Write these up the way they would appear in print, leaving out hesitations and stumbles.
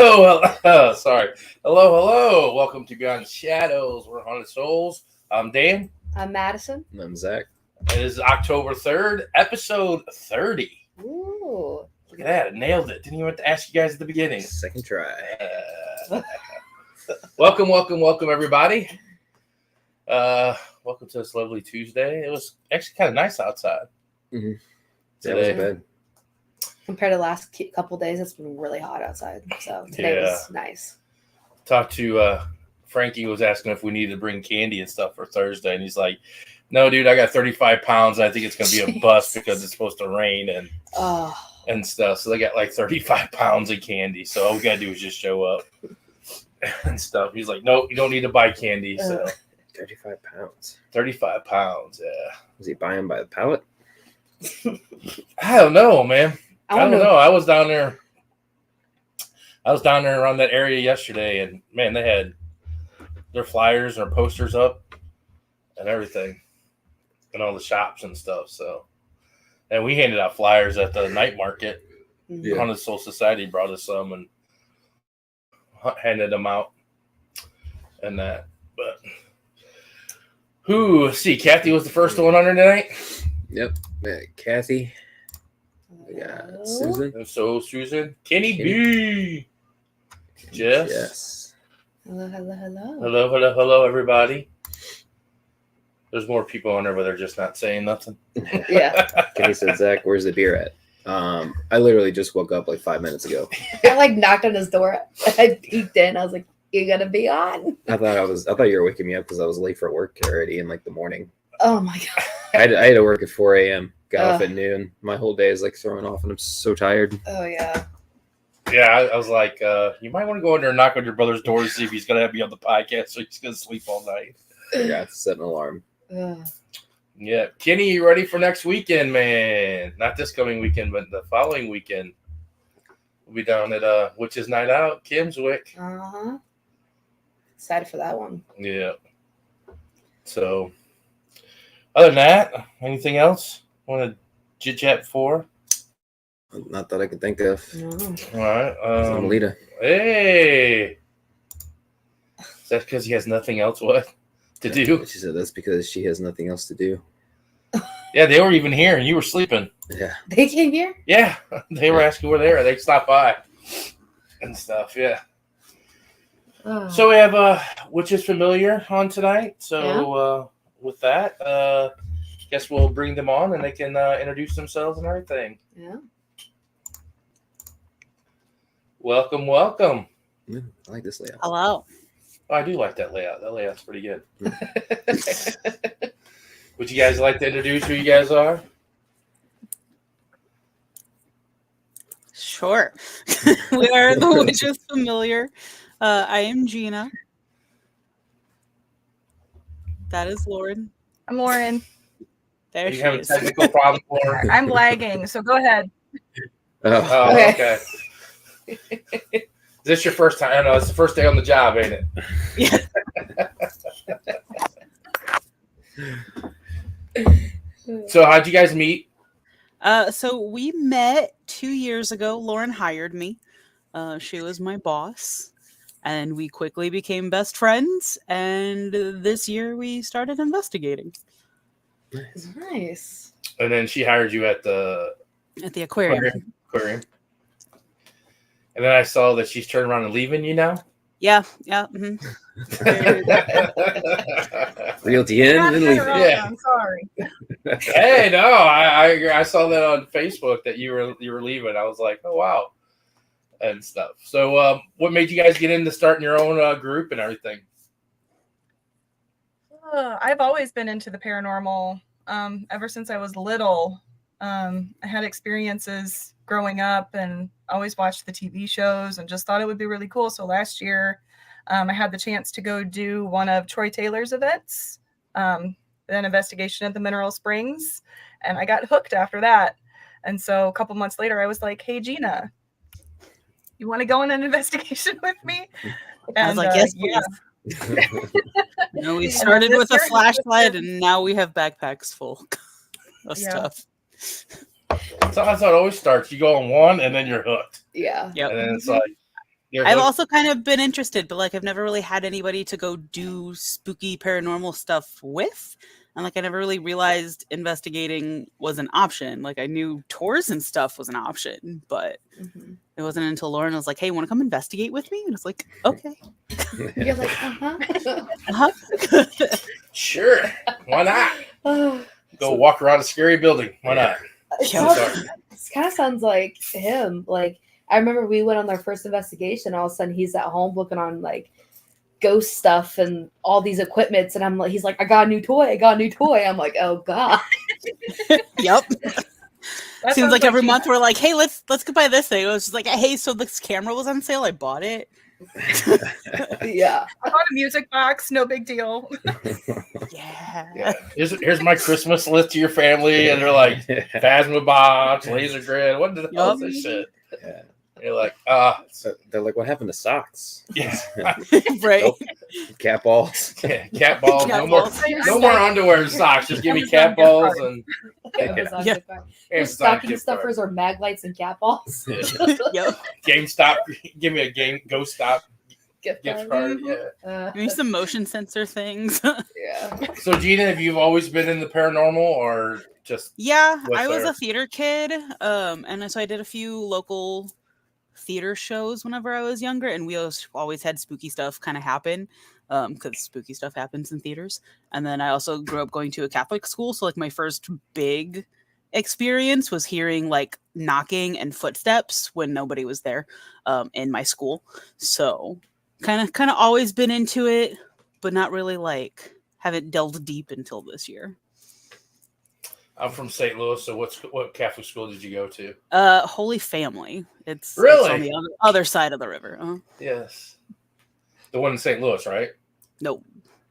Sorry. Hello. Welcome to Beyond Shadowz. We're Haunted Souls. I'm Dan. I'm Madison. And I'm Zach. It is October 3rd, episode 30. Ooh. Look at that. I nailed it. Didn't even have to ask you guys at the beginning. Second try. Welcome, everybody. Welcome to this lovely Tuesday. It was actually kind of nice outside. Mm-hmm. That wasn't bad. Compared to the last couple days, it's been really hot outside. So today was nice. Talked to Frankie, was asking if we needed to bring candy and stuff for Thursday. And he's like, no, dude, I got 35 pounds. I think it's going to be a bust because it's supposed to rain and stuff. So they got like 35 pounds of candy. So all we got to do is just show up and stuff. He's like, nope, you don't need to buy candy. So 35 pounds. 35 pounds, yeah. Was he buying by the pallet? I don't know, man. I don't know. I was down there around that area yesterday, and man, they had their flyers and their posters up and everything, and all the shops and stuff. So, and we handed out flyers at the night market. Yeah. Haunted Soul Society brought us some and handed them out, and that. But see, Kathy was the first one on there tonight. Yep. Kathy. We got Susan. And so Susan, Kenny B. Jess. Yes. Hello, everybody. There's more people on there, but they're just not saying nothing. Yeah. Kenny said, Zach, where's the beer at? I literally just woke up like 5 minutes ago. I knocked on his door. I peeked in. I was like, "You gotta be on." I thought you were waking me up because I was late for work already in like the morning. Oh my god. I had to work at 4 a.m. Got off at noon. My whole day is like throwing off, and I'm so tired. Oh yeah. Yeah, I was like, you might want to go in there and knock on your brother's door to see if he's gonna have me on the podcast, so he's gonna sleep all night. I got to set an alarm. Yeah, Kenny, you ready for next weekend, man? Not this coming weekend, but the following weekend. We'll be down at Witches Night Out, Kimswick. Excited for that one. Yeah. So, other than that, anything else? Want to chit chat before? Not that I could think of. No. All right. I'm Lita. Hey. Is that because he has nothing else to do? She said that's because she has nothing else to do. Yeah, they were even here and you were sleeping. Yeah. They came here? Yeah. They were asking where they were. They stopped by and stuff. Yeah. So we have Witches Familiar on tonight. So with that, guess we'll bring them on and they can introduce themselves and everything. Yeah. Welcome. Yeah, I like this layout. Hello. Oh, I do like that layout. That layout's pretty good. Would you guys like to introduce who you guys are? Sure. We are the Witches Familiar. I am Gina. That is Lauren. I'm Lauren. There You she have a is. technical problem, Lauren? I'm lagging, so go ahead. Oh, Okay. Is this your first time? I know it's the first day on the job, ain't it? Yeah. So how'd you guys meet? So we met 2 years ago. Lauren hired me. She was my boss. And we quickly became best friends. And this year we started investigating. Nice. And then she hired you at the Aquarium. aquarium. And then I saw that she's turned around and leaving you now. Yeah. Mm-hmm. Realty in and leave. Yeah. I'm sorry. Hey, no, I saw that on Facebook that you were leaving. I was like, oh wow, and stuff. So, what made you guys get into starting your own group and everything? I've always been into the paranormal ever since I was little. I had experiences growing up and always watched the TV shows and just thought it would be really cool. So last year, I had the chance to go do one of Troy Taylor's events, an investigation at the Mineral Springs, and I got hooked after that. And so a couple months later, I was like, hey, Gina, you want to go on an investigation with me? And, I was like, yes, please. We started with a flashlight, and now we have backpacks full of stuff. That's how it always starts. You go on one, and then you're hooked. Yeah. Yep. And then it's like, I've also kind of been interested, but like I've never really had anybody to go do spooky paranormal stuff with. And like I never really realized investigating was an option. Like I knew tours and stuff was an option, but it wasn't until Lauren was like, "Hey, want to come investigate with me?" And I was like, "Okay." You're like, Sure, why not? Go walk around a scary building. Why not? It kind of sounds like him. Like I remember we went on our first investigation. All of a sudden, he's at home looking on like ghost stuff and all these equipments, and I'm like, he's like, I got a new toy. I'm like, oh god. Yep. Seems like every month we're like, hey, let's go buy this thing. It was just like, hey, so this camera was on sale. I bought it. Yeah. I bought a music box. No big deal. Yeah. Here's my Christmas list to your family, and they're like, Phasma box, laser grid. What the hell is this shit? Yeah. You're like, So they're like, what happened to socks? yeah, Right. Nope. Cat balls. yeah, cat balls. Cat No balls. more underwear and socks. Just give me cat balls and Amazon Yeah. gift card. Amazon Stocking gift stuffers card. or mag lights and cat balls. Yep. GameStop. Give me a Ghost Stop Gift gift card. card. Yeah. Maybe some motion sensor things. Yeah. So Gina, have you always been in the paranormal, or just Yeah, What's I was there? a theater kid, and so I did a few local theater shows whenever I was younger, and we always had spooky stuff kind of happen, because spooky stuff happens in theaters. And then I also grew up going to a Catholic school, so like my first big experience was hearing like knocking and footsteps when nobody was there, in my school. So kind of always been into it, but not really like haven't delved deep until this year. I'm from St. Louis, so what Catholic school did you go to? Holy Family. It's Really? on the other side of the river. Yes, the one in St. Louis, right? No,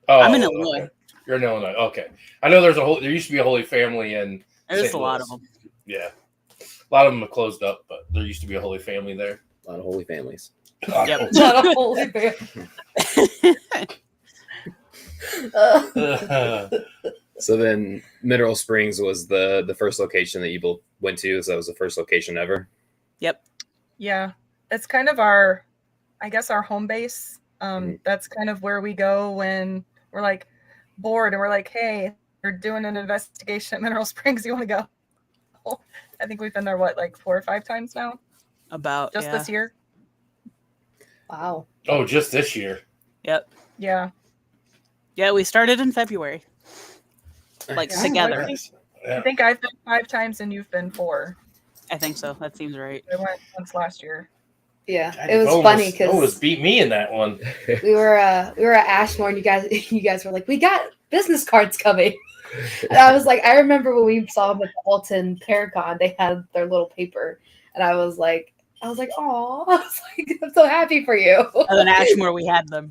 Oh, I'm in Illinois. okay. You're in Illinois. Okay, I know there used to be a Holy Family in There's St. a lot of Louis. them. Yeah, a lot of them have closed up, but there used to be a Holy Family there. A lot of holy families. Yep. Not a holy bear. So then Mineral Springs was the first location that you both went to. So that was the first location ever. Yep. Yeah, it's kind of our home base. That's kind of where we go when we're like bored and we're like, hey, we're doing an investigation at Mineral Springs. You want to go? I think we've been there, like 4 or 5 times now? About Just this year? Wow. Oh, just this year. Yep. Yeah. Yeah, we started in February. Like Yeah. together. I think I've been 5 times and you've been 4. I think so. That seems right. I went once last year. Yeah, God, it was Bo funny almost because beat me in that one. we were at Ashmore and you guys were like, we got business cards coming. And I was like, I remember when we saw them at the Alton Paracon, they had their little paper, and I was like, oh, I was like, I'm so happy for you. And then Ashmore, we had them.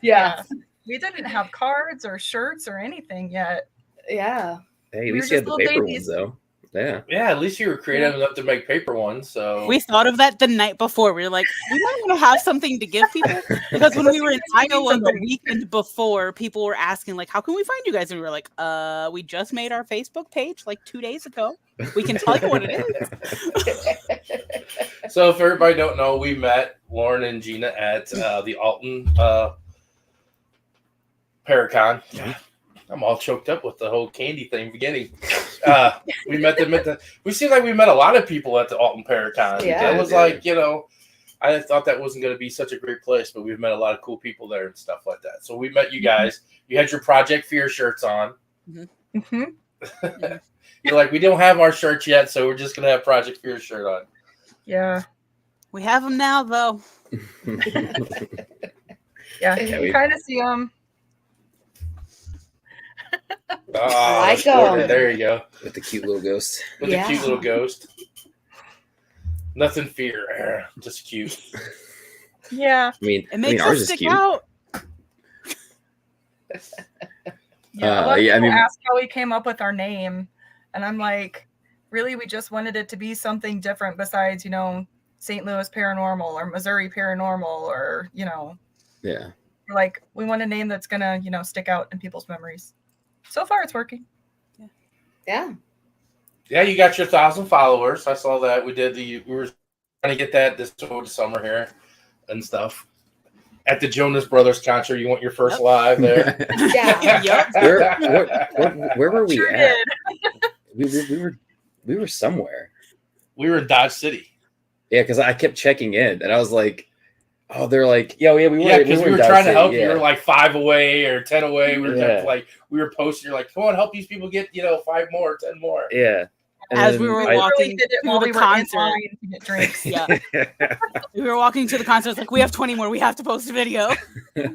Yeah, We didn't have cards or shirts or anything yet. yeah. Hey, at We least were you had just the little paper babies. ones though. Yeah. Yeah, at least you were creative enough to make paper ones. So We thought of that the night before. We were like, we might want to have something to give people. Because when we were in Iowa the weekend before, people were asking, like, how can we find you guys? And we were like, we just made our Facebook page like 2 days ago. We can tell you what it is. So if everybody don't know, we met Lauren and Gina at the Alton Paracon. I'm all choked up with the whole candy thing beginning. We met them we seemed like we met a lot of people at the Alton Paracon. Yeah. It was like, I thought that wasn't going to be such a great place, but we've met a lot of cool people there and stuff like that. So we met you guys. You had your Project Fear shirts on. Mm-hmm. You're like, we don't have our shirts yet, so we're just going to have Project Fear shirt on. Yeah. We have them now, though. Yeah. Yeah, You kind of see them. Like There you go. With the cute little ghost. With the cute little ghost. Nothing fear. Just cute. Yeah. It makes ours us is stick cute. out. Yeah. A lot of yeah, I people mean- ask how we came up with our name. And I'm like, really, we just wanted it to be something different besides, St. Louis Paranormal or Missouri Paranormal or, Yeah. like, we want a name that's going to, stick out in people's memories. So far, it's working. Yeah. Yeah, you got your 1,000 followers. I saw that. We were trying to get that this over the summer here. and stuff. At the Jonas Brothers concert, you want your first live there? Yeah. Yep. Where were we Sure at? did. We were somewhere. We were in Dodge City. Yeah, because I kept checking in, and I was like, "Oh, they're like, yeah, we were." Yeah, because we in were Dodge trying to City, help you. yeah. We were like 5 away or 10 away. We were Yeah. like, we were posting. You're like, come on, help these people get 5 more, 10 more. Yeah. And As then we were We walking literally did it to while the we were concert. in line to get drinks. Yeah. We were walking to the concert. It's like, we have 20 more. We have to post a video. Yeah,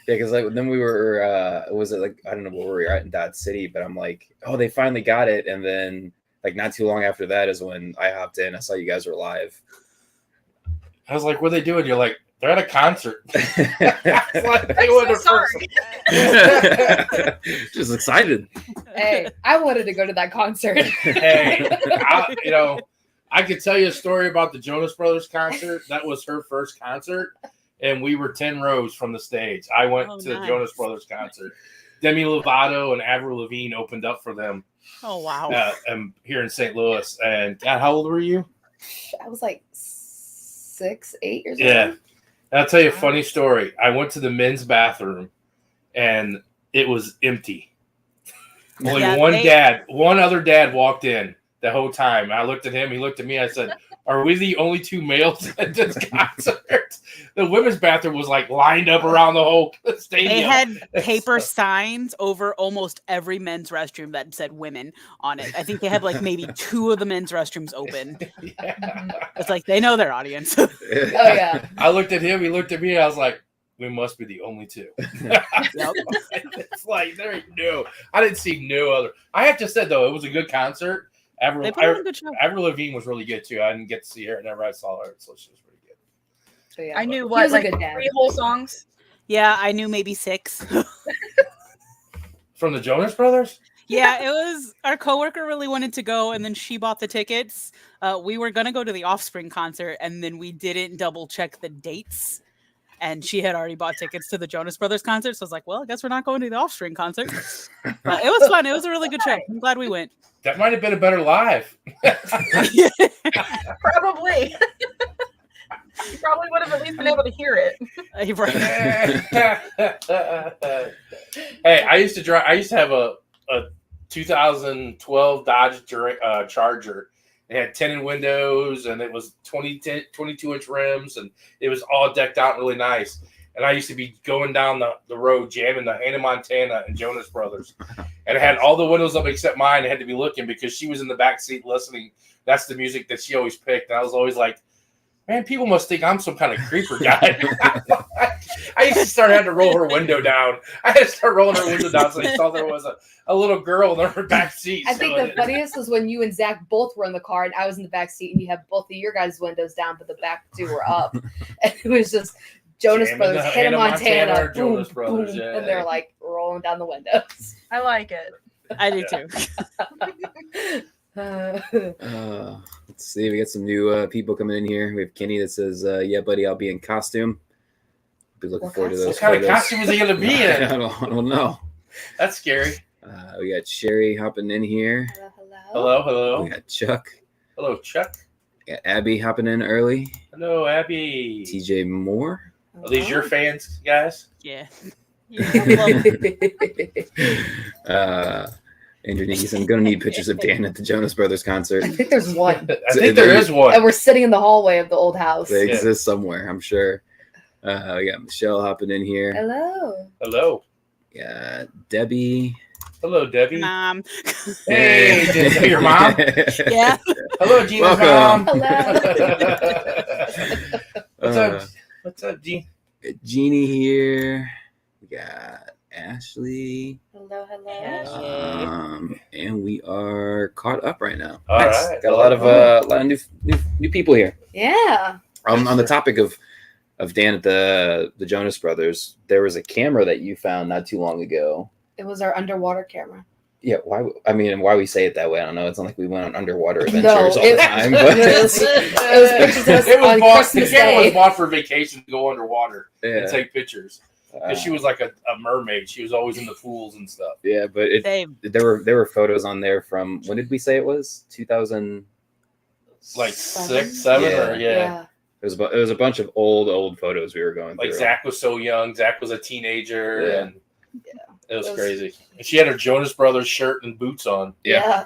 because then we were was it like, I don't know where we were at in Dodge City, but I'm like, oh, they finally got it. And then like not too long after that is when I hopped in. I saw you guys were live. I was like, what are they doing? You're like, they're at a concert. It's like, they I'm were so the first. Just excited. Hey, I wanted to go to that concert. Hey, I could tell you a story about the Jonas Brothers concert. That was her first concert, and we were 10 rows from the stage. I went to the nice. Jonas Brothers concert. Demi Lovato and Avril Lavigne opened up for them Oh, wow. here in St. Louis. And God, how old were you? I was like 6, 8 years old. Yeah. And I'll tell you a funny story. I went to the men's bathroom, and it was empty. Only one other dad walked in the whole time. I looked at him. He looked at me. I said, are we the only 2 males at this concert? The women's bathroom was like lined up around the whole stadium. They had paper signs over almost every men's restroom that said women on it. I think they had like maybe 2 of the men's restrooms open. Yeah. It's like they know their audience. Oh yeah. I looked at him. He looked at me. I was like, we must be the only 2. Yep. It's like, there ain't I didn't see no other. I have to say, though, it was a good concert. They put on a good show. Avril Lavigne was really good, too. I didn't get to see her. Whenever I saw her, so she was pretty good. So, yeah. I knew He was a like good dad. 3 whole songs. Yeah, I knew maybe 6. From the Jonas Brothers? Yeah, it was our coworker really wanted to go, and then she bought the tickets. We were gonna go to the Offspring concert, and then we didn't double check the dates. And she had already bought tickets to the Jonas Brothers concert, so I was like, "Well, I guess we're not going to the Offspring concert." But it was fun. It was a really good show. I'm glad we went. That might have been a better live. Probably. You probably would have at least been able to hear it. Hey, I used to have a 2012 Dodge Charger. It had tinted windows, and it was 22-inch rims, and it was all decked out really nice. And I used to be going down the road jamming the Hannah Montana and Jonas Brothers. And it had all the windows up except mine. I had to be looking because she was in the back seat listening. That's the music that she always picked. And I was always like, man, people must think I'm some kind of creeper guy. I used to start having to roll her window down. I had to start rolling her window down so they saw there was a little girl in her back seat. I think the funniest was when you and Zach both were in the car and I was in the back seat and you had both of your guys' windows down, but the back 2 were up. And it was just Jonas Jamming Brothers, Hannah Montana, boom, Jonas Brothers, boom, yeah. and they're like rolling down the windows. I like it. I do too. Let's see. We got some new people coming in here. We have Kenny that says, yeah, buddy, I'll be in costume. Be looking forward to those. What kind of photos. costume is he going to be in? I don't know. That's scary. We got Sherry hopping in here. Hello. We got Chuck. Hello, Chuck. We got Abby hopping in early. Hello, Abby. TJ Moore. Are these your fans, guys? Yeah. Andrew Nees, I'm going to need pictures of Dan at the Jonas Brothers concert. I think there's one. I think there is one. And we're sitting in the hallway of the old house. They exist somewhere, I'm sure. We got Michelle hopping in here. Hello. Yeah, Debbie. Hello, Debbie. Mom. Hey, is that your mom? Yeah. Hello, Gina's Welcome. mom. What's up, Gene? Jeannie here. We got Ashley. Hello. And we are caught up right now. All Nice. right. Got a lot of new people here. Yeah. On the topic of Dan at the Jonas Brothers, there was a camera that you found not too long ago. It was our underwater camera. Yeah, why we say it that way, I don't know. It's not like we went on underwater adventures No, all the time. But it was pictures of us on Christmas the camera Day. was bought for vacation to go underwater and yeah, take pictures. Because she was like a mermaid. She was always in the pools and stuff. yeah, but there were photos on there from, when did we say it was? 2000. Like Seven? 6, 7, Yeah. or yeah. It was a bunch of old photos we were going through. Like Zach was so young. Zach was a teenager, and it was It was- crazy. And she had her Jonas Brothers shirt and boots on. Yeah.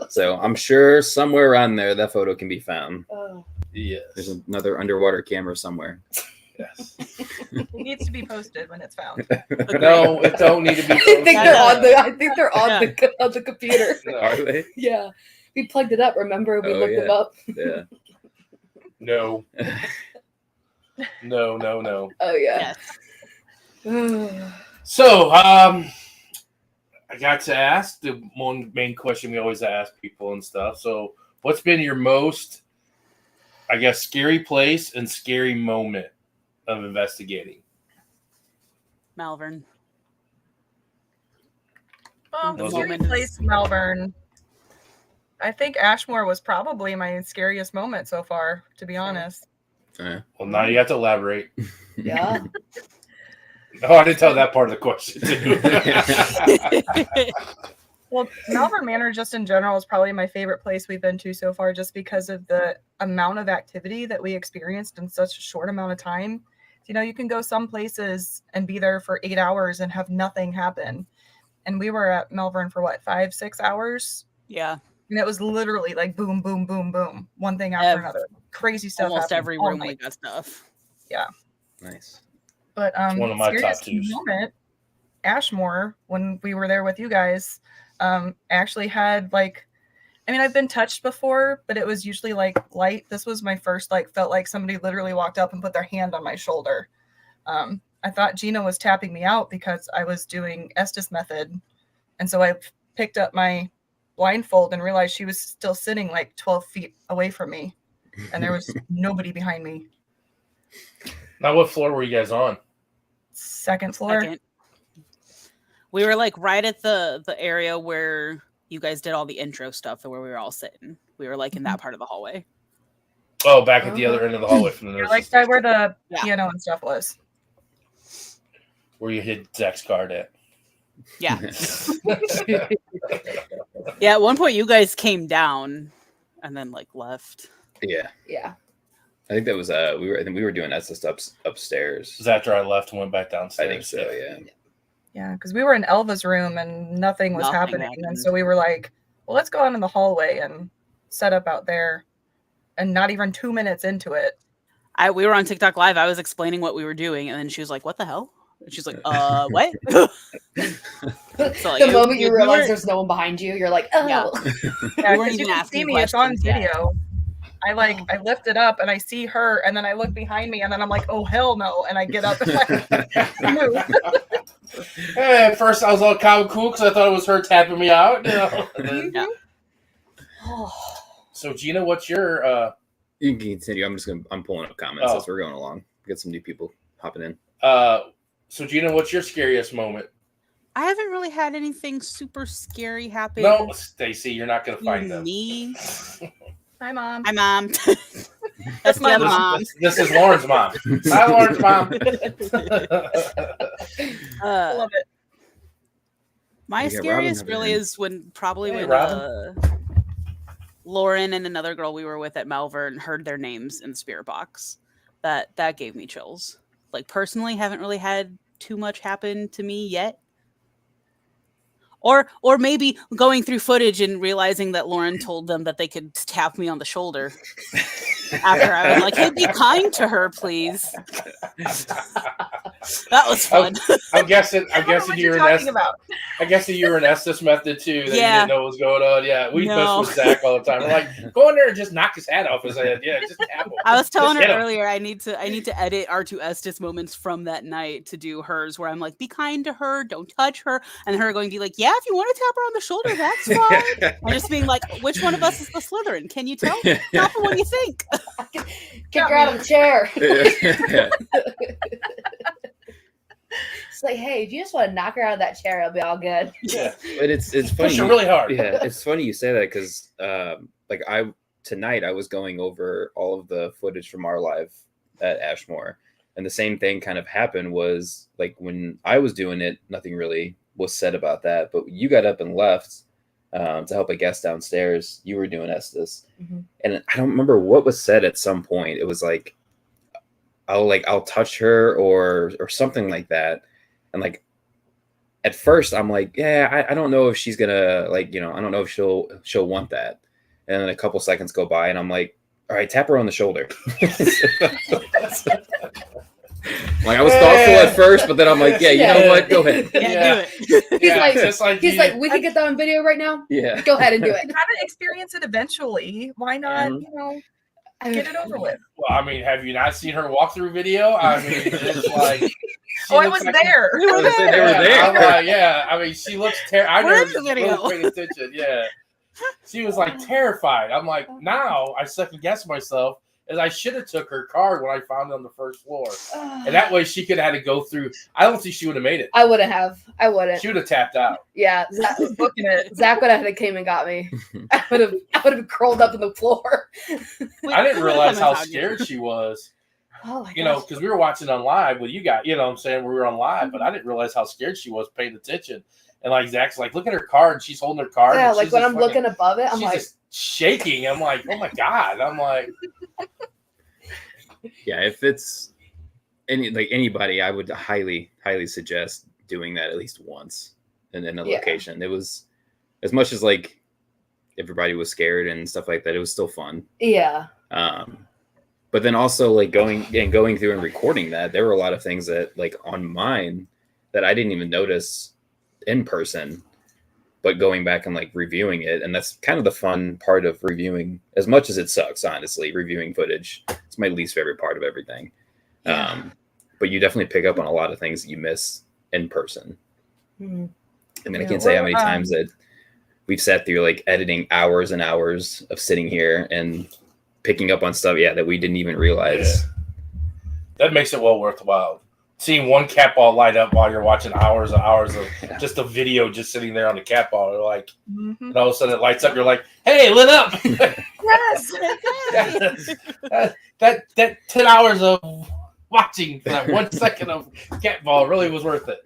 So I'm sure somewhere around there that photo can be found. Oh. Yes. There's another underwater camera somewhere. Yes. It needs to be posted when it's found. No, it don't need to be. I think they're on Yeah. on the computer. Are they? Yeah. We plugged it up, remember? We Oh, looked them yeah. up. Yeah. No. No. Oh yeah. Yes. So, I got to ask the one main question we always ask people and stuff. So, what's been your most, I guess, scary place and scary moment of investigating? Malvern. Was Scary it? place, Melbourne. I think Ashmore was probably my scariest moment so far, to be honest. Yeah. Well, now you have to elaborate. Yeah. Oh, I didn't tell that part of the question, too. Well, Malvern Manor, just in general, is probably my favorite place we've been to so far, just because of the amount of activity that we experienced in such a short amount of time. You know, you can go some places and be there for 8 hours and have nothing happen. And we were at Malvern for what, 5-6 hours? Yeah. And it was literally like boom, boom, boom, boom, one thing after another. Crazy stuff. Almost happened every all room we night. got stuff. Yeah. Nice. But It's one of my top scariest twos. moment, Ashmore, when we were there with you guys, actually had like, I mean, I've been touched before, but it was usually like light. This was my first, like, felt like somebody literally walked up and put their hand on my shoulder. I thought Gina was tapping me out because I was doing Estes method. And so I picked up my blindfold and realized she was still sitting like 12 feet away from me. And there was nobody behind me. Now, what floor were you guys on? Second floor. Second. We were like right at the area where you guys did all the intro stuff, where we were all sitting. We were like in that part of the hallway. Oh, back at the other end of the hallway from the Yeah, nurses. like right where the Yeah. piano and stuff was. Where you hid Zach's card at. Yeah. Yeah, at one point you guys came down and then like left. Yeah. Yeah. I think that was I think we were doing Estes upstairs. It was after I left and went back downstairs. I think so, yeah. Yeah, because we were in Elva's room and nothing was Nothing happening. happened. And so we were like, well, let's go out in the hallway and set up out there. And not even 2 minutes into it. We were on TikTok Live. I was explaining what we were doing, and then she was like, "What the hell?" And she's like, what?" So, The moment you realize were- there's no one behind you, you're like, oh. Yeah. Yeah, We weren't 'cause you even can asking see me. It's on questions yet. video. I lift it up and I see her, and then I look behind me, and then I'm like, oh hell no! And I get up and I move. Hey, at first I was all kind of cool because I thought it was her tapping me out. You know? And then- Yeah. So, Gina, what's your You can continue. I'm pulling up comments Oh. as we're going along. Get some new people hopping in. so Gina, what's your scariest moment? I haven't really had anything super scary happen. No, Stacy, you're not gonna to find them. me. Hi, Mom. Hi, Mom. That's my the other This, mom. this is Lauren's mom. Hi, Lauren's mom. I love it. My We got Robin scariest hopping really in. is when Hey, when Robin. Lauren and another girl we were with at Malvern heard their names in the spirit box. That gave me chills. Like personally, haven't really had too much happen to me yet. Or maybe going through footage and realizing that Lauren told them that they could tap me on the shoulder. After I was like, "Hey, be kind to her, please." That was fun. I'm guessing I don't know what you're you're an talking about. I guess you were an Estes method too. That Yeah. you didn't know what was going on. Yeah, we No. mess with Zach all the time. We're like, go in there and just knock his hat off his head. Yeah, just tap him. I was telling Just her hit him. earlier I need to edit our two Estes moments from that night to do hers where I'm like, "Be kind to her, don't touch her," and her going to be like, "Yeah, if you want to tap her on the shoulder, that's fine." And just being like, "Which one of us is the Slytherin? Can you tell? Tap her when you think." Kick her out of the chair. Yeah. It's like, hey, if you just want to knock her out of that chair, it'll be all good. Yeah, But it's funny. push her really hard. Yeah, it's funny you say that because tonight I was going over all of the footage from our live at Ashmore, and the same thing kind of happened. Was like when I was doing it, nothing really was said about that, but you got up and left. to help a guest downstairs. You were doing Estes, Mm-hmm. and I don't remember what was said at some point. It was like, I'll touch her or something like that, and like at first I'm like, yeah, I don't know if she's gonna like, you know, I don't know if she'll want that, and then a couple seconds go by, and I'm like, all right, tap her on the shoulder. Like I was thoughtful at first, but then I'm like, yeah, you know what? Go ahead. Yeah, do it. He's like, we can get that on video right now. Yeah. Go ahead and do it. Have to experience it eventually. Why not? Mhm. You know, get it over with. Well, I mean, have you not seen her walkthrough video? I mean, it's like. Oh, I was there. We were there. They were there. I'm like, yeah. I mean, she looks terrified. I We're never in the video. really paid attention. Yeah. She was like terrified. I'm like, now I second guess myself as I should have took her card when I found it on the first floor. And that way she could have had to go through. I don't think she would have made it. I wouldn't have. I wouldn't. She would have tapped out. Yeah, Booking it. Zach would have came and got me. I would have curled up on the floor. I didn't realize how scared she was. Oh my You know, gosh. because we were watching on live with you guys. You know what I'm saying? We were on live, but I didn't realize how scared she was paying attention. And like Zach's like, look at her card. And she's holding her card. Yeah, and like she's when just I'm looking above it, I'm she's like, just shaking. I'm like, oh my God. I'm like, Yeah, if it's anybody, I would highly suggest doing that at least once in a Yeah. location. It was, as much as like everybody was scared and stuff like that, it was still fun. yeah. But then also like going through and recording that, there were a lot of things that like on mine that I didn't even notice in person, but going back and like reviewing it. And that's kind of the fun part of reviewing, as much as it sucks, honestly, reviewing footage. It's my least favorite part of everything. Yeah. But you definitely pick up on a lot of things that you miss in person. Mhm. I mean, I Yeah, can't say how well, many times that we've sat through like editing hours and hours of sitting here and picking up on stuff, that we didn't even realize. that makes it well worthwhile. Seeing one cat ball light up while you're watching hours and hours of just a video just sitting there on the cat ball. You're like, Mhm. and all of a sudden it lights up. You're like, hey, it lit up. Yes. that 10 hours of watching for that 1 second of cat ball really was worth it.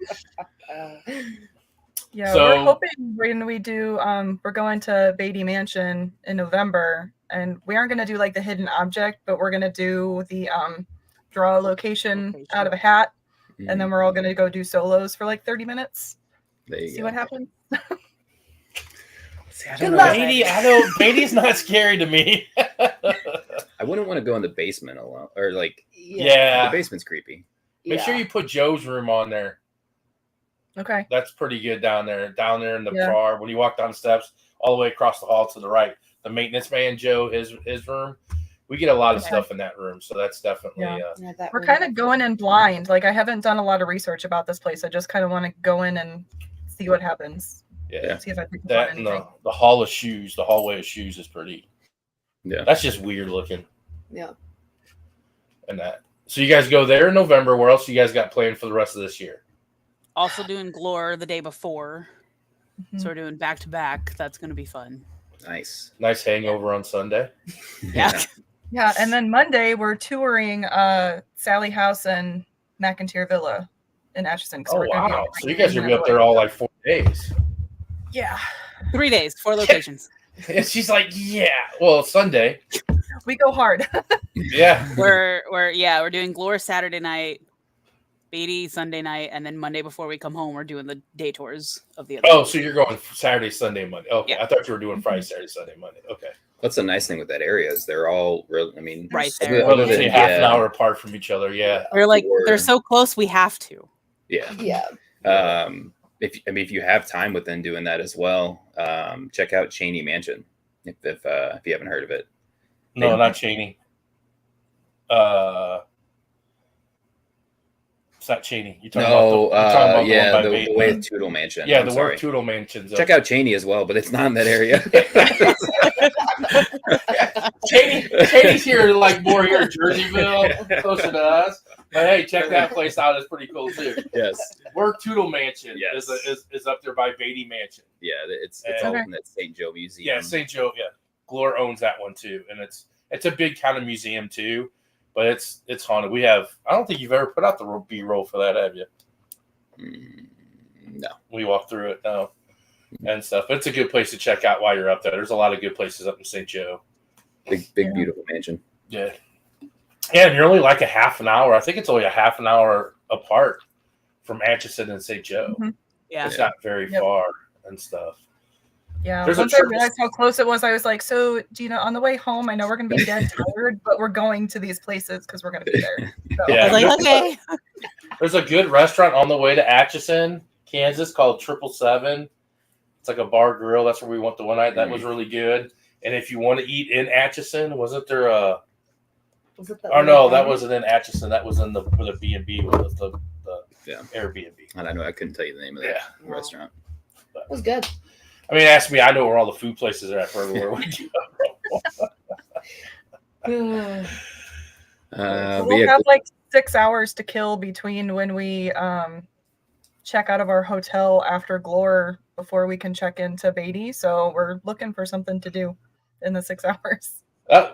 Yeah, So- we're hoping when we do, we're going to Beatty Mansion in November, and we aren't going to do like the hidden object, but we're going to do the draw a location out of a hat, and then we're all going to go do solos for like 30 minutes. There you See go. what happens. See, I Good don't know. luck. Beatty's not scary to me. I wouldn't want to go in the basement alone, or like Yeah. the basement's creepy. Make sure you put Joe's room on there. Okay. That's pretty good down there in the Yeah. bar. When you walk down the steps, all the way across the hall to the right, the maintenance man Joe, his room. We get a lot of Okay. stuff in that room, so that's definitely. Yeah. Yeah, that We're room. kind of going in blind. Like I haven't done a lot of research about this place. I just kind of want to go in and see what happens. Yeah. See if I pick up That on and anything. the hall of shoes, the hallway of shoes is pretty. Yeah. That's just weird looking. Yeah. And that. So you guys go there in November. Where else you guys got planned for the rest of this year? Also doing Glore the day before. Mhm. So we're doing back to back. That's going to be fun. Nice. Nice hangover on Sunday. Yeah. Yeah, and then Monday we're touring Sally House and McIntyre Villa in Atchison. 'cause Oh we're gonna be wow! on So you guys will be up there all like 4 days. Yeah, 3 days, 4 locations. And she's like, "Yeah, well, Sunday, we go hard. yeah." We're doing Glore Saturday night, Beatty Sunday night, and then Monday before we come home, we're doing the day tours of the other. Oh, so you're going Saturday, Sunday, Monday. Okay, Yeah. I thought you were doing Friday, Saturday, Sunday, Monday. Okay, That's the nice thing with that area is they're all real. I mean, Right other there. well, than- let's say half an hour apart from each other. Yeah, We're like, Or- they're so close, we have to. Yeah. Yeah. If you have time within doing that as well, check out Cheney Mansion if you haven't heard of it. no, not Cheney. It's not Cheney. You're talking about the one by the Bateman. Way Tootle Mansion. Yeah, I'm the sorry. Work Toodle Mansions. Check out Cheney as well, but it's not in that area. Cheney's here, like more here in Jerseyville, closer to us. But hey, check that place out. It's pretty cool too. Yes. Work Toodle Mansion Yes. is up there by Beatty Mansion. Yeah, it's Okay. all in that St. Joe Museum. Yeah, St. Joe. Yeah, Glore owns that one too, and it's a big kind of museum too. But it's haunted. I don't think you've ever put out the B-roll for that, have you? No. We walked through it. No. and stuff. But it's a good place to check out while you're up there. There's a lot of good places up in St. Joe. Big, beautiful mansion. Yeah. And you're only like a half an hour. I think it's only a half an hour apart from Atchison and St. Joe. Mm-hmm. Yeah. It's not very far and stuff. Yeah. There's Once a I triple- realized how close it was, I was like, so Gina, on the way home, I know we're going to be dead tired, but we're going to these places because we're going to be there. So. Yeah. I was like, okay. There's a good restaurant on the way to Atchison, Kansas called 777. It's like a bar grill. That's where we went the one night. That was really good. And if you want to eat in Atchison, wasn't there a... Was it the Oh no, that wasn't in Atchison. That was in the where the B&B was, the Airbnb. And I know I couldn't tell you the name of that restaurant. It was good. I mean, ask me. I know where all the food places are at for everywhere we go. We'll have like 6 hours to kill between when we check out of our hotel after Glore before we can check into Beatty. So we're looking for something to do in the 6 hours.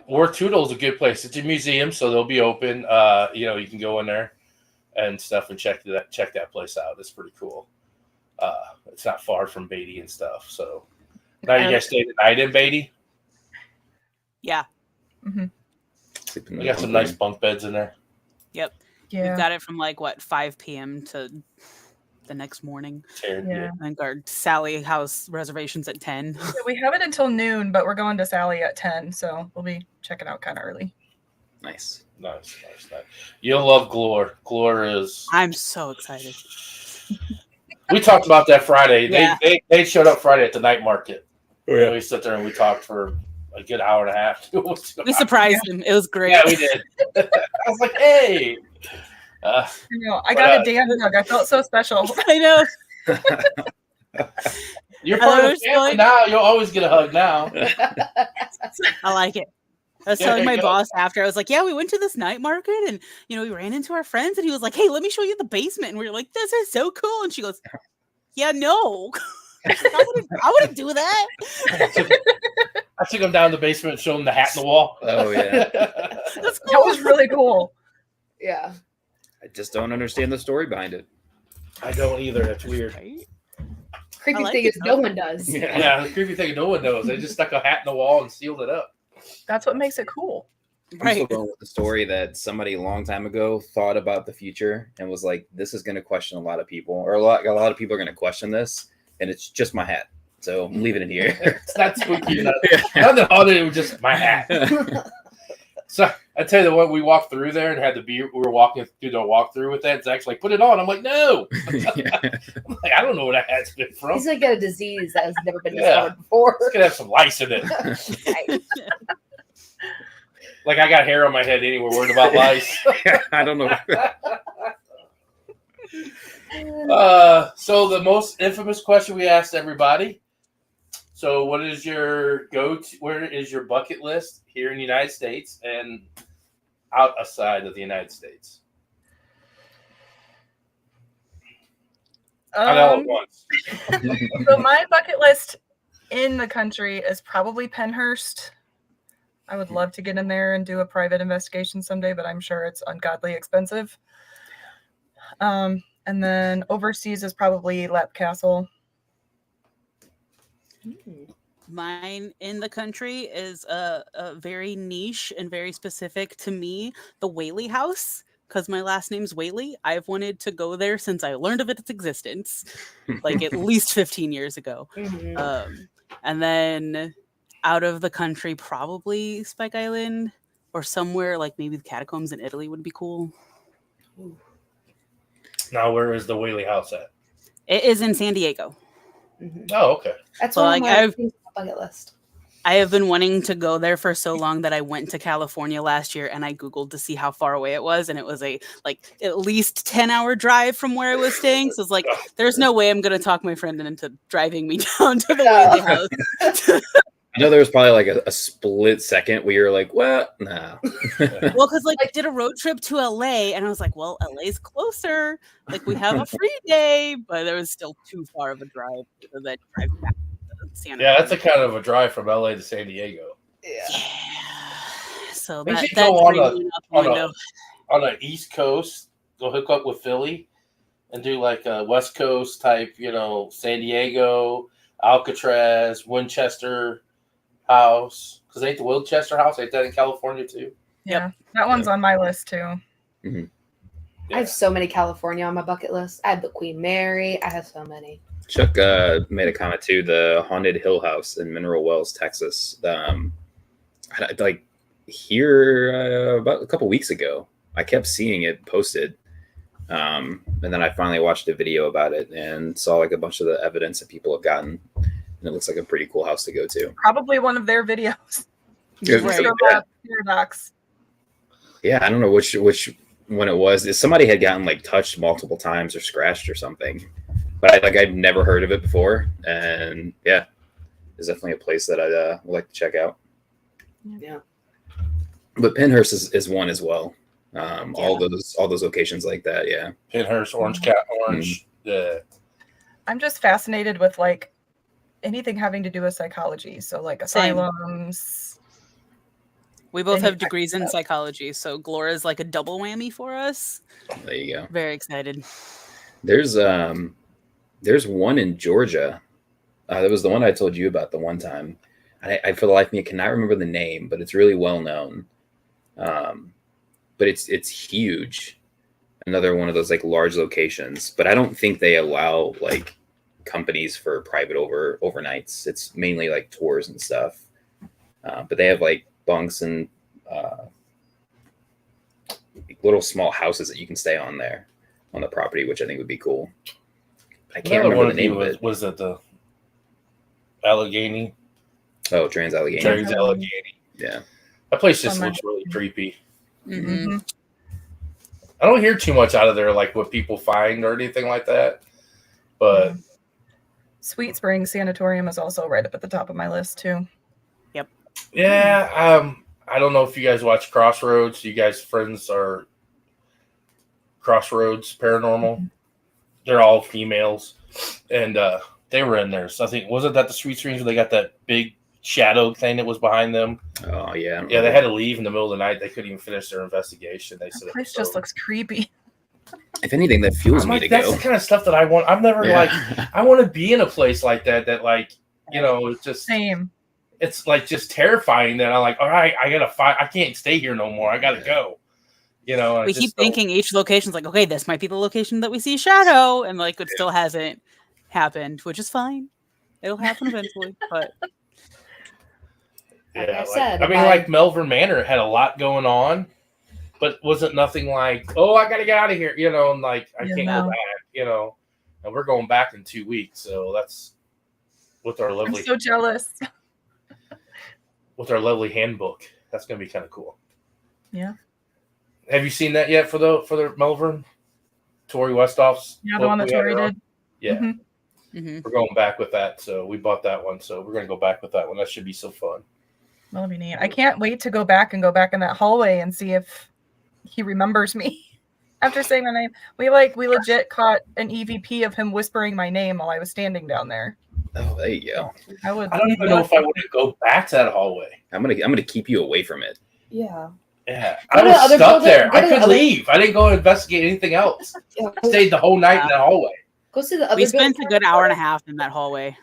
War Toodle's a good place. It's a museum, so they'll be open. You can go in there and stuff and check that place out. It's pretty cool. It's not far from Beatty and stuff. So now you guys stayed the night in Beatty? Yeah. Mm-hmm. We got some nice bunk beds in there. Yep. Yeah. We've got it from like 5 p.m. to the next morning. Yeah. I think our Sally House reservations at 10. Yeah, we have it until noon, but we're going to Sally at 10, so we'll be checking out kind of early. Nice. You'll love Glore. Glore is... I'm so excited. We talked about that Friday. Yeah. They showed up Friday at the night market. Oh, yeah. We sat there and we talked for a good hour and a half. We surprised him. It was great. Yeah, we did. I was like, hey. I got a Dan hug. I felt so special. I know. You're part of the family now. You'll always get a hug now. I like it. I was telling my boss after, I was like, yeah, we went to this night market and, we ran into our friends and he was like, hey, let me show you the basement. And we were like, this is so cool. And she goes, yeah, no. I wouldn't do that. I took him down to the basement and showed him the hat in the wall. Oh, yeah. That's cool. That was really cool. Yeah. I just don't understand the story behind it. I don't either. That's weird. Right? Creepy like thing it, is no one does. Yeah, the creepy thing no one knows. They just stuck a hat in the wall and sealed it up. That's what makes it cool. I'm Right. still going with the story that somebody a long time ago thought about the future and was like, this is going to question a lot of people, or a lot of people are going to question this, and it's just my hat. So I'm leaving it here. It's not spooky. Nothing haunted. It was just my hat. So I tell you what, we walked through there and had the beer. We were walking through the walkthrough with that. Zach's like, put it on. I'm like, no. I'm like, I don't know where that hat's been from. He's like got a disease that has never been discovered before. It's gonna have some lice in it. Like I got hair on my head anyway. Worried about lice. I don't know. So the most infamous question we asked everybody. So what is your go-to? Where is your bucket list here in the United States and outside of the United States? I know it once. So my bucket list in the country is probably Pennhurst. I would love to get in there and do a private investigation someday, but I'm sure it's ungodly expensive. And then overseas is probably Lep Castle. Mine in the country is a very niche and very specific to me, the Whaley House, because my last name's Whaley. I've wanted to go there since I learned of its existence, like at least 15 years ago. Mm-hmm. And then out of the country, probably Spike Island or somewhere like maybe the catacombs in Italy would be cool. Now, where is the Whaley House at? It is in San Diego. Mm-hmm. Oh, okay. That's So, one like, of my bucket list. I have been wanting to go there for so long that I went to California last year and I Googled to see how far away it was. And it was a at least 10-hour drive from where I was staying. So it's like, there's no way I'm going to talk my friend into driving me down to the Whaley House. I know there was probably like a split second where you're like, well, nah. Well, because I did a road trip to LA and I was like, well, LA's closer. Like we have a free day, but it was still too far of a drive for that drive back to Santa. Yeah, that's a kind of a drive from LA to San Diego. Yeah. So We that's should go on window. on the East Coast, go hook up with Philly and do like a West Coast type, San Diego, Alcatraz, Winchester House. Because ain't the Winchester House, ain't that in California too? Yeah, that one's on my list too. Mm-hmm. I have so many California on my bucket list. I have the Queen Mary. I have so many. Chuck made a comment too. The Haunted Hill House in Mineral Wells, Texas. Like here about a couple weeks ago, I kept seeing it posted, and then I finally watched a video about it and saw like a bunch of the evidence that people have gotten, and it looks like a pretty cool house to go to. Probably one of their videos. Right. Paradox. Yeah, I don't know which one it was. Somebody had gotten like touched multiple times or scratched or something, but I'd never heard of it before, and yeah, it's definitely a place that I'd like to check out. Yeah, but Pennhurst is one as well. All those locations like that. Yeah, Pennhurst, Orange. Yeah, I'm just fascinated with like anything having to do with psychology. So like asylums. We both have degrees in psychology, so Glora's like a double whammy for us. There you go. Very excited. There's one in Georgia. That was the one I told you about the one time. I for the life of me cannot remember the name, but it's really well known. But it's huge. Another one of those like large locations. But I don't think they allow like companies for private overnights. It's mainly like tours and stuff. But they have like bunks and little small houses that you can stay on there on the property, which I think would be cool. I can't remember the name of it. Was it the Allegheny? Oh, Trans-Allegheny. Trans-Allegheny. Yeah. That place just looks really creepy. Mm-hmm. I don't hear too much out of there, like what people find or anything like that. But Sweet Springs Sanatorium is also right up at the top of my list too. Yep. Yeah. I don't know if you guys watch Crossroads. You guys friends are Crossroads Paranormal. They're all females, and they were in there. So I think wasn't that the Sweet Springs where they got that big shadow thing that was behind them? Oh yeah. Yeah, they had to leave in the middle of the night. They couldn't even finish their investigation. They said the place just looks creepy. If anything, that fuels me to that's go. the kind of stuff that I want. I've never I want to be in a place like that. That like it's just same. It's like just terrifying that I'm like, all right, I gotta fight. I can't stay here no more. I gotta go. We keep thinking each location's like, okay, this might be the location that we see Shadow, and like it still hasn't happened, which is fine. It'll happen eventually, but like Melbourne Manor had a lot going on, but wasn't nothing like, oh, I gotta get out of here, and like I can't go back, and we're going back in 2 weeks, so that's with our lovely. I'm so jealous. With our lovely handbook, that's gonna be kind of cool. Yeah. Have you seen that yet for the Melbourne? Tori Westhoff's? Yeah, the one that Tori did. Yeah. Mm-hmm. We're going back with that. So we bought that one. So we're going to go back with that one. That should be so fun. That'll be neat. I can't wait to go back in that hallway and see if he remembers me after saying my name. We legit caught an EVP of him whispering my name while I was standing down there. Oh, there you go. I don't even know if I want to go back to that hallway. I'm gonna keep you away from it. Yeah. Yeah, I was stuck there. I could leave. I didn't go investigate anything else. I stayed the whole night in that hallway. Go see the other. We spent a good hour and a half in that hallway.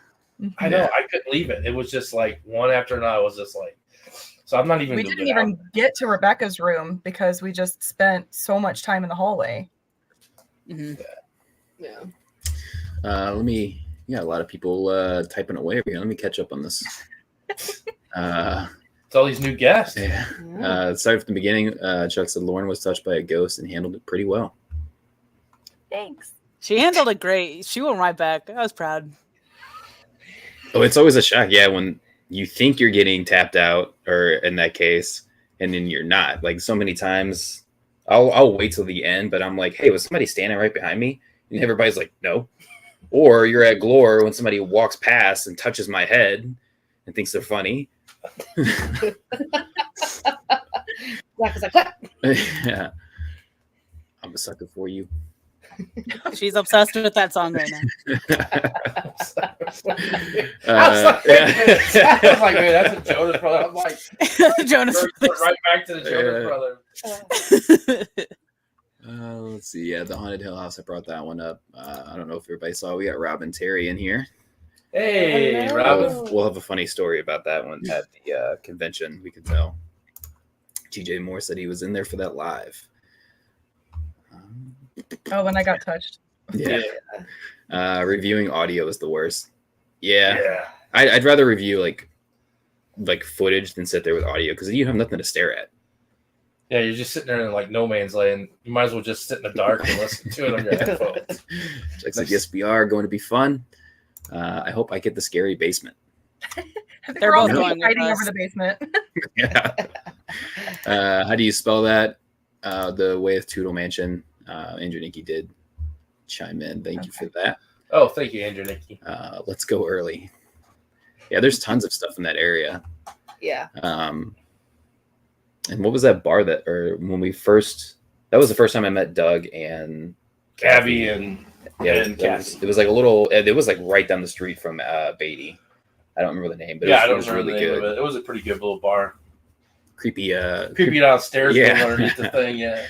I know. I couldn't leave it. It was just like one after another. I was just like, so I'm not even. We didn't even get to Rebecca's room because we just spent so much time in the hallway. Mm-hmm. Yeah. You got a lot of people typing away over here. Let me catch up on this. It's all these new guests. Yeah. Sorry from the beginning. Chuck said Lauren was touched by a ghost and handled it pretty well. Thanks. She handled it great. She went right back. I was proud. Oh, it's always a shock. Yeah, when you think you're getting tapped out, or in that case, and then you're not. Like so many times, I'll wait till the end, but I'm like, hey, was somebody standing right behind me? And everybody's like, no. Or you're at Glore when somebody walks past and touches my head and thinks they're funny. Zach was like, what? Yeah. I'm a sucker for you. She's obsessed with that song right now. I was like, man, that's a Jonas brother. I'm like, Jonas right back to the Jonas brother. Let's see. Yeah, the Haunted Hill House. I brought that one up. I don't know if everybody saw. We got Rob and Terry in here. Hey, Hello. Robin. We'll have a funny story about that one at the convention. We could tell. TJ Moore said he was in there for that live. Oh, when I got touched. Yeah. Reviewing audio is the worst. Yeah. Yeah. I'd rather review like footage than sit there with audio because you have nothing to stare at. Yeah, you're just sitting there in like no man's land. You might as well just sit in the dark and listen to it on your headphones. Like the SBR going to be fun. I hope I get the scary basement. I think They're we're all both gonna be going with fighting us. over the basement. Yeah. How do you spell that? The way of Toodle Mansion. Andrew Nikki did chime in. Thank you for that. Oh, thank you, Andrew Nikki. Let's go early. Yeah, there's tons of stuff in that area. Yeah. And what was that bar that, or when we first, that was the first time I met Doug and Abby and it was like it was like right down the street from Beatty. I don't remember the name, but I it don't was remember really the name good. of it. It was a pretty good little bar. Creepy downstairs Yeah. going underneath the thing. Yeah.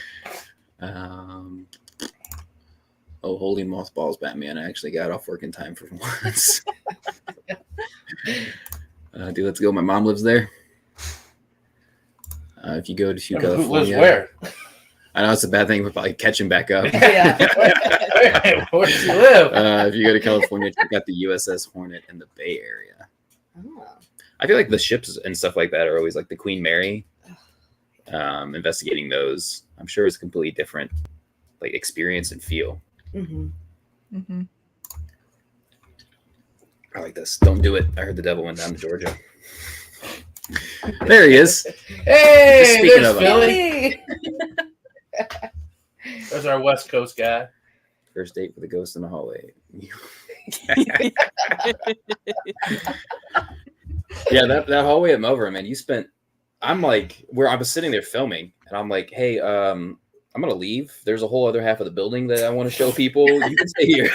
Oh, holy mothballs, Batman! I actually got off work in time for once. Dude, let's go. My mom lives there. If you go to Who California, lives where? I know it's a bad thing, but probably catching back up. Yeah. Where does he live? If you go to California, check out the USS Hornet in the Bay Area. Oh. I feel like the ships and stuff like that are always like the Queen Mary. Investigating those, I'm sure it's a completely different like experience and feel. Mm-hmm. Mm-hmm. I like this. Don't do it. I heard the devil went down to Georgia. There he is. Hey, Just speaking there's of Philly. Hey. There's our West Coast guy. First date with a ghost in the hallway. Yeah, that hallway at Melver, man. I'm like, where I was sitting there filming, and I'm like, hey, I'm gonna leave. There's a whole other half of the building that I want to show people. You can stay here.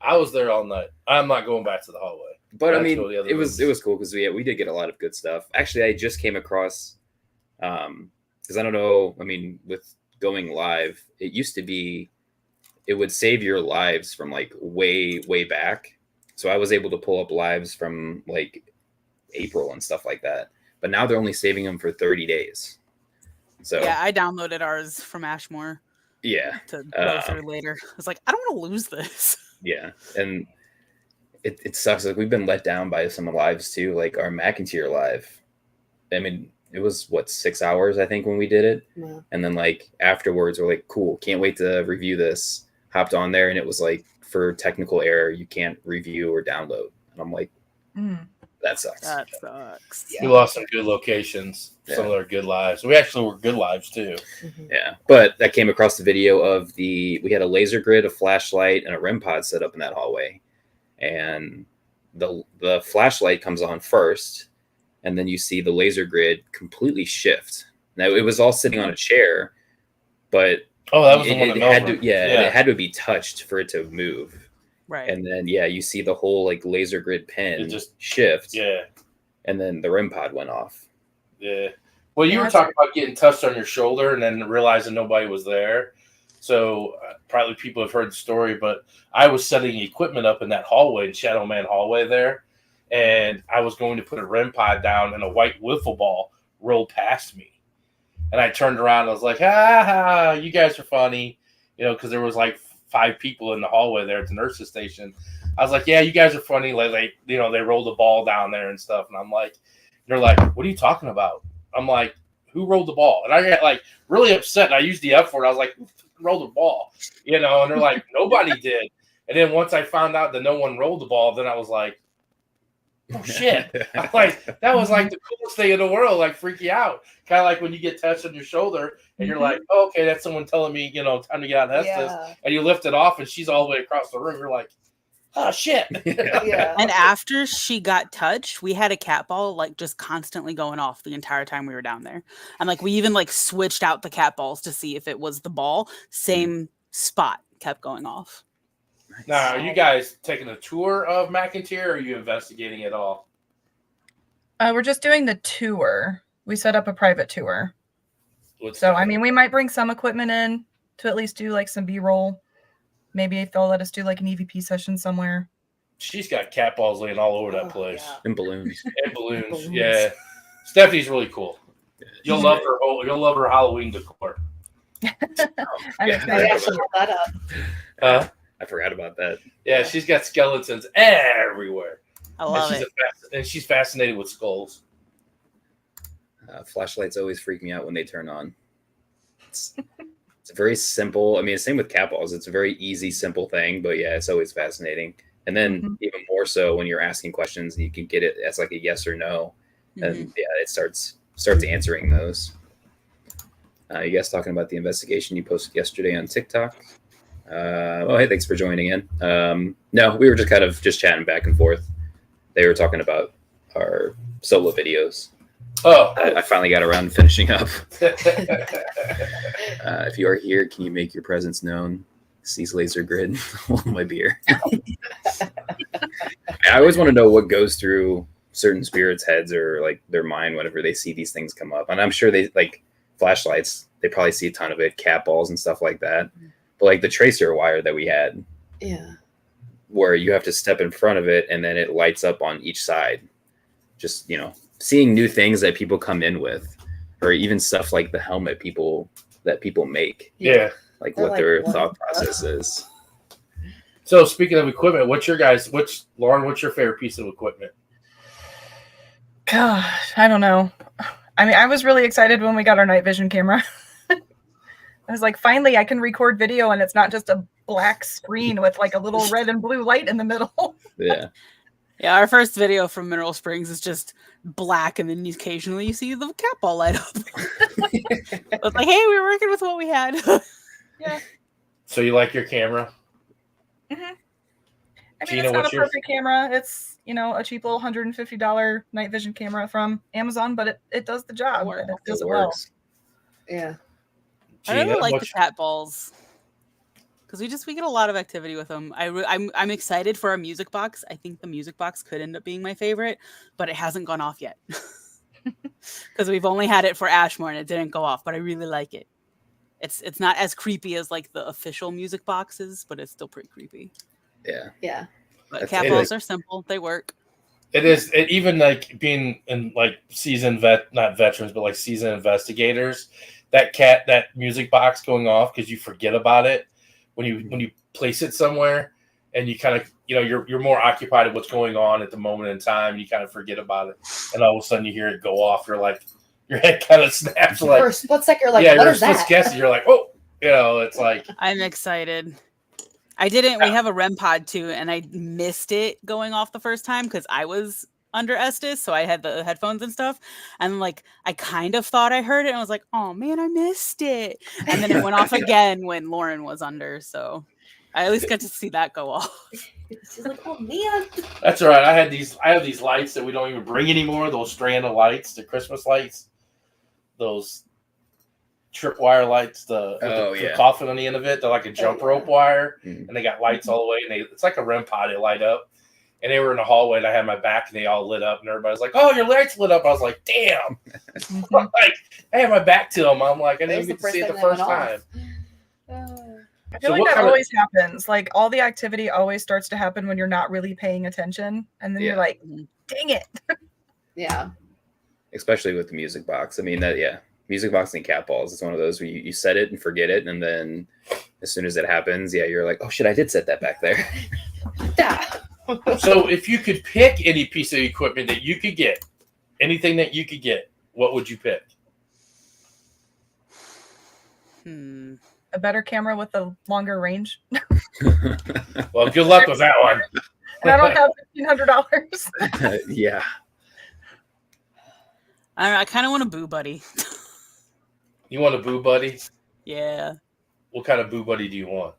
I was there all night. I'm not going back to the hallway. But I Let's mean, go to the other it was rooms. cool because we did get a lot of good stuff. Actually, I just came across because I don't know. I mean, with going live, it used to be it would save your lives from like way back. So I was able to pull up lives from like April and stuff like that. But now they're only saving them for 30 days. So Yeah, I downloaded ours from Ashmore yeah, to go through later. I was like, I don't want to lose this. yeah, and it sucks. Like we've been let down by some lives too. Like our McIntyre live. I mean, it was 6 hours I think when we did it, Yeah. and then like afterwards we're like, cool, can't wait to review this. Hopped on there and it was like for technical error you can't review or download. And I'm like, that sucks. That sucks. Yeah. We lost some good locations. Yeah. Some of our good lives. We actually were good lives too. Mm-hmm. Yeah, but I came across the video of we had a laser grid, a flashlight, and a REM pod set up in that hallway, and the flashlight comes on first, and then you see the laser grid completely shift. Now it was all sitting on a chair, but Oh, that was the one it that had Melbourne. to, it had to be touched for it to move. Right. And then you see the whole like laser grid pin It just shift, Yeah. and then the REM pod went off. Yeah. Well, you Yeah, were that's- talking about getting touched on your shoulder and then realizing nobody was there. So probably people have heard the story, but I was setting equipment up in that hallway, in Shadow Man hallway there, and I was going to put a REM pod down, and a white wiffle ball rolled past me. And I turned around and I was like, ha, ha, you guys are funny. You know, because there was like 5 people in the hallway there at the nurse's station. I was like, yeah, you guys are funny. Like, they rolled the ball down there and stuff. And I'm like, they're like, what are you talking about? I'm like, who rolled the ball? And I got like really upset. And I used the F word. I was like, who rolled the ball? You know, and they're like, nobody did. And then once I found out that no one rolled the ball, then I was like, oh shit. I'm like, that was like the coolest thing in the world, like freak you out. Kind of like when you get touched on your shoulder and you're like, oh, okay, that's someone telling me, you know, time to get out of Estes. Yeah. And you lift it off and she's all the way across the room. You're like, oh shit. Yeah. And after she got touched, we had a cat ball like just constantly going off the entire time we were down there. And like we even like switched out the cat balls to see if it was the ball. Same spot kept going off. Now, are you guys taking a tour of McIntyre or are you investigating it all? We're just doing the tour. We set up a private tour. What's So, I mean, we might bring some equipment in to at least do like some B-roll. maybe if they'll let us do like an EVP session somewhere. She's got cat balls laying all over that place. Yeah. And balloons. And balloons. Balloons. Yeah. Stephanie's really cool. You'll love her. You'll love her Halloween decor. I'm Yeah. excited. I should look that up. I forgot about that. Yeah, she's got skeletons everywhere. I love and it. And she's fascinated with skulls. Flashlights always freak me out when they turn on. It's very simple. I mean, same with cat balls. It's a very easy, simple thing, but yeah, it's always fascinating. And then even more so when you're asking questions, you can get it as like a yes or no, and yeah, it starts answering those. You guys talking about the investigation you posted yesterday on TikTok? Oh, hey, thanks for joining in. No, we were just kind of chatting back and forth. They were talking about our solo videos. Oh, I finally got around to finishing up. If you are here, can you make your presence known? Sees laser grid on my beer. I always want to know what goes through certain spirits' heads or like their mind whenever they see these things come up. And I'm sure they like flashlights. They probably see a ton of it, cat balls and stuff like that. But like the tracer wire that we had, Yeah. where you have to step in front of it and then it lights up on each side. Just, seeing new things that people come in with, or even stuff like the helmet that people make. yeah. Like They're what like, their what? thought process is. So speaking of equipment, Lauren, what's your favorite piece of equipment? Gosh, I don't know. I mean, I was really excited when we got our night vision camera. I was like, finally, I can record video and it's not just a black screen with like a little red and blue light in the middle. Yeah. Yeah, our first video from Mineral Springs is just black, and then occasionally you see the cat ball light up. It's like, hey, we were working with what we had. Yeah. So you like your camera? Mm-hmm. I mean, Gina, it's not what's a your- perfect camera. It's, a cheap little $150 night vision camera from Amazon, but it does the job. It and it does It it well. works. Yeah. I really like the what's- cat balls because we get a lot of activity with them. I'm excited for our music box. I think the music box could end up being my favorite, but it hasn't gone off yet because we've only had it for Ashmore and it didn't go off. But I really like it. It's not as creepy as like the official music boxes, but it's still pretty creepy. Yeah. Yeah. But That's cat it. balls are simple; they work. It is even like being in like not veterans, but like seasoned investigators. That music box going off because you forget about it when you place it somewhere, and you kind of you're more occupied with what's going on at the moment in time. You kind of forget about it, and all of a sudden you hear it go off. You're like, your head kind of snaps. Like For a split second, you're like, yeah, what you're is a split that? second. You're like, oh, it's like I'm excited. We have a REM pod too, and I missed it going off the first time because I was under Estes, so I had the headphones and stuff, and like I kind of thought I heard it, and I was like, oh man, I missed it, and then it went off again when Lauren was under, so I at least got to see that go off. She's like, oh man. that's all right. I have these lights that we don't even bring anymore. Those strand of lights, the Christmas lights, those tripwire lights, the coffin on the end of it. They're like a jump rope wire, and they got lights all the way. And it's like a REM pod. They light up. And they were in the hallway, and I had my back, and they all lit up. And everybody's like, "Oh, your lights lit up." I was like, "Damn!" Like I had my back to them. I'm like, I didn't get to see it the first time. I feel like that always happens. Like all the activity always starts to happen when you're not really paying attention, and then you're like, "Dang it!" Yeah. Especially with the music box. I mean, music box and cat balls. It's one of those where you set it and forget it, and then as soon as it happens, you're like, "Oh shit, I did set that back there." Yeah. So if you could pick any piece of equipment that you could get, anything that you could get, what would you pick? A better camera with a longer range. Well, good luck with that one. And I don't have $1,500. Yeah. I don't know, I kind of want a Boo Buddy. You want a Boo Buddy? Yeah. What kind of Boo Buddy do you want?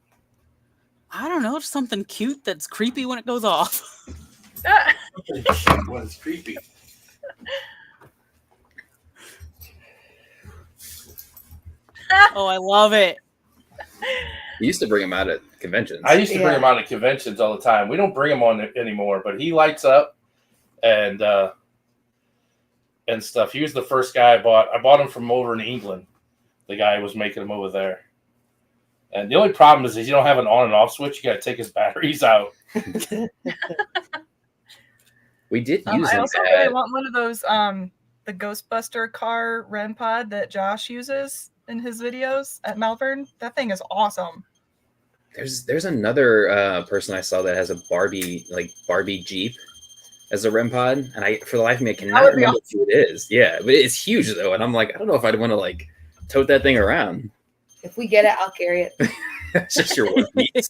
I don't know, just something cute that's creepy when it goes off. What is creepy? Oh, I love it. You used to bring them out at conventions. I used to bring him on at conventions all the time. We don't bring him on anymore, but he lights up and stuff. He was the first guy I bought. I bought him from over in England. The guy who was making them over there. And the only problem is you don't have an on and off switch. You got to take his batteries out. We did use I him also really want one of those the Ghostbuster car REM pod that Josh uses in his videos at Malvern. That thing is awesome. There's another person I saw that has a Barbie Jeep as a REM pod, and I for the life of me I cannot remember who it is. Yeah, but it's huge though, and I'm like, I don't know if I'd want to like tote that thing around. If we get it, I'll carry it. It's just your one piece.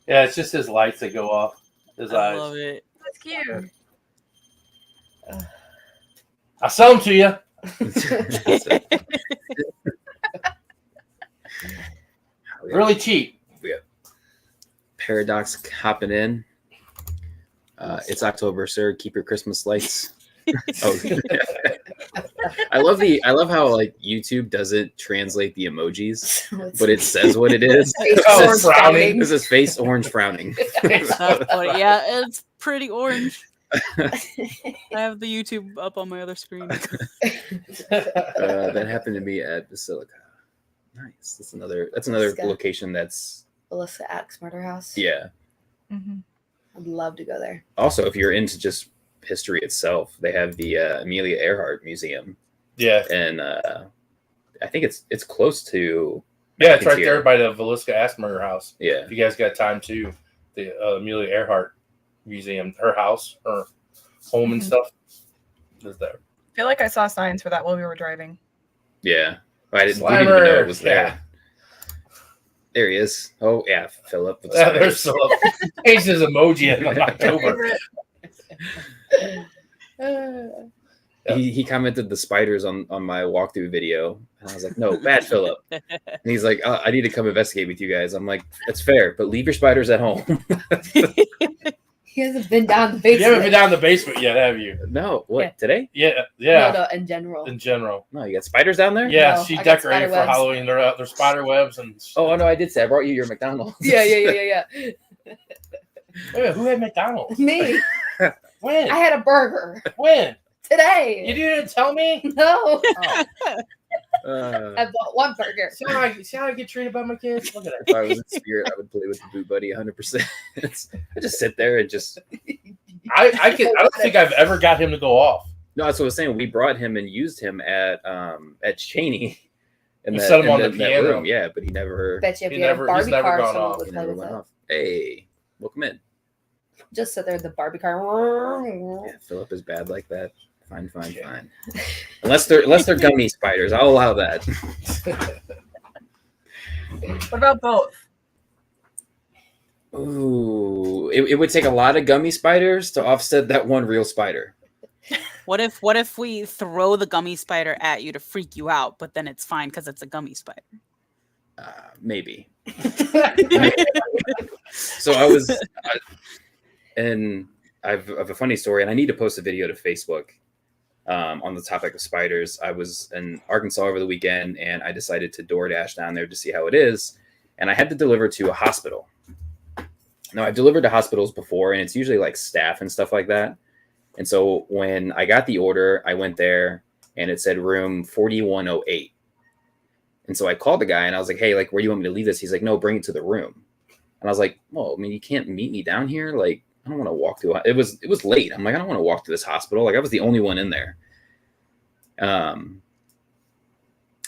Yeah, it's just his lights that go off. His eyes. I love it. That's cute. I'll sell them to you. Really cheap. Yeah. Paradox hopping in. It's October, sir. Keep your Christmas lights. Oh. I love how like YouTube doesn't translate the emojis, but it says what it is. Oh, frowning. This is face orange frowning. Yeah, it's pretty orange. I have the YouTube up on my other screen. That happened to me at Basilica. Nice. That's another location that's Alyssa Axe Murder House. Yeah. Mm-hmm. I'd love to go there. Also, if you're into just history itself, they have the Amelia Earhart Museum. Yeah. And I think it's close to. Yeah, it's right there by the Villisca Ashmore House. Yeah. If you guys got time to, the Amelia Earhart Museum, her house, her home and stuff is there. I feel like I saw signs for that while we were driving. Yeah. I didn't even know it was there. Yeah. There he is. Oh, yeah, Philip. Yeah, there's Philip. He's his emoji in October. He commented the spiders on my walkthrough video, and I was like, no, bad Philip. And he's like, I need to come investigate with you guys. I'm like, that's fair, but leave your spiders at home. He hasn't been down the basement. You haven't been down the basement yet, have you? No. What, Yeah. Today? Yeah. No, in general. In general. No, you got spiders down there? Yeah, No, she I got decorated spider for webs. Halloween. They're spider webs and. Oh, no, I did say I brought you your McDonald's. Yeah. Wait, who had McDonald's? Me. When? I had a burger When? today. You didn't tell me? No. Oh. I bought one burger. See how I get treated by my kids? Look at her. If I was in spirit, I would play with the Boot Buddy 100%. I just sit there and just. I don't think I've ever got him to go off. No, that's what I was saying. We brought him and used him at Cheney. We set him on the piano. Room. Yeah, but he never. Bet you if He you had never- a he's Barbie never car, gone someone off. would He play never with went it. off. Hey, welcome in. Just sit there in the Barbie car. Yeah, Philip is bad like that. Fine. Unless they're gummy spiders, I'll allow that. What about both? Ooh, it would take a lot of gummy spiders to offset that one real spider. What if we throw the gummy spider at you to freak you out, but then it's fine because it's a gummy spider? Maybe. So I was, and I have a funny story, and I need to post a video to Facebook on the topic of spiders. I was in Arkansas over the weekend, and I decided to DoorDash down there to see how it is, and I had to deliver to a hospital. Now, I've delivered to hospitals before, and it's usually like staff and stuff like that. And so when I got the order, I went there, and it said room 4108. And so I called the guy, and I was like, hey, like, where do you want me to leave this? He's like, no, bring it to the room. And I was like, well, I mean, you can't meet me down here. Like, I don't want to walk through. It was late. I'm like, I don't want to walk to this hospital. Like, I was the only one in there.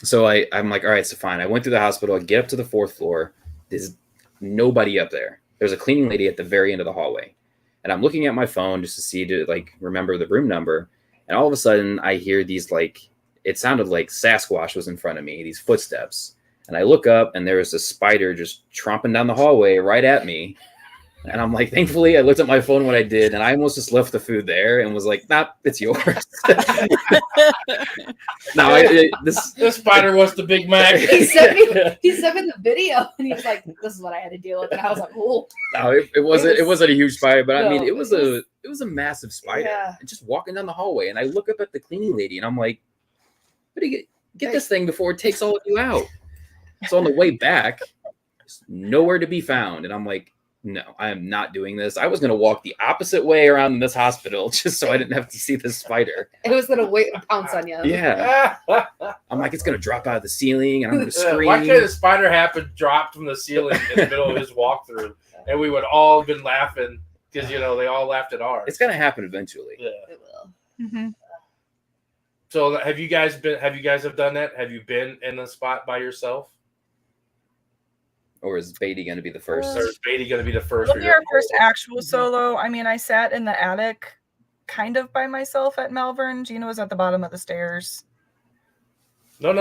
So I'm like, all right, so fine. I went through the hospital. I get up to the 4th floor. There's nobody up there. There's a cleaning lady at the very end of the hallway. And I'm looking at my phone just to see to like remember the room number. And all of a sudden I hear these like, it sounded like Sasquatch was in front of me, these footsteps. And I look up and there was a spider just tromping down the hallway right at me. And I'm like, thankfully I looked at my phone when I did, and I almost just left the food there and was like, nah, it's yours. No, this spider was the Big Mac. He sent me the video, and he was like, "This is what I had to deal with," and I was like, "Oh." No, it wasn't a huge spider, but I mean, No, it was a massive spider. Yeah. And just walking down the hallway, and I look up at the cleaning lady, and I'm like, "What do you get this thing before it takes all of you out?" So on the way back, it's nowhere to be found, and I'm like, no, I am not doing this. I was going to walk the opposite way around this hospital just so I didn't have to see this spider. It was gonna wait and pounce on you. Yeah. I'm like, it's going to drop out of the ceiling and I'm going to scream. Why can't a spider happen dropped from the ceiling in the middle of his walkthrough? And we would all have been laughing because, you know, they all laughed at ours. It's going to happen eventually. Yeah. It will. Mm-hmm. So have you guys done that? Have you been in a spot by yourself? Or is Beatty going to be the first? Or is Beatty going to be the first? It'll be our first actual solo. I mean, I sat in the attic kind of by myself at Malvern. Gina was at the bottom of the stairs. No.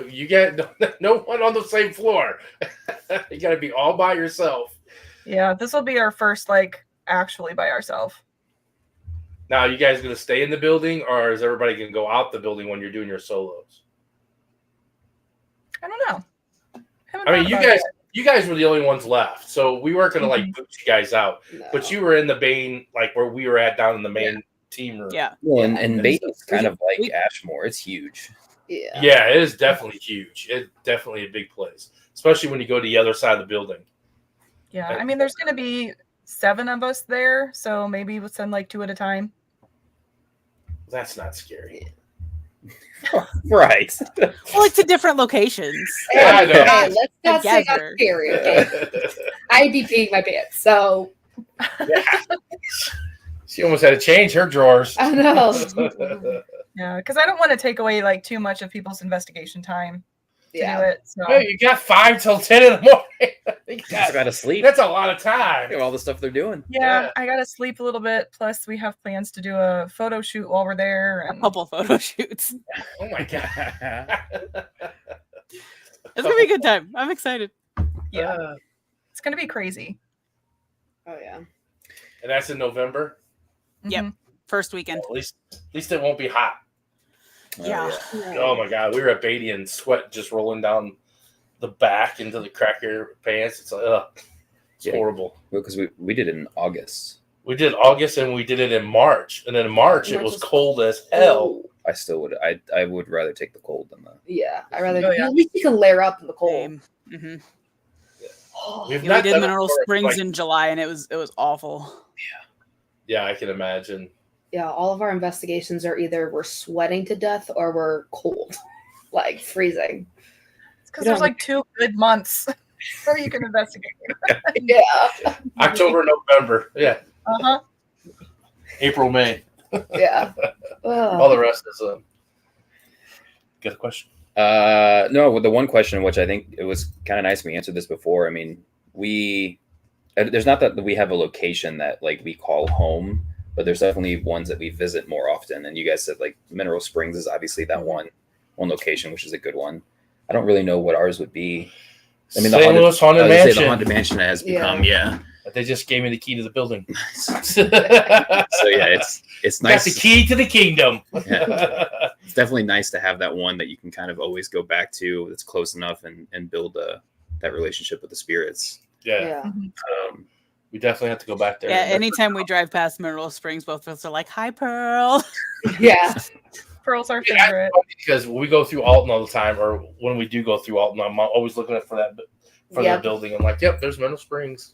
You get no one on the same floor. You got to be all by yourself. Yeah, this will be our first, like, actually by ourselves. Now, you guys going to stay in the building, or is everybody going to go out the building when you're doing your solos? I don't know. I mean, you guys were the only ones left, so we weren't going to like boot you guys out. No. But you were in the main, like where we were at down in the main team room. Yeah. Well, and Beatty's kind of like Ashmore. It's huge. Yeah. Yeah, it is definitely huge. It's definitely a big place, especially when you go to the other side of the building. Yeah, I mean, there's going to be 7 of us there, so maybe we'll send like 2 at a time. That's not scary. Right. Well, like to different locations. Yeah, I know. Hey, let's not say that's Together. scary, okay? I'd be peeing my pants, so Yeah. She almost had to change her drawers. I know. Yeah, because I don't want to take away like too much of people's investigation time to do it. So Hey, you got 5 till 10 in the morning. You just got to sleep. That's a lot of time. Look at all the stuff they're doing. yeah, I gotta sleep a little bit. Plus, we have plans to do a photo shoot while we're there. A And couple photo shoots. Oh my god. It's gonna be a good time. I'm excited. yeah, it's gonna be crazy. Oh yeah. And that's in November. Yep. Mhm. First weekend. Well, at least it won't be hot. Yeah. Oh my god, we were at Beatty and sweat just rolling down the back into the crack of your pants. It's like, it's horrible. Because we did it in August. We did August and we did it in March, and then in March it was cold as hell. I still would. I would rather take the cold than the. Yeah, I rather. Oh, yeah. At least you can layer up in the cold. Mm-hmm. We've We not did done it Mineral before. Springs Like, in July, and it was awful. yeah, I can imagine. Yeah, all of our investigations are either we're sweating to death or we're cold, like freezing. It's because there's like 2 good months where you can investigate. Yeah. October, November, yeah, Uh-huh. April, May. Yeah. All the rest is got a question. No, with the one question, which I think it was kind of nice we answered this before. I mean, there's not that we have a location that like we call home, but there's definitely ones that we visit more often. And you guys said like Mineral Springs is obviously that one location, which is a good one. I don't really know what ours would be. I mean, St. Louis Haunted Mansion. The Haunted Mansion has become, yeah. But they just gave me the key to the building. So yeah, it's nice. Got the key to the kingdom. Yeah. It's definitely nice to have that one that you can kind of always go back to. That's close enough and build that relationship with the spirits. Yeah. Yeah. We definitely have to go back there. Yeah, anytime we drive past Mineral Springs, both of us are like, "Hi, Pearl." Yeah. Pearl's our Yeah, favorite. because when we go through Alton all the time, or when we do go through Alton, I'm always looking for that building. I'm like, yep, there's Mineral Springs.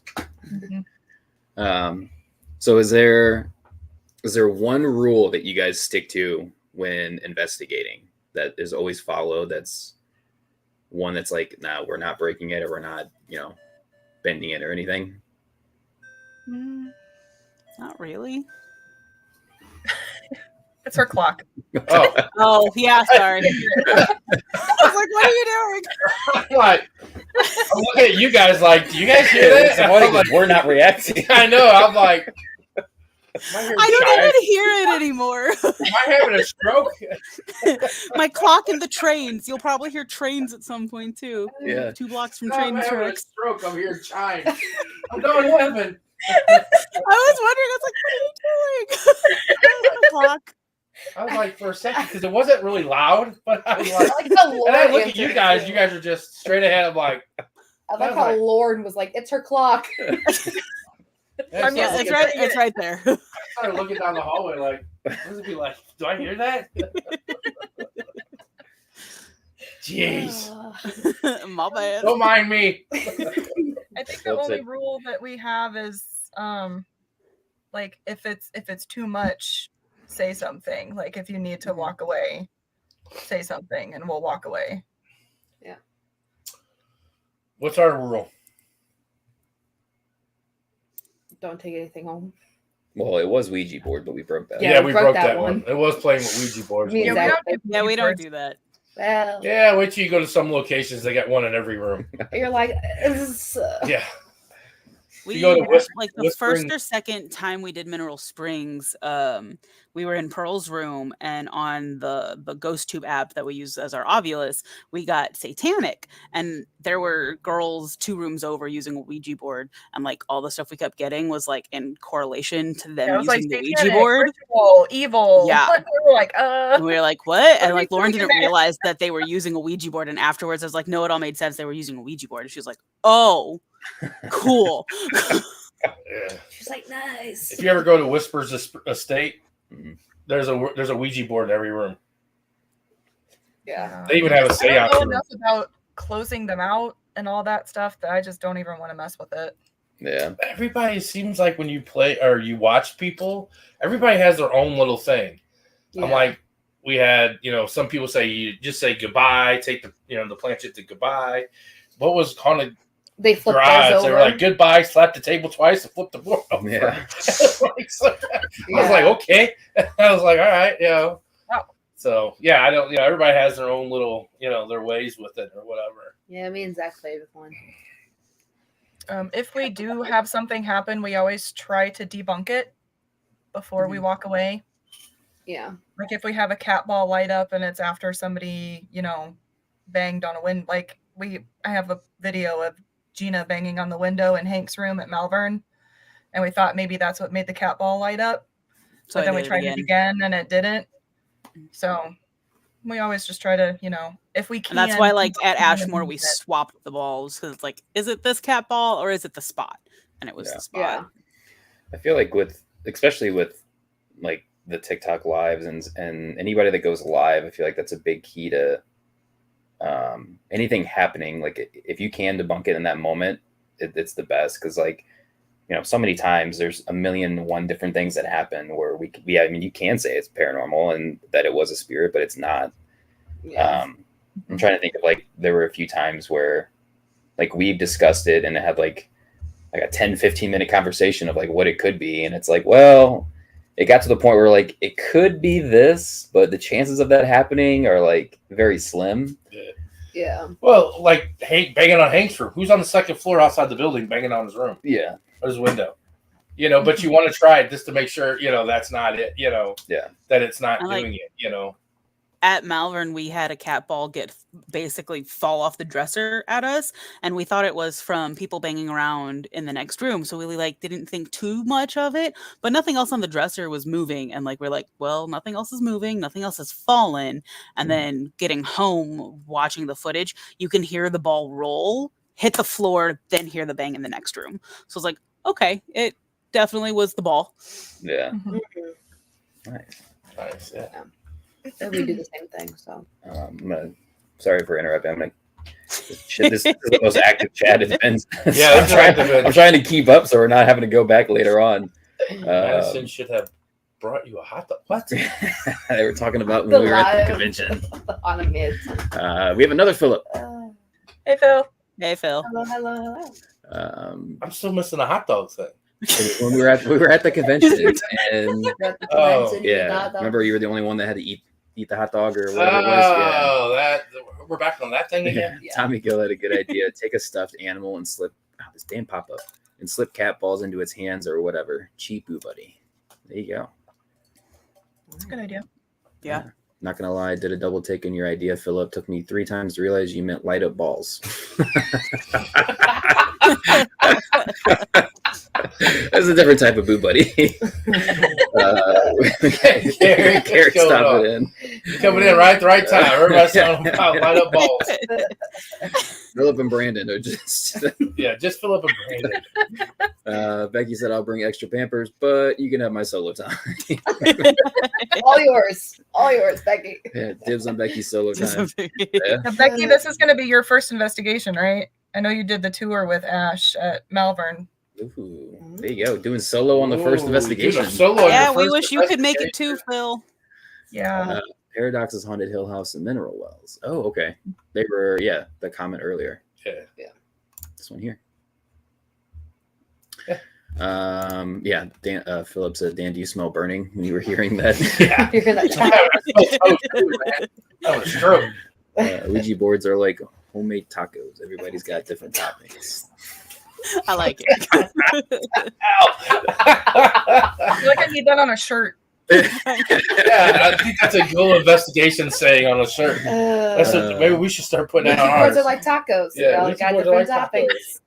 Mhm. So is there one rule that you guys stick to when investigating that is always followed? That's one that's like, nah, we're not breaking it, or we're not, bending it or anything. Not really. It's her clock. Oh, Oh, yeah, sorry. I was like, what are you doing? I'm like, I'm looking at you guys like, do you guys hear that? I'm like, We're not reacting. I know. I'm like, I don't even hear it anymore. Am I having a stroke? My clock and the trains. You'll probably hear trains at some point too. Yeah. 2 blocks from No, train I'm having a tracks. stroke. I'm hearing chimes. I'm going to heaven. I was wondering, I was like, what are you doing? The clock. I was like, for a second, because it wasn't really loud, but I was like, I like how and Lauren I look at answered you it, guys. too. You guys are just straight ahead. I'm like, I like I was how like- Lauren was like, "It's her clock." I Yeah, started it's right there. I started looking down the hallway like, what does it be like? Do I hear that? Jeez. My bad. Don't mind me. I think the Philip only said- rule that we have is like if it's too much, say something. Like if you need to walk away, say something and we'll walk away. What's our rule? Don't take anything home. Well, it was Ouija board, but we broke that. Yeah, we broke that one. It was playing with Ouija boards. Me but- exactly. Yeah, we don't do that. Well, Yeah, wait till you go to some locations. They got one in every room. you're like, this is, Yeah. We go to like the Whispering- first or second time we did Mineral Springs, we were in Pearl's room, and on the Ghost Tube app that we use as our Ovilus, we got Satanic, and there were girls 2 rooms over using a Ouija board, and like all the stuff we kept getting was like in correlation to them Yeah, it was like using the Ouija satanic, board. ritual, evil. Yeah. We were like, And we were like, what? And are like we Lauren doing didn't this? realize that they were using a Ouija board. And afterwards, I was like, no, it all made sense. They were using a Ouija board. And she was like, oh, cool. Yeah. she's like, nice. If you ever go to Whispers Estate, Mhm. there's a Ouija board in every room. Yeah. They even have a I don't seance know room. enough about closing them out and all that stuff that I just don't even want to mess with it. Yeah. Everybody seems like when you play or you watch people, everybody has their own little thing. I'm like, we had, some people say you just say goodbye, take the planchette to goodbye. What was haunted they flip those garage? over. They were like goodbye, slap the table twice, and flip the board over. Yeah. I was like, okay. I was like, all right, Wow. So yeah, I don't. Everybody has their own little, their ways with it or whatever. Yeah, me and Zach played with one. If we do have something happen, we always try to debunk it before we walk away. Yeah. Like if we have a cat ball light up and it's after somebody, banged on a window. Like I have a video of Gina banging on the window in Hank's room at Malvern, and we thought maybe that's what made the cat ball light up. So But then we tried it again and it didn't. So we always just try to, if we can. And that's why, like, at debunk Ashmore, it. we swapped the balls because it's like, is it this cat ball or is it the spot? And it was Yeah. the spot. Yeah. I feel like especially with like the TikTok lives and anybody that goes live, I feel like that's a big key to anything happening. Like if you can debunk it in that moment, it's the best. Cause like, so many times there's 1,000,001 different things that happen where you can say it's paranormal and that it was a spirit, but it's not. Yeah. I'm trying to think of like, there were a few times where like we've discussed it and it had like a 10-15 minute conversation of like what it could be. And it's like, well, it got to the point where like it could be this, but the chances of that happening are like very slim. Yeah. Well, like Hank banging on Hank's room. Who's on the second floor outside the building banging on his room Yeah. or his window? But you want to try it just to make sure, that's not it. Yeah. That it's not I like- doing it. At Malvern, we had a cat ball basically fall off the dresser at us, and we thought it was from people banging around in the next room. So we didn't think too much of it, but nothing else on the dresser was moving. And like we're like, well, nothing else is moving, nothing else has fallen. And then getting home, watching the footage, you can hear the ball roll, hit the floor, then hear the bang in the next room. So it's like, okay, it definitely was the ball. Yeah. Mhm. Nice. Nice. Yeah. And we do the same thing. So Sorry for interrupting. I'm gonna. Shit, this is the most active chat it's been. Yeah, I'm trying to keep up so we're not having to go back later on. Madison should have brought you a hot dog. What? They were talking about when The we were at the live. convention. on a mid. We have another Philip. Hey, Phil. Hey, Phil. Hello. I'm still missing a hot dog thing. When we were at the convention, and Oh, yeah, remember you were the only one that had to eat the hot dog or whatever it was. Oh, that we're back on that thing Yeah. again. Yeah. Tommy Gill had a good idea. Take a stuffed animal and slip this damn pop up and slip cat balls into its hands or whatever. Cheapoo, buddy. There you go. That's a good idea. Yeah. Not gonna lie, I did a double take on your idea, Philip. Took me 3 times to realize you meant light up balls. That's a different type of boo buddy. Carrick, stop it in. You're coming in right at the right time. Everybody's talking about light up balls. Philip and Brandon are just. Yeah, just fill up a Brandon. Becky said I'll bring extra Pampers, but you can have my solo time. All yours, Becky. Yeah, dibs on Becky's solo time. Now, Becky, this is going to be your first investigation, right? I know you did the tour with Ash at Malvern. Ooh, there you go. Doing solo on the first investigation. Yeah, we wish you could make it too, Phil. Yeah. Paradox's Haunted Hill House and Mineral Wells. Oh, okay. They were, the comment earlier. Yeah. This one here. Yeah. Dan, Philip said, Dan, do you smell burning when you were hearing that? Yeah. You're gonna That was true. Ouija boards are like homemade tacos. Everybody's got different toppings. I like it. I feel like I need that on a shirt. Yeah, I think that's a cool investigation saying on a shirt. Maybe we should start putting that on ours. Ouija boards are like tacos. Yeah, They got different toppings.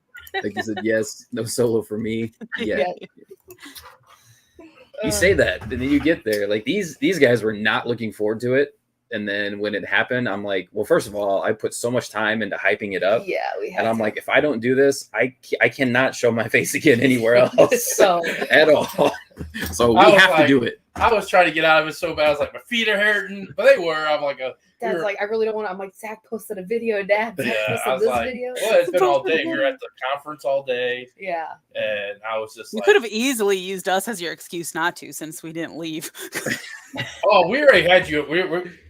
Like you said, yes, no solo for me. Yeah. Yeah. You say that, and then you get there. Like these guys were not looking forward to it. And then when it happened, I'm like, well, first of all, I put so much time into hyping it up. Yeah, we have. And I'm like, if I don't do this, I cannot show my face again anywhere else So at all. So we have to do it. I was trying to get out of it so bad. I was like, my feet are hurting, but they were. I'm like, Dad's like, I really don't want to. I'm like, Zach posted a video. Dad yeah, I posted was this like, video. well, it's been all day. We were at the conference all day, Yeah. and I was just You like, could have easily used us as your excuse not to, since we didn't leave. oh, we already had you.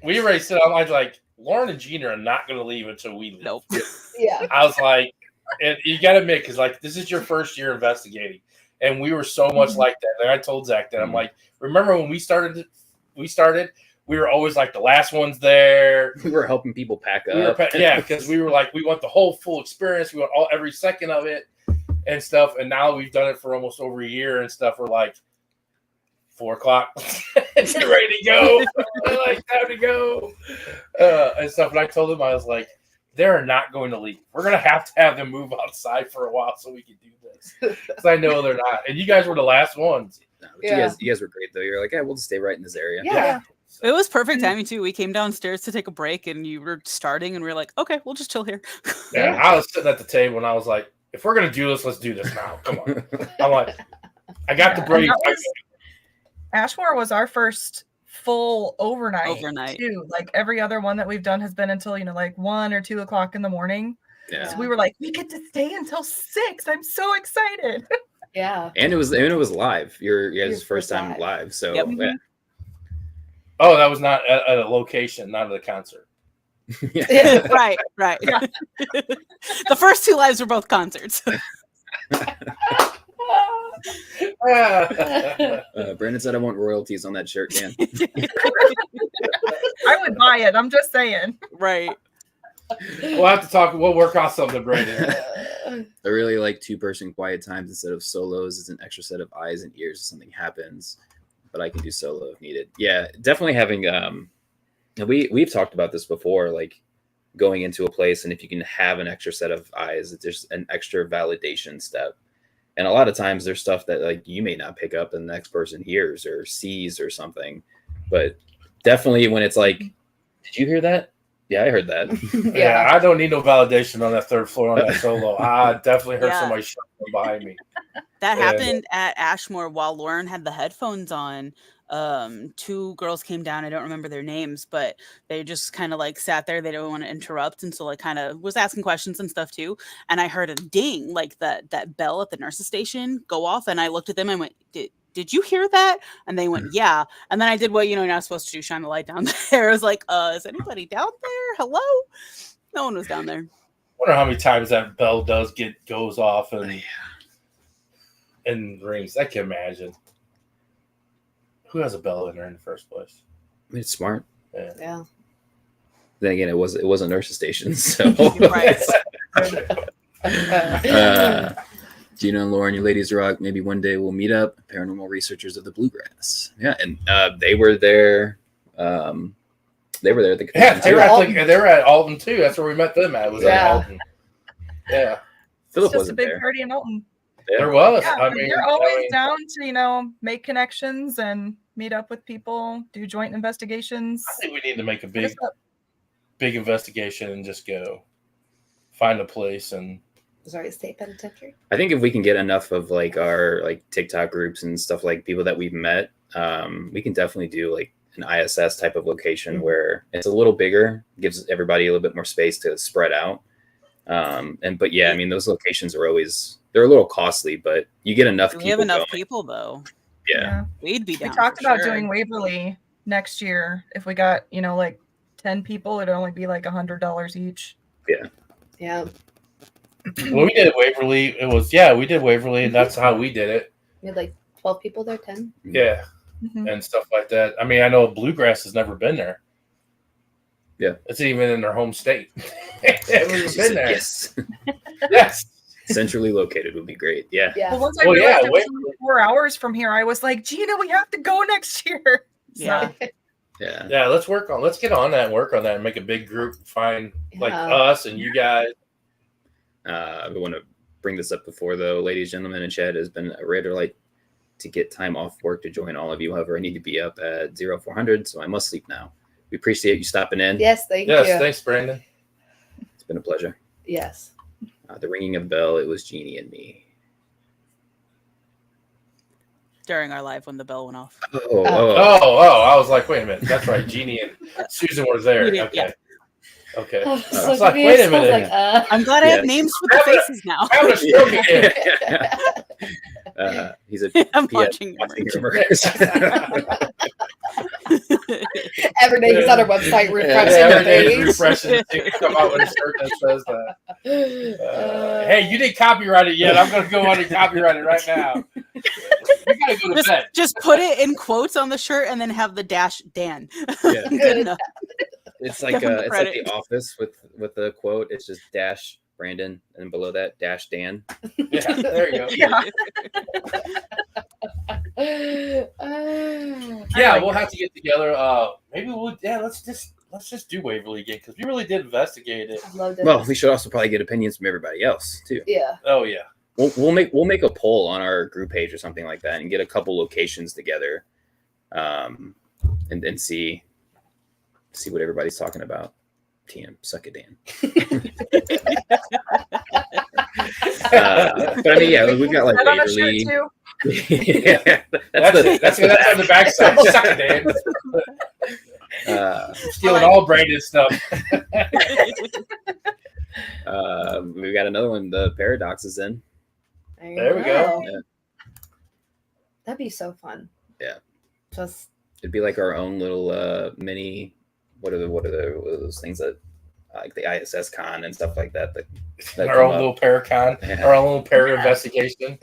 We already said, I'm like, Lauren and Gina are not going to leave until we leave. Nope. Yeah. I was like, and you got to admit, because like this is your first year investigating, and we were so much like that. And I told Zach that I'm like, remember when we started, we were always like the last ones there. We were helping people pack up. Because we were like, we want the whole full experience. We want every second of it and stuff. And now we've done it for almost over a year and stuff. We're like 4 o'clock, ready to go. We're like, time to go and stuff. And I told them, I was like, they're not going to leave. We're going to have them move outside for a while so we can do this. Because I know they're not. And you guys were the last ones. No, you guys were great though. You're like, we'll just stay right in this area. Yeah. It was perfect timing too. We came downstairs to take a break, and you were starting, and we were like, "Okay, we'll just chill here." Yeah, I was sitting at the table, and I was like, "If we're gonna do this, let's do this now. Come on." I'm like, I got the break. Ashmore was our first full overnight too. Like every other one that we've done has been until like 1 or 2 o'clock in the morning. Yeah. So we were like, we get to stay until 6. I'm so excited. Yeah. And it was live. Your guys' first time live. So yeah. Oh, that was not at a location, not at a concert. Right. Yeah. The first 2 lives were both concerts. Brandon said, I want royalties on that shirt, Dan. I would buy it. I'm just saying. Right. We'll have to talk. We'll work on something, Brandon. I really like 2-person quiet times instead of solos. It's an extra set of eyes and ears if something happens. But I can do solo if needed. Yeah, definitely having we've talked about this before, like going into a place, and if you can have an extra set of eyes, there's an extra validation step. And a lot of times there's stuff that like you may not pick up and the next person hears or sees or something. But definitely when it's like, did you hear that? Yeah, I heard that. Yeah, I don't need no validation on that 3rd floor on that solo. I definitely heard somebody shouting behind me. That happened at Ashmore while Lauren had the headphones on. 2 girls came down. I don't remember their names, but they just kind of like sat there. They didn't want to interrupt. And so like kind of was asking questions and stuff too. And I heard a ding, like that bell at the nurse's station go off. And I looked at them and went, did you hear that? And they went, yeah. And then I did what, you're not supposed to do, shine the light down there. I was like, is anybody down there? Hello? No one was down there. I wonder how many times that bell goes off and rings. I can imagine. Who has a bell in there in the first place? I mean, it's smart. Yeah. Then again, it was a nurse's station, so Right. Gina and Lauren, you ladies rock. Maybe one day we'll meet up. Paranormal researchers of the Bluegrass. Yeah, and they were there. They were there at the convention. Yeah, they were at Alton too. That's where we met them at. Was at Alton. Yeah. Philip It's just a wasn't big there. party in Alton. Yeah. There was. Yeah, I mean, they're always down to make connections and meet up with people, do joint investigations. I think we need to make a big investigation and just go find a place and. Sorry, state penitentiary. I think if we can get enough of like our like TikTok groups and stuff, like people that we've met, we can definitely do like an ISS type of location where it's a little bigger, gives everybody a little bit more space to spread out. But yeah, I mean, those locations are always, they're a little costly, but you get enough people. We have enough going. people though. Yeah. We'd be down. We talked for about sure. doing Waverly next year. If we got, like 10 people, it'd only be like $100 each. Yeah. When we did Waverly, we did Waverly, and that's how we did it. We had like 12 people there, 10. Yeah. Mhm. And stuff like that. I mean, I know Bluegrass has never been there. Yeah. It's even in their home state. It's been there. Yes. Yes. Centrally located would be great. Yeah. Yeah. But once I realized it was only 4 hours from here, I was like, Gina, we have to go next year. Yeah. Yeah. Yeah, let's get on that and work on that and make a big group, find like us and you guys. I want to bring this up before, though, ladies, gentlemen, and Chad has been a raider light to get time off work to join all of you. However, I need to be up at 0400, so I must sleep now. We appreciate you stopping in. Yes, thank you. Yes, thanks, Brandon. It's been a pleasure. Yes. The ringing of the bell, it was Jeannie and me. During our live when the bell went off. Oh, I was like, wait a minute. That's right. Jeannie and Susan were there. Okay. Yeah. Okay. Oh, I was like, wait a minute. Like, I'm glad I have names for the faces now. Having a stroke again. He's a I'm watching every day he's on our website refreshing every the day page. he's refreshing. Come out with a shirt that says hey, you didn't copyright it yet. I'm going to go on and copyright it right now. You got to go to bed. Just put it in quotes on the shirt and then have the dash Dan. Yeah. Good enough. It's like The Office with the quote. It's just dash Brandon and below that dash Dan. Yeah, there you go. Yeah. We'll have to get together. Maybe let's just do Waverly again because we really did investigate it. Well, we should also probably get opinions from everybody else too. Yeah. Oh yeah. We'll make a poll on our group page or something like that and get a couple locations together, and see what everybody's talking about. TM, suck it, Dan. But I mean, yeah, we've got like Waverly. Yeah, that's on the backside. Suck it, Dan. Stealing all Brandon stuff. We've got another one. The Paradox is in. There we go. Yeah. That'd be so fun. Yeah. It'd be like our own little mini. What are those things that like the ISS con and stuff like that? That our own little Paracon, our own little para investigation.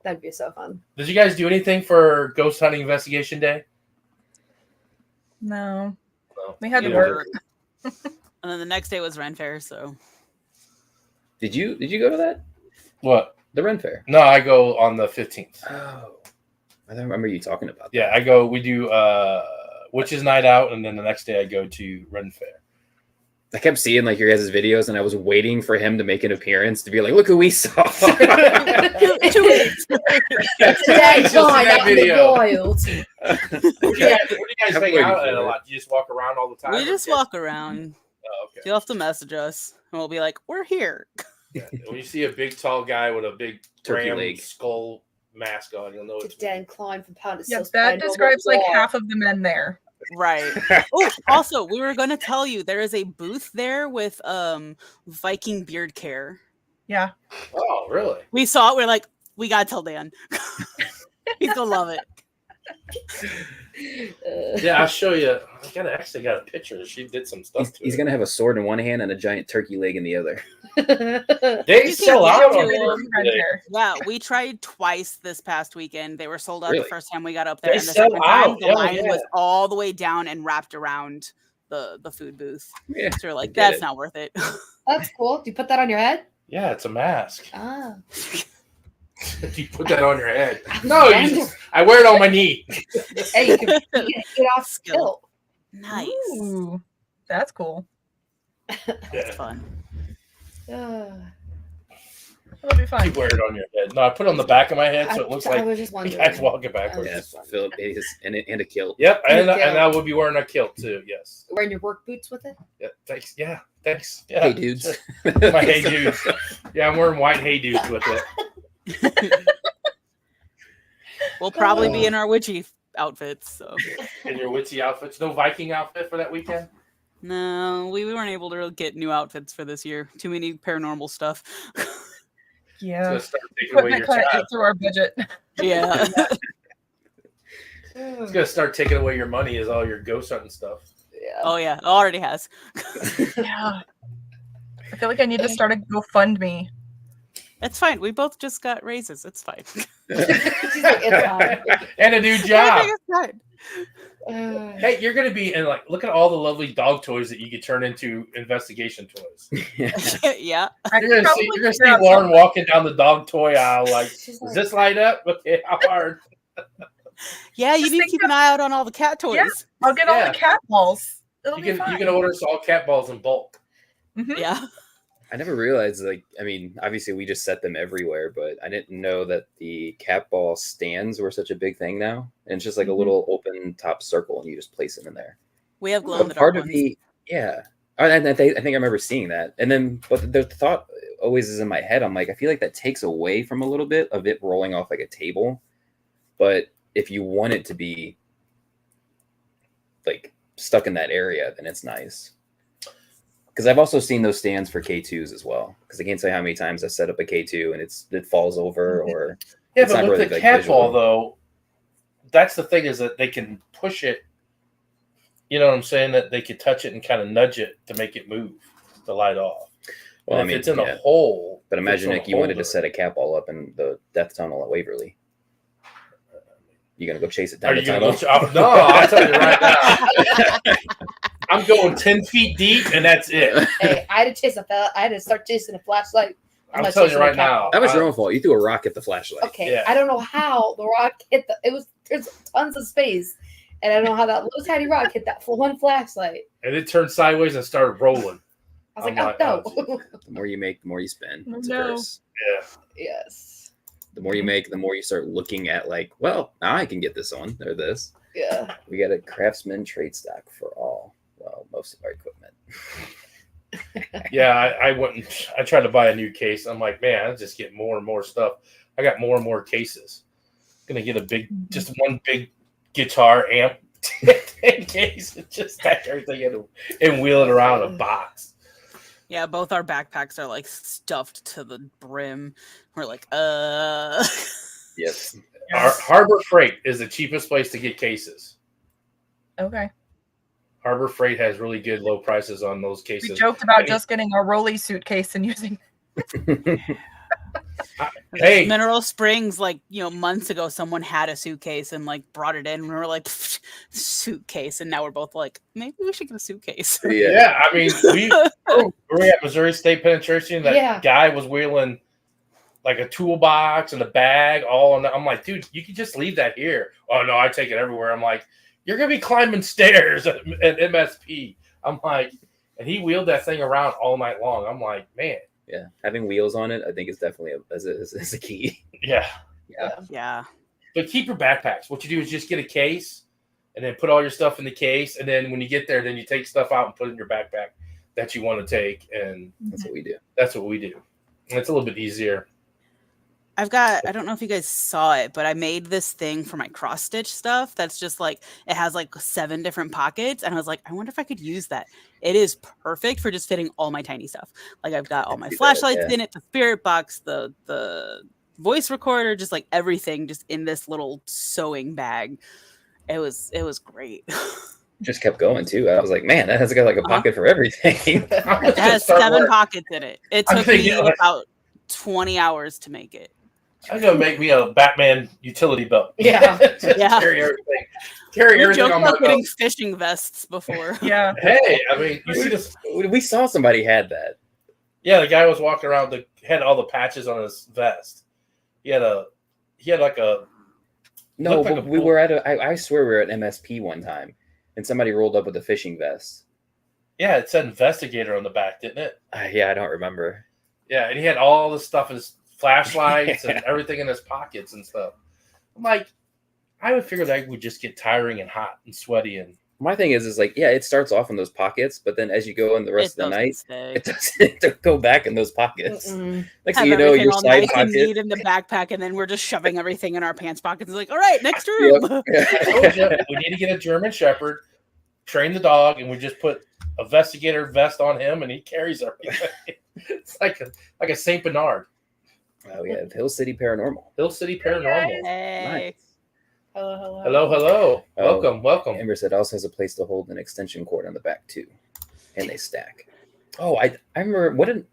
That'd be so fun. Did you guys do anything for Ghost Hunting Investigation Day? No. We had to work. And then the next day was Ren Fair, so. Did you go to that? What? The Ren Fair? No, I go on the 15th. Oh. I don't remember you talking about that. Yeah, we do Witches Night Out, and then the next day I go to Ren Fair. I kept seeing like your guys' videos, and I was waiting for him to make an appearance to be like, "Look who we saw." That video. Wild. Where do you guys hang out at a lot? Do you just walk around all the time? We just walk around. Oh, okay. You'll have to message us, and we'll be like, "We're here." Yeah. When you see a big, tall guy with a big turkey ram leg skull mask on, you'll know it's Dan Klein from Pound. Yeah, that describes like half of the men there. Right. Oh, also, we were going to tell you there is a booth there with Viking beard care. Yeah. Oh, really? We saw it. We're like, we got to tell Dan. He's going to love it. Yeah, I'll show you. I actually got a picture. She did some stuff. He's going to have a sword in one hand and a giant turkey leg in the other. They sell out on Yeah, we tried twice this past weekend. They were sold out the first time we got up there, They and the sell second time out. the line was all the way down and wrapped around the food booth. Yeah, so we're like, that's not worth it. That's cool. Do you put that on your head? Yeah, it's a mask. Ah. You put that on your head. No, I wear it on my knee. Hey, you can get off skill. Nice. Ooh, that's cool. That's fun. It'll be fun. You wear it on your head. No, I put it on the back of my head so it looks like I was just wondering. guys walking backwards. Yes, Philip is and a kilt. Yep, and I will be wearing a kilt too. Yes. Wearing your work boots with it? Yeah, thanks. Yeah, thanks. Yeah. Hey dudes. My hey dudes. Yeah, I'm wearing white hey dudes with it. We'll probably be in our witchy outfits. So in your witchy outfits. No Viking outfit for that weekend? No, we weren't able to really get new outfits for this year. Too many paranormal stuff. Yeah. It's gonna start taking away Equipment your kind of job. ate through our budget. Yeah. It's gonna start taking away your money as all your ghost hunting stuff. Yeah. Oh yeah, it already has. Yeah. I feel like I need to start a GoFundMe. It's fine. We both just got raises. It's fine. She's like, it's fine. And a new job. Everything is fine. Hey, you're gonna be and like look at all the lovely dog toys that you could turn into investigation toys. Yeah. You're gonna see Lauren walking down the dog toy aisle like, She's does like, this light up? Okay, how hard? Yeah, you Just need to think keep an eye out on all the cat toys. Yeah. I'll get all Yeah. the cat balls. It'll You be can fine. you can order us all cat balls in bulk. Mhm. Yeah. I never realized, like, I mean, obviously we just set them everywhere, but I didn't know that the cat ball stands were such a big thing now. And it's just like a little open top circle, and you just place them in there. We have glow But in the part dark of ones. the, yeah, I think I remember seeing that. And then, but the thought always is in my head. I'm like, I feel like that takes away from a little bit of it rolling off like a table. But if you want it to be like stuck in that area, then it's nice. Because I've also seen those stands for K2s as well. Because I can't tell you how many times I set up a K2 and it falls over, or Yeah, it's but not with really, the like, cat visual. ball though, that's the thing is that they can push it. You know what I'm saying? That they could touch it and kind of nudge it to make it move, the light off. Well, And I mean, if it's in yeah. a hole, But imagine if it's if on you a wanted to holder. set a cat ball up in the death tunnel at Waverly. You gonna go chase it Are down the you gonna tunnel? go? No, I'll tell you right now. I'm going 10 feet deep, and that's it. hey, I had to start chasing a flashlight. I'm not telling you chasing a right cat now. ball. That was your own fault. You threw a rock at the flashlight. Okay, Yeah. I don't know how the rock hit there's tons of space, and I don't know how that little tiny rock hit that one flashlight. And it turned sideways and started rolling. I was I'm like, like, oh oh, no. The more you make, the more you spend. It's a No. curse. Yeah. Yes. The more you make, the more you start looking at like, well, now I can get this on or this. Yeah. We got a craftsman trade stock for all. Well, most of our equipment. Yeah, I tried to buy a new case. I'm like, man, I just get more and more stuff. I got more and more cases. Gonna get just one big guitar amp case and just stack everything in and wheel it around in a box. Yeah, both our backpacks are like stuffed to the brim. We're like, Yes. Harbor Freight is the cheapest place to get cases. Okay. Harbor Freight has really good low prices on those cases. We joked about just getting a rolly suitcase and using. Hey. Mineral Springs, like, months ago, someone had a suitcase and like brought it in. And we were like, suitcase. And now we're both like, maybe we should get a suitcase. Yeah, I mean, we were at Missouri State Penitentiary. That guy was wheeling like a toolbox and a bag all on. I'm like, dude, you can just leave that here. Oh no, I take it everywhere. I'm like, you're gonna be climbing stairs at MSP. I'm like, and he wheeled that thing around all night long. I'm like, man. Yeah, having wheels on it, I think is definitely a key. Yeah. Yeah. But keep your backpacks. What you do is just get a case and then put all your stuff in the case. And then when you get there, then you take stuff out and put it in your backpack that you want to take. And That's what we do. that's what we do. And it's a little bit easier. I don't know if you guys saw it, but I made this thing for my cross stitch stuff. That's just like, it has like 7 different pockets. And I was like, I wonder if I could use that. It is perfect for just fitting all my tiny stuff. Like I've got all my flashlights in it, the spirit box, the voice recorder, just like everything just in this little sewing bag. It was great. Just kept going too. I was like, man, that has got like a pocket for everything. It has 7 pockets in it. It took me about 20 hours to make it. I'm gonna make me a Batman utility belt. Yeah. Yeah. Carry everything. We joked on my about getting belt. fishing vests before. Yeah. Hey, I mean, you see this? We saw somebody had that. Yeah, the guy was walking around. Had all the patches on his vest. He had like a. No, Looked like but a we bull. were at I swear we were at MSP one time, and somebody rolled up with a fishing vest. Yeah, it said investigator on the back, didn't it? Yeah, I don't remember. Yeah, and he had all this stuff, his flashlights and everything in his pockets and stuff. I'm like, I would figure that would just get tiring and hot and sweaty and. My thing is like, yeah, it starts off in those pockets, but then as you go in the rest of the night, stay. it doesn't go back in those pockets. Mm-mm. Like, Have so you know, everything your all side nice and neat pocket. in the backpack, and then we're just shoving everything in our pants pockets. It's like, all right, next room. Yep. I told you, we need to get a German Shepherd. train the dog, and we just put a investigator vest on him, and he carries everything. It's like a Saint Bernard. We have Hill City Paranormal. Hill City Paranormal. Hey. Nice. Hello. Oh, welcome. Amber said also has a place to hold an extension cord on the back too, and they stack. Oh, I remember I don't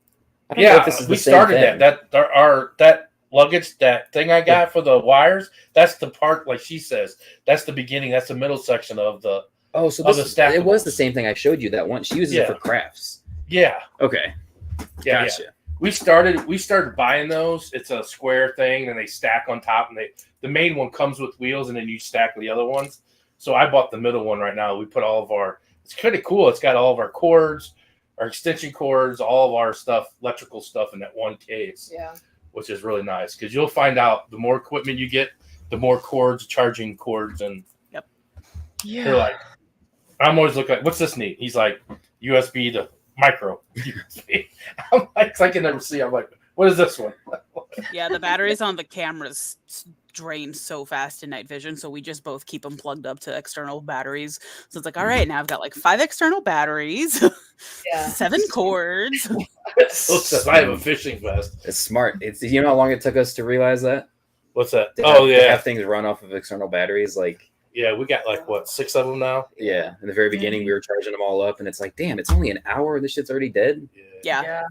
know if this is we the same started thing. that luggage, that thing I got for the wires. That's the part, like she says, that's the beginning. That's the middle section of the. Oh, so it was the same thing I showed you that one. She uses it for crafts. Yeah. Okay. Yeah. Gotcha. Yeah. We started buying those. It's a square thing, and they stack on top. And the main one comes with wheels, and then you stack the other ones. So I bought the middle one right now. We put all of our. It's kind of cool. It's got all of our cords, our extension cords, all of our stuff, electrical stuff in that one case. Yeah. Which is really nice because you'll find out the more equipment you get, the more cords, charging cords, and they're like, I'm always looking like, what's this need? He's like, USB to micro USB. I'm like, I can never see. I'm like, what is this one? Yeah, the batteries on the cameras drain so fast in night vision, so we just both keep them plugged up to external batteries. So it's like, all right, now I've got like 5 external batteries, 7 cords. I have a fishing vest. It's smart. It's you know how long it took us to realize that? What's that? To have things run off of external batteries, like. Yeah, we got like 6 of them now. Yeah, in the very beginning, we were charging them all up, and it's like, damn, it's only an hour, and this shit's already dead. Yeah.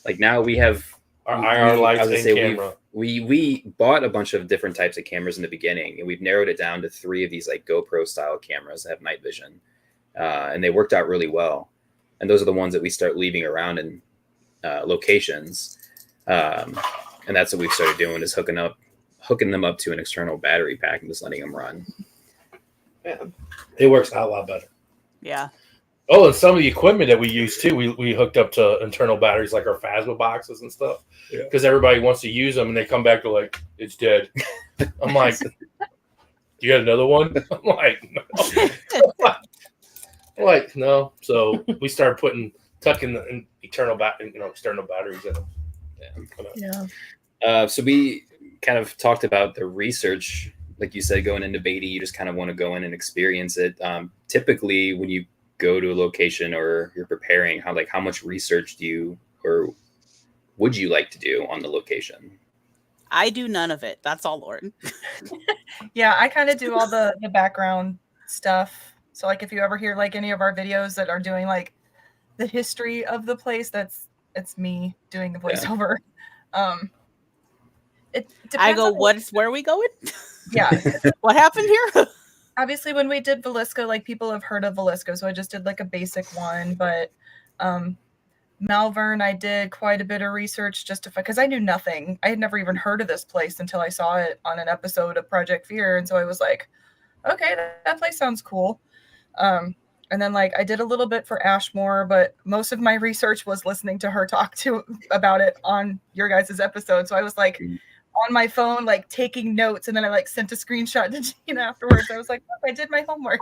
Like now we have our IR lights and camera. We bought a bunch of different types of cameras in the beginning, and we've narrowed it down to 3 of these like GoPro style cameras that have night vision, and they worked out really well. And those are the ones that we start leaving around in locations, and that's what we've started doing is hooking them up to an external battery pack and just letting them run. Yeah, it works out a lot better. Yeah. Oh, and some of the equipment that we use too, we hooked up to internal batteries like our Phasma boxes and stuff. Because everybody wants to use them, and they come back to like, it's dead. I'm like, you got another one? I'm like, no. I'm like, no. So we started tucking the external batteries in them. Yeah. So we kind of talked about the research, like you said, going into Beatty, you just kind of want to go in and experience it. Typically, when you go to a location or you're preparing, how much research do you or would you like to do on the location? I do none of it. That's all, Lauren. Yeah, I kind of do all the background stuff. So like if you ever hear like any of our videos that are doing like the history of the place, it's me doing the voiceover. I go, where are we going? Yeah. What happened here? Obviously, when we did Velisca, like people have heard of Velisca, so I just did like a basic one. But Malvern, I did quite a bit of research just because I knew nothing. I had never even heard of this place until I saw it on an episode of Project Fear, and so I was like, okay, that place sounds cool. And then like I did a little bit for Ashmore, but most of my research was listening to her talk about it on your guys' episode. So I was like on my phone, like taking notes, and then I like sent a screenshot to Gina afterwards. I was like, oh, I did my homework.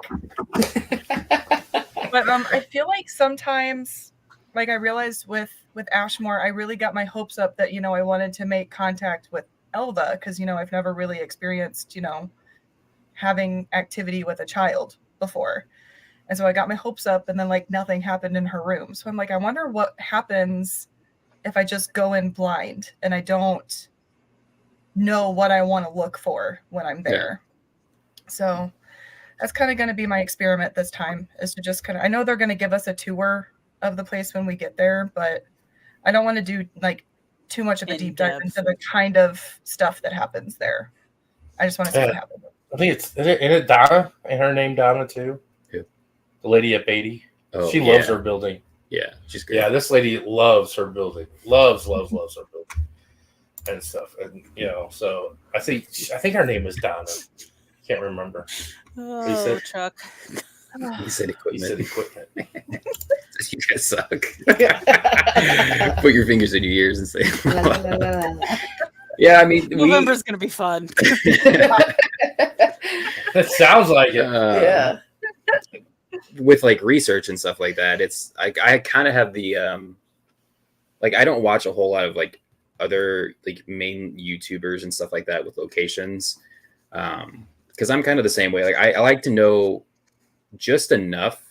But I feel like sometimes, like I realized with Ashmore, I really got my hopes up that, I wanted to make contact with Elva because, I've never really experienced, having activity with a child before. And so I got my hopes up, and then like nothing happened in her room. So I'm like, I wonder what happens if I just go in blind and I don't know what I want to look for when I'm there. Yeah. So that's kind of going to be my experiment this time, is to just I know they're going to give us a tour of the place when we get there, but I don't want to do like too much of a deep dive into the kind of stuff that happens there. I just want to see what happens. I think isn't it Donna? And her name Donna too? The lady at Beatty. Oh, she loves her building. Yeah, she's good. Yeah, this lady loves her building. Loves her building and stuff. And so I think her name is Donna. Can't remember. Oh, Chuck. He said equipment. You guys suck. Put your fingers in your ears and say. Yeah, I mean, November's gonna be fun. That sounds like it. Yeah. With like research and stuff like that, it's I kind of have the like I don't watch a whole lot of like other like main YouTubers and stuff like that with locations, because I'm kind of the same way. Like I like to know just enough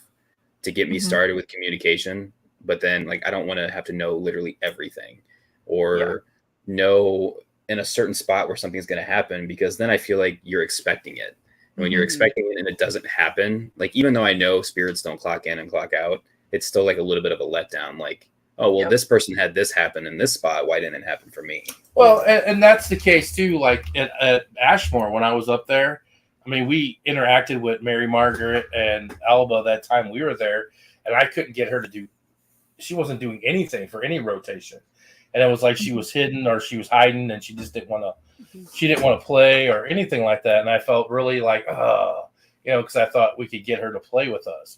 to get me started with communication. But then like, I don't want to have to know literally everything or know in a certain spot where something's going to happen, because then I feel like you're expecting it. And when you're expecting it and it doesn't happen, like, even though I know spirits don't clock in and clock out, it's still like a little bit of a letdown. Like, oh, well, this person had this happen in this spot. Why didn't it happen for me? Well, and that's the case too. Like at Ashmore, when I was up there, I mean, we interacted with Mary Margaret and Alba that time we were there, and I couldn't get her to do. She wasn't doing anything for any rotation, and it was like she was hidden or she was hiding, and she just didn't want to. She didn't want to play or anything like that, and I felt really like, because I thought we could get her to play with us,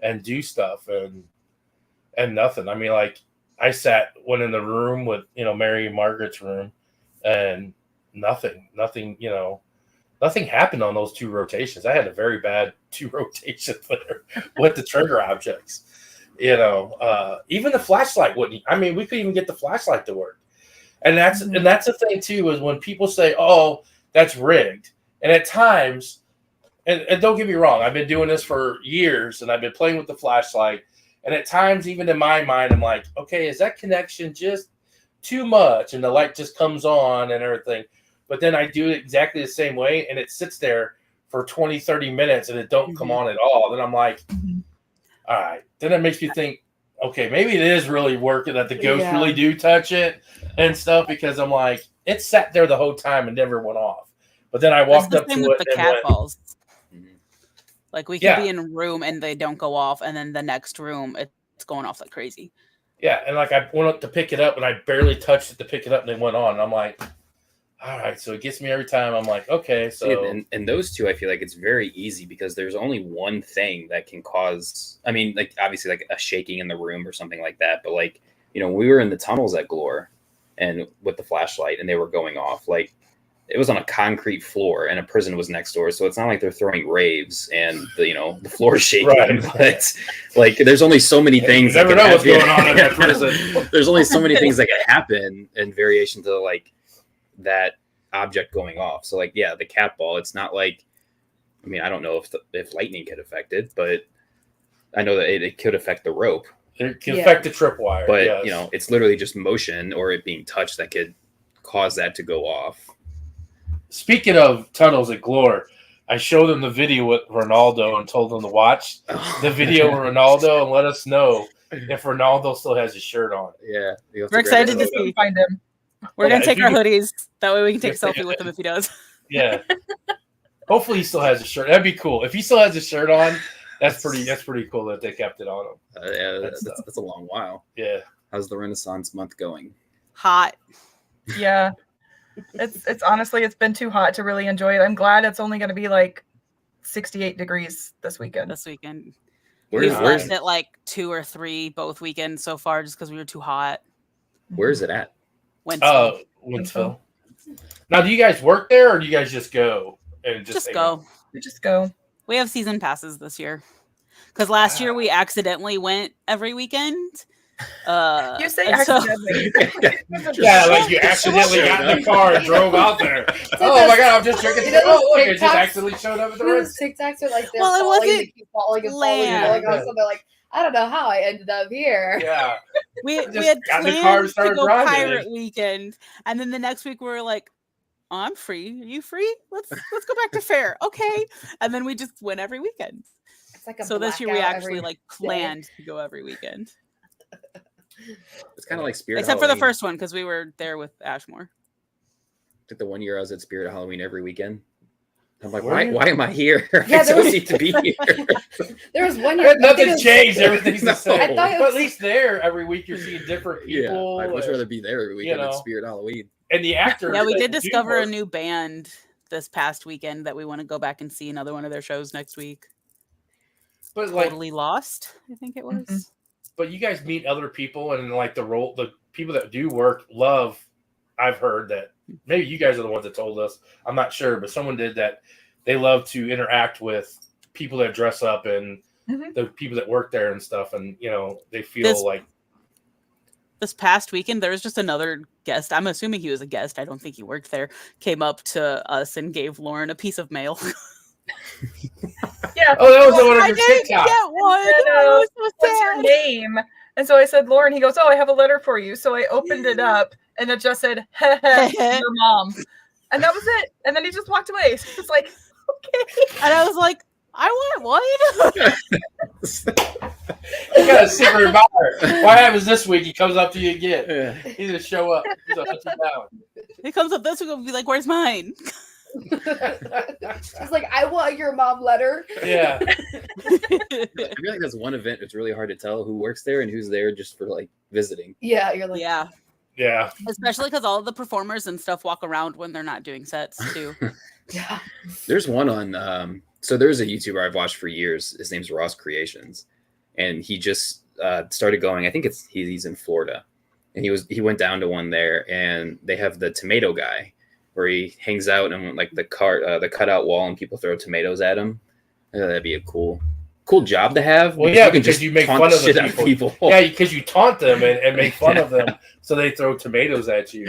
and do stuff and nothing. I mean, like, I went in the room with, Mary and Margaret's room, and nothing happened on those 2 rotations. I had a very bad 2 rotations with the trigger objects. Even the flashlight wouldn't. I mean, we couldn't even get the flashlight to work. And that's the thing too, is when people say, "Oh, that's rigged," and at times, and don't get me wrong, I've been doing this for years, and I've been playing with the flashlight. And at times, even in my mind, I'm like, okay, is that connection just too much? And the light just comes on and everything. But then I do it exactly the same way, and it sits there for 20, 30 minutes, and it don't come on at all. Then I'm like, all right. Then it makes me think, okay, maybe it is really working, that the ghosts really do touch it and stuff, because I'm like, it sat there the whole time and never went off. But then I walked up to it. With the cat balls. Like, we could be in a room and they don't go off, and then the next room it's going off like crazy. Yeah, and like I went up to pick it up and I barely touched it to pick it up, and they went on. And I'm like, all right, so it gets me every time. I'm like, okay, so and those 2, I feel like it's very easy, because there's only one thing that can cause. I mean, like, obviously, like a shaking in the room or something like that. But like, we were in the tunnels at Glore, and with the flashlight, and they were going off. Like, it was on a concrete floor, and a prison was next door, so it's not like they're throwing raves and the floor is shaking. Right. But like, there's only so many things. You never know what's going on in that prison. There's only so many things that can happen in variation to like that object going off. So like, the cat ball. It's not like, I mean, I don't know if lightning could affect it, but I know that it could affect the rope. It can affect the tripwire. But it's literally just motion or it being touched that could cause that to go off. Speaking of tunnels at Glore, I showed them the video with Ronaldo and told them to watch the video with Ronaldo and let us know if Ronaldo still has his shirt on. Yeah. We're excited to see. Find him. We're going to take our hoodies. That way we can take a selfie with him if he does. Yeah. Hopefully he still has his shirt. That'd be cool. If he still has his shirt on, that's pretty cool that they kept it on him. That's a long while. Yeah. How's the Renaissance month going? Hot. Yeah. It's honestly, it's been too hot to really enjoy it. I'm glad it's only going to be like 68 degrees this weekend. We've left it like 2 or 3 both weekends so far, just because we were too hot. Where is it at? Winsville. Now, do you guys work there, or do you guys just go and just go? We just go. We have season passes this year, because last year we accidentally went every weekend. You say accidentally. Like you accidentally got in the car and drove out there. Oh my god, I'm just drinking. Look, it just accidentally showed up at the rest. TikToks are like, well, it wasn't falling on something. Like, I don't know how I ended up here. Yeah, we had planned to go pirate weekend, and then the next week we were like, oh, I'm free. Are you free? Let's go back to fair. Okay, and then we just went every weekend. It's like so this year we actually planned to go every weekend. It's kind of like Spirit except Halloween. For the first one, because we were there with Ashmore. Like the one year I was at Spirit Halloween every weekend. I'm like, why am I here? Yeah, I don't need to be here. There was one year. Nothing's changed. Everything's the same. But at least there, every week you're seeing different people. I'd much rather be there every weekend than Spirit Halloween. And the actors. Yeah, we did discover a new band this past weekend that we want to go back and see another one of their shows next week. But Totally Lost, I think it was. Mm-hmm. But you guys meet other people, and like the people that do work love. I've heard that maybe you guys are the ones that told us. I'm not sure, but someone did that. They love to interact with people that dress up and the people that work there and stuff, and they feel like. This past weekend, there was just another guest. I'm assuming he was a guest. I don't think he worked there. Came up to us and gave Lauren a piece of mail. Yeah. Oh, that was the one I on your didn't TikTok. get one. And, I was so what's your sad. name? And so I said, Lauren. He goes, oh, I have a letter for you. So I opened it up, and it just said, your mom. And that was it. And then he just walked away. So it's like, okay. And I was like, I want one. You got a secret admirer. What happens this week? He comes up to you again. He's gonna show up. He's gonna hunt you down. He comes up this week and be like, where's mine? He's like, I want your mom letter. Yeah. I feel like that's one event. It's really hard to tell who works there and who's there just for like visiting. Yeah, you're like, Yeah. Yeah. Especially because all of the performers and stuff walk around when they're not doing sets too. yeah. There's one on. So there's a YouTuber I've watched for years. His name's Ross Creations, and he just started going. I think he's in Florida, and he went down to one there, and they have the tomato guy where he hangs out and like the cutout wall, and people throw tomatoes at him. I thought that'd be a cool job to have. Well, yeah, you can because just you make taunt fun of shit the out people. people. Yeah, because you taunt them and make fun of them, so they throw tomatoes at you.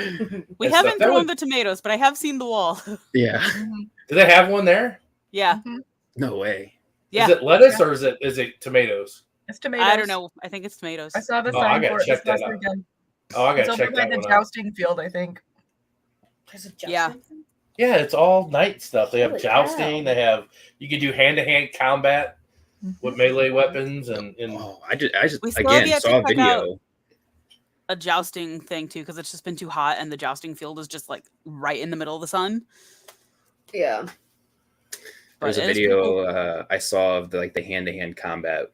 We and haven't stuff. That thrown would- the tomatoes, but I have seen the wall. Yeah. Do they have one there? Yeah. No way. Yeah. Is it lettuce or is it tomatoes? It's tomatoes. I don't know. I think it's tomatoes. I saw the Oh, I sign gotta for it check this last that out. weekend. Oh, I It's gotta over check by that the one out. jousting field, I think. There's a Yeah. Justin? Yeah, it's all night stuff. They have Holy jousting. cow. They have you can do hand-to-hand combat with melee weapons and Oh, I just We still have again yet to saw a check out- video. A jousting thing too, because it's just been too hot and the jousting field is just like right in the middle of the sun. Yeah. There's a it is pretty cool. video I saw of the hand-to-hand combat,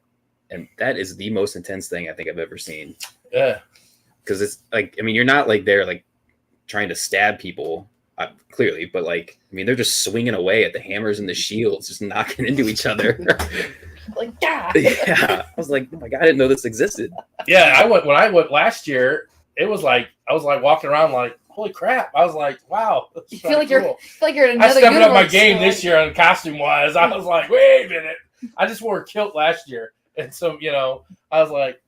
and that is the most intense thing I think I've ever seen. yeah. Because it's like, I mean, you're not like there like trying to stab people clearly, but like, I mean, they're just swinging away at the hammers and the shields, just knocking into each other. Like, yeah. Yeah, I was like, oh my god, I didn't know this existed. Yeah, when I went last year, it was like I was like walking around like, holy crap. I was like, wow. You feel like you're in I another stepped up my universe, game you're this year on costume wise. I was like, wait a minute. I just wore a kilt last year. And so, I was like,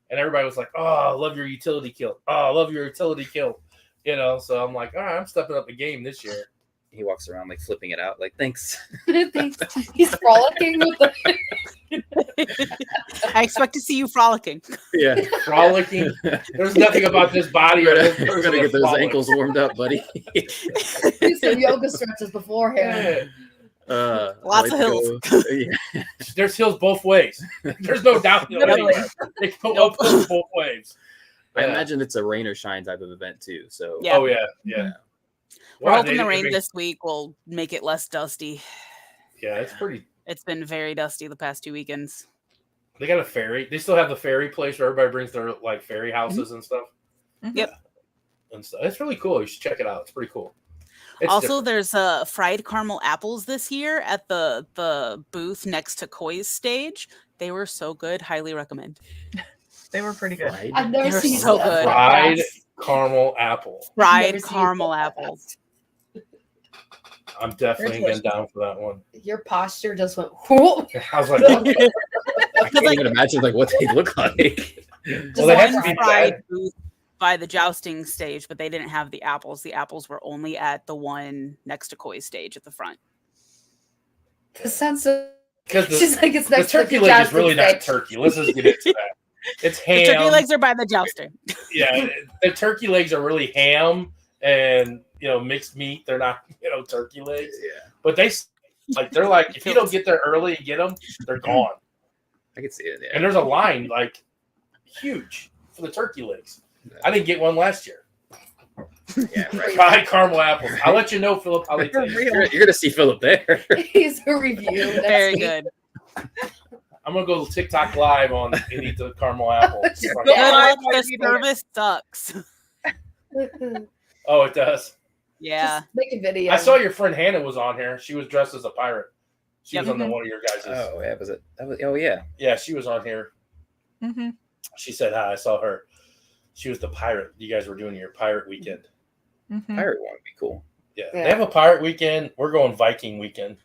and everybody was like, oh, I love your utility kilt. Oh, I love your utility kilt. So I'm like, all right, I'm stepping up the game this year. He walks around like flipping it out, like thanks. Thanks. He's frolicking with the I expect to see you frolicking. Yeah, Frolicking. There's nothing about this body or this we're person gonna get that those frolics. ankles warmed up, buddy. do some yoga stretches beforehand. Yeah. Lots of hills. Yeah. There's hills both ways. There's no downhill Literally. anywhere. They go up both ways. I Yeah. imagine it's a rain or shine type of event too. So Yeah. Oh yeah. We're Wow, hoping the they rain make- this week will make it less dusty. Yeah, it's pretty. It's been very dusty the past 2 weekends. They got a ferry. They still have the ferry place where everybody brings their like ferry houses and stuff. Yep. And stuff. It's really cool. You should check it out. It's pretty cool. It's Also, different. there's fried caramel apples this year at the booth next to Koi's stage. They were so good. Highly recommend. They were pretty good. Right? I've never They're seen so that. good. Fried Yes. caramel apple. Fried never seen caramel that. apples. I'm definitely There's getting down for that one. Your posture just went whoop. I was like, okay. I can't even imagine like what they look like. Just Well, they have one to be fry. bad. Booth by the jousting stage, but they didn't have the apples. The apples were only at the one next to Koi's stage at the front. The sense of Because she's like it's the next turkey to the leg is jousting really not stage. turkey. Let's just get into that. It's The turkey ham. legs are by the jouster. Yeah, the turkey legs are really ham and mixed meat. They're not turkey legs, Yeah, but they're like if you don't get there early and get them, they're gone. I can see it. Yeah. And there's a line like huge for the turkey legs. I didn't get one last year. Yeah, right. Fried caramel apples. I'll let you know, Philip, how they For taste. real. You're gonna see Philip there. He's a review. That's Very me. good. I'm gonna go TikTok live on and eat the caramel apples. It's like, Go Good live luck, while the you do it. service sucks. oh, it does. Yeah. Just make a video. I saw your friend Hannah was on here. She was dressed as a pirate. She was Yep. on the one of your guys'. Oh yeah, was it? That was, oh yeah. Yeah, she was on here. Mm-hmm. She said hi. I saw her. She was the pirate. You guys were doing your pirate weekend. Mm-hmm. Pirate one would be cool. Yeah. Yeah. They have a pirate weekend. We're going Viking weekend.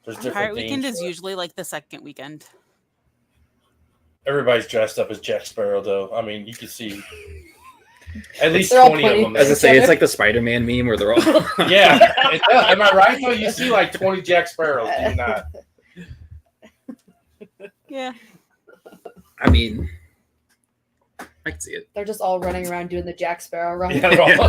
There's different Pirate weekend themes is for it. usually like the second weekend. Everybody's dressed up as Jack Sparrow, though. I mean, you can see. At least They're all 20 of pointing them. As I each say, other. it's like the Spider-Man meme where they're all. Yeah, it does. Am I right? Though you see like 20 Jack Sparrows, do you not? Yeah. I mean, I can see it. They're just all running around doing the Jack Sparrow run. Yeah, they're all-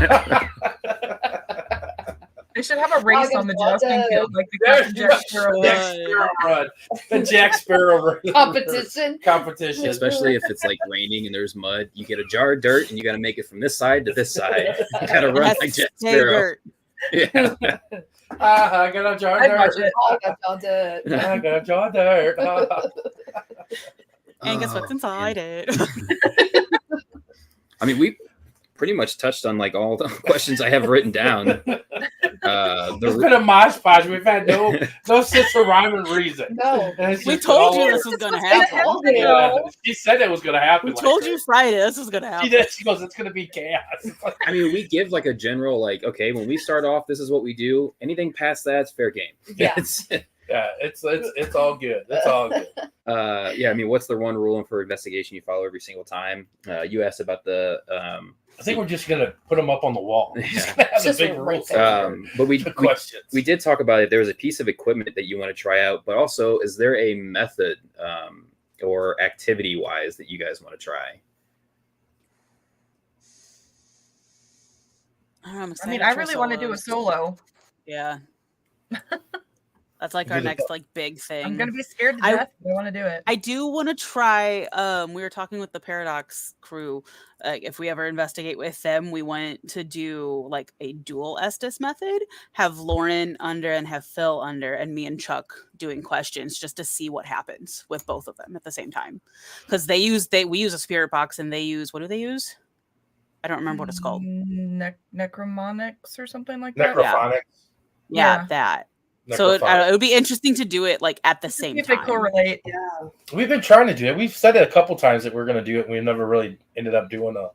They should have a race on the jousting field, like the There's Captain Jack Sparrow. Jack Sparrow run. The Jack Sparrow run. Competition. Competition. Especially if it's like raining and there's mud, you get a jar of dirt and you got to make it from this side to this side. You got to run like Jack Sparrow. Yeah. I got a jar of I'd watch dirt. it. Oh, I got it. I got a jar of dirt. And guess what's inside it? I mean, we pretty much touched on like all the questions I have written down. It's been a mosh podge. We've had no sense of rhyme and reason. No. And it's We just told all you over. this was going to It's happen. all Yeah, she said it was going to happen. We like told that. you Friday this was going to She happen. did. She goes, it's going to be chaos. It's like, I mean, we give like a general, like, okay, when we start off, this is what we do. Anything past that, it's fair game. Yeah. yeah, it's all good. It's all good. Yeah, I mean, what's the one rule for investigation you follow every single time? You asked about the I think we're just gonna put them up on the wall. We're just Yeah. gonna have Just the big right rules. there. but we Questions. we did talk about it. There was a piece of equipment that you want to try out, but also, is there a method or activity wise that you guys want to try? I'm I excited mean, I for really want to do a solos. solo. Yeah. That's like our next like big thing. I'm gonna be scared to I- death. But I want to do it. I do want to try. We were talking with the Paradox crew. If we ever investigate with them, we want to do like a dual Estes method. Have Lauren under and have Phil under, and me and Chuck doing questions just to see what happens with both of them at the same time. Because we use a spirit box, and they use, what do they use? I don't remember what it's called. Necromonics or something like that. Necrophonics. Yeah, Yeah. that. So it would be interesting to do it like at the See same if they time. correlate. Yeah. We've been trying to do it. We've said it a couple times that we're going to do it. And we never really ended up doing a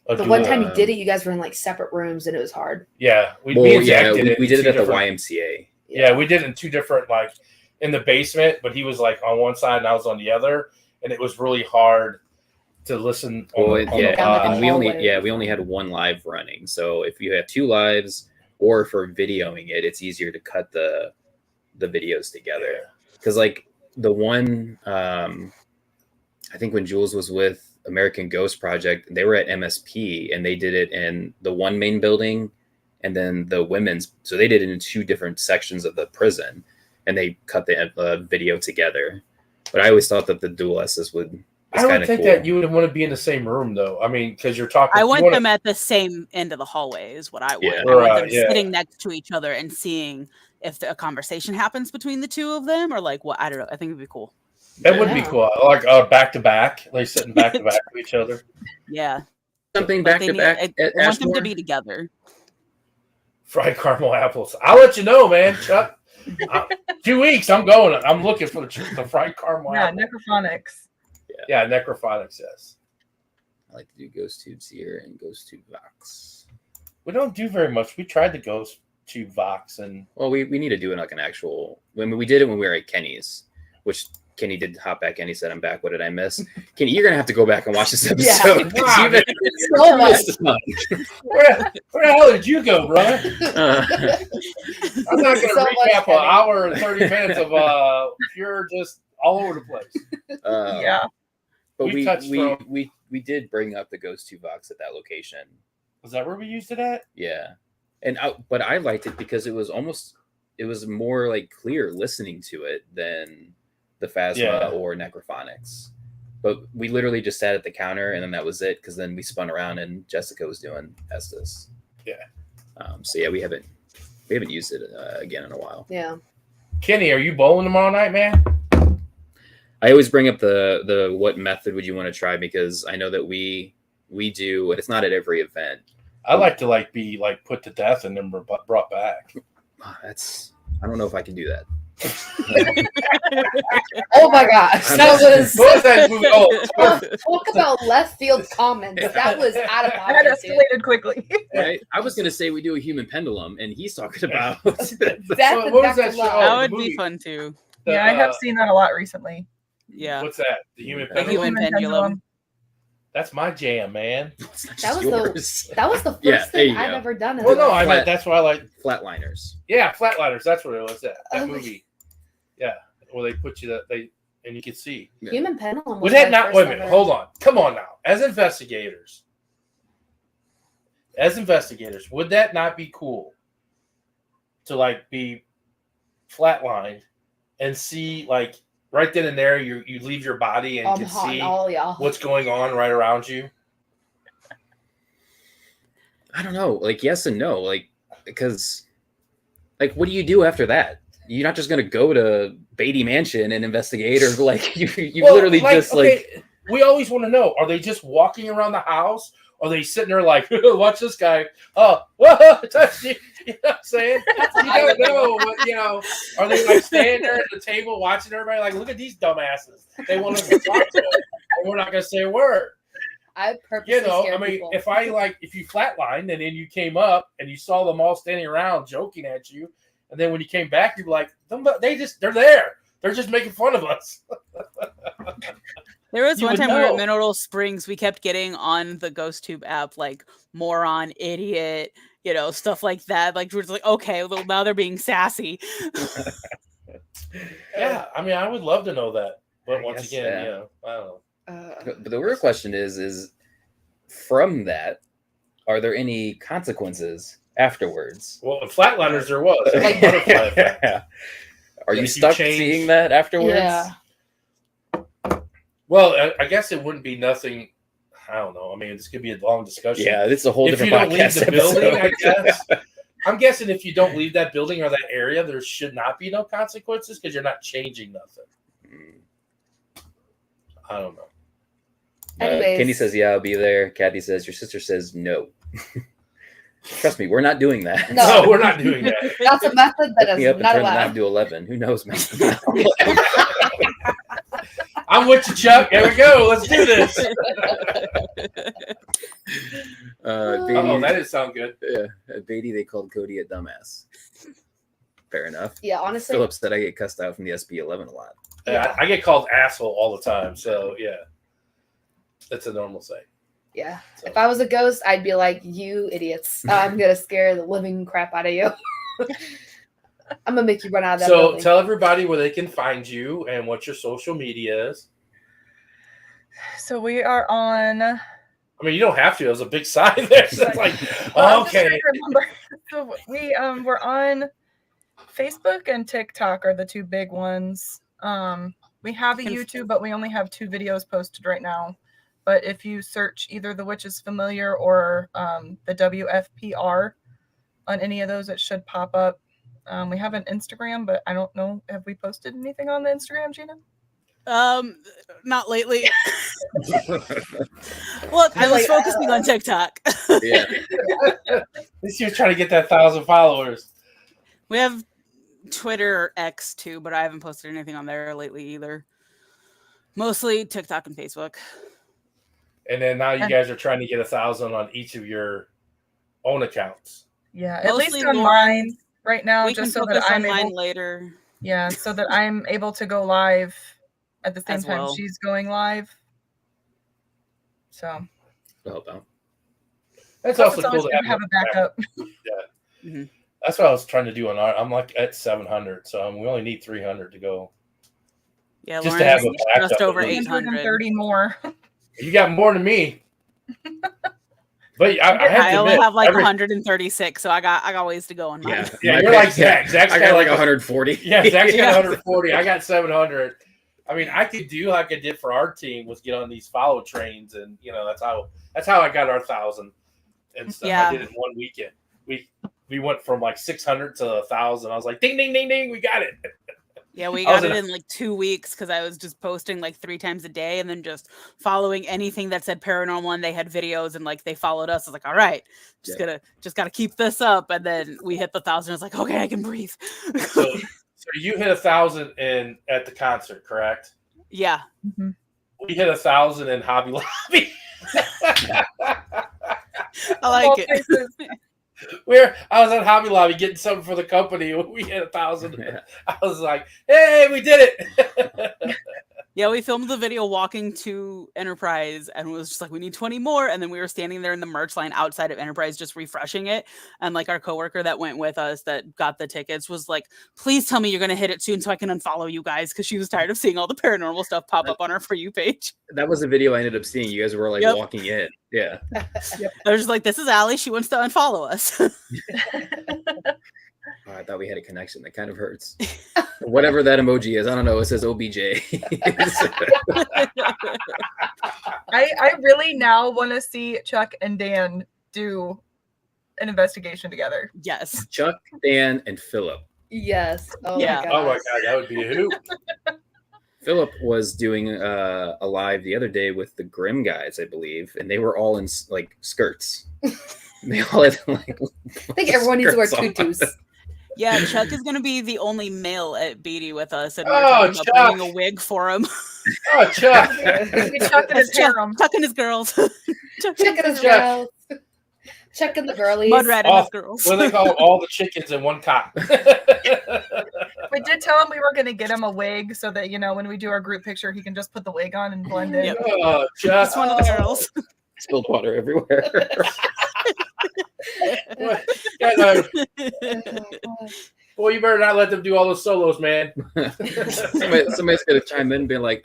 The duel. one time you did it, you guys were in like separate rooms and it was hard. Yeah, me Well, and Zach yeah, did it. we did in it two at the different- YMCA. Yeah, we did it in two different, like in the basement, but he was like on one side and I was on the other, and it was really hard to listen. Well, on the yeah, pod. and we Hallway. only had one live running. So if you have two lives, or for videoing it, it's easier to cut the videos together. Because like the one, I think when Jules was with American Ghost Project, they were at MSP and they did it in the one main building and then the women's. So they did it in two different sections of the prison, and they cut the video together. But I always thought that the dual S's would. I would think that you would want to be in the same room, though. I mean, because you're talking. I want them at the same end of the hallway is what I want. Yeah. I want them Right, yeah. sitting next to each other and seeing if a conversation happens between the two of them, or like what, I don't know. I think it'd be cool. That would be Yeah. cool. Like back to back, like sitting back to back to each other. Yeah. something Like back they to need- back I at want them Ashmore. to be together. Fried caramel apples. I'll let you know, man. Chuck. 2 weeks. I'm going. I'm looking for the fried caramel Yeah, apple. necrophonics. Yeah, necrophonics. Yes. I like to do ghost tubes here and ghost tube Vox. We don't do very much. We tried to go to Vox and Well, we need to do it like an actual. When we did it when we were at Kenny's, which Kenny did hop back in. He said, "I'm back. What did I miss?" Kenny, you're gonna have to go back and watch this episode. Wow, You man. So you much. missed a ton. where the hell did you go, brother? I'm not going to So much, recap an Kenny. hour and 30 minutes of pure just all over the place. Yeah. But We touched from- we did bring up the ghost tube Vox at that location. Was that where we used it at? Yeah, and but I liked it because it was more like clear listening to it than the Phasma Yeah. or Necrophonics. But we literally just sat at the counter and then that was it, because then we spun around and Jessica was doing Estes. Yeah. So yeah, we haven't used it again in a while. Yeah. Kenny, are you bowling tomorrow night, man? I always bring up the what method would you want to try, because I know that we do, and it's not at every event. I like to be put to death and then brought back. I don't know if I can do that. Oh my gosh. That was What was that movie? Oh, talk about left field comments. That was out of That pocket. dude. escalated quickly. Right? I was gonna say we do a human pendulum, and he's talking about That's What was that show? love. That the would movie. be fun too. Yeah, I have seen that a lot recently. Yeah. What's that? The human The pendulum? human pendulum. That's my jam, man. That was the first there thing you I've go. ever done. That was the Yeah, first there you thing I've go. ever done. Well, no, I Flat- mean that's why I like. Flatliners. Yeah, Flatliners. That's what it was. That Oh, movie. Yeah, where they put you and you can see. Human Pendulum. Would Was that my not? first Wait a minute. ever- Hold on. Come on now. As investigators, would that not be cool to like be flatlined and see like right then and there you leave your body and can see what's going on right around you? I don't know. Like, yes and no. Like, because, like, what do you do after that? You're not just gonna go to Beatty Mansion and investigate, or like you Well, literally just like. We always want to know: are they just walking around the house? Or are they sitting there like, watch this guy? Oh, whoa, touch you. You know what I'm saying? You don't know. What, are they like standing there at the table watching everybody like, look at these dumbasses. They want us to talk to them. And we're not going to say a word. I purposely scare people. If you flatlined and then you came up and you saw them all standing around joking at you, and then when you came back, you'd be like, they're there. They're just making fun of us. There was You one would time we were know. at Mineral Springs, we kept getting on the GhostTube app like moron, idiot, stuff like that. Like we're just like, okay, well now they're being sassy. Yeah, I mean, I would love to know that, but I once guess, again, yeah. I don't know. But the real question is from that, are there any consequences afterwards? Well, in Flatliners there was like butterfly effect. Are If you you stuck change- seeing that afterwards? Yeah. Well, I guess it wouldn't be nothing. I don't know. I mean, this could be a long discussion. Yeah, it's a whole If you different don't leave podcast the building, I episode. guess. I'm guessing if you don't leave that building or that area, there should not be no consequences because you're not changing nothing. I don't know. Anyways. Kenny says, "Yeah, I'll be there." Kathy says, "Your sister says no." Trust me, we're not doing that. No. No, we're not doing that. That's a method that Pick me is up and not turn the knob allowed. to 11. Who knows, man? I'm with you, Chuck. There we go. Let's do this. Beatty, Oh, that didn't sound good. yeah, at Beatty, they called Cody a dumbass. Fair enough. Yeah, honestly. Phillips said I get cussed out from the SB11 a lot. Yeah, I get called asshole all the time. So, yeah. That's a normal thing. Yeah. So. If I was a ghost, I'd be like, you idiots. I'm going to scare the living crap out of you. I'm going to make you run out of that So building. tell everybody where they can find you and what your social media is. So we are on. I mean, you don't have to. There's a big sign there. So it's like, I'm just okay. trying to remember. So we're on Facebook and TikTok are the two big ones. We have a YouTube, but we only have 2 videos posted right now. But if you search either The Witch is Familiar or the WFPR on any of those, it should pop up. We have an Instagram, but I don't know. Have we posted anything on the Instagram, Gina? Not lately. Look, I was focusing on TikTok. Yeah. At least you're trying to get that 1,000 followers. We have Twitter or X too, but I haven't posted anything on there lately either. Mostly TikTok and Facebook. And then now you guys are trying to get 1,000 on each of your own accounts. Yeah, at Mostly least on Lauren. mine right now, We just can so focus that on I'm mine able. later. Yeah, so that I'm able to go live at the same As time well. she's going live. So Help out. That's plus also it's always cool good to to have a backup. Mhm. That's what I was trying to do on our. I'm like at 700, so we only need 300 to go. Yeah, Just to Lauren's have a backup just over at least. 800. 130 more. You got more than me. But I have I to only admit, have like 136, so I got ways to go on mine. Yeah, My you're like page- Zach. Zach's I got got like 140. Yeah, Zach's Yeah. got 140. I got 700. I mean, I could do like I did for our team was get on these follow trains, and that's how I got our 1,000 and stuff. Yeah. I did it in one weekend. We went from like 600 to 1,000. I was like, ding, ding, ding, ding, we got it. Yeah, we I was got it in in like 2 weeks because I was just posting like 3 times a day and then just following anything that said paranormal, and they had videos and like they followed us. I was like, all right, just gotta keep this up. And then we hit the 1,000. I was like, okay, I can breathe. So you hit 1,000 at the concert, correct? Yeah. Mm-hmm. We hit 1,000 in Hobby Lobby. I like it. I was at Hobby Lobby getting something for the company. We hit 1,000. Yeah. I was like, "Hey, we did it!" Yeah, we filmed the video walking to Enterprise and it was just like, we need 20 more. And then we were standing there in the merch line outside of Enterprise just refreshing it. And like our coworker that went with us that got the tickets was like, please tell me you're going to hit it soon so I can unfollow you guys, because she was tired of seeing all the paranormal stuff pop up on our For You page. That was the video I ended up seeing. You guys were like walking in. Yeah. I was just like, this is Allie. She wants to unfollow us. Oh, I thought we had a connection. That kind of hurts. Whatever that emoji is, I don't know. It says OBJ. I really now want to see Chuck and Dan do an investigation together. Yes. Chuck, Dan, and Philip. Yes. Oh Yeah. my God. Oh my God, that would be a hoot. Philip was doing a live the other day with the Grimm guys, I believe, and they were all in like skirts. They all had like. I think everyone needs to wear skirts on. tutus. Yeah, Chuck is going to be the only male at Beatty with us, and we're Oh, talking about Chuck. bringing a wig for him. Oh, Chuck. Maybe Chuck and his harem. Chuck and his girls. Chuck Checking his Chuck. girls. Checking the girlies. Mudrat and his girls. What do they call them? All the chickens in one cot. We did tell him we were going to get him a wig so that, you know, when we do our group picture, he can just put the wig on and blend in. Yep. Oh, Chuck. Just one of the girls. Spilled water everywhere. Yeah, boy, you better not let them do all those solos, man. Somebody's gonna chime in and be like,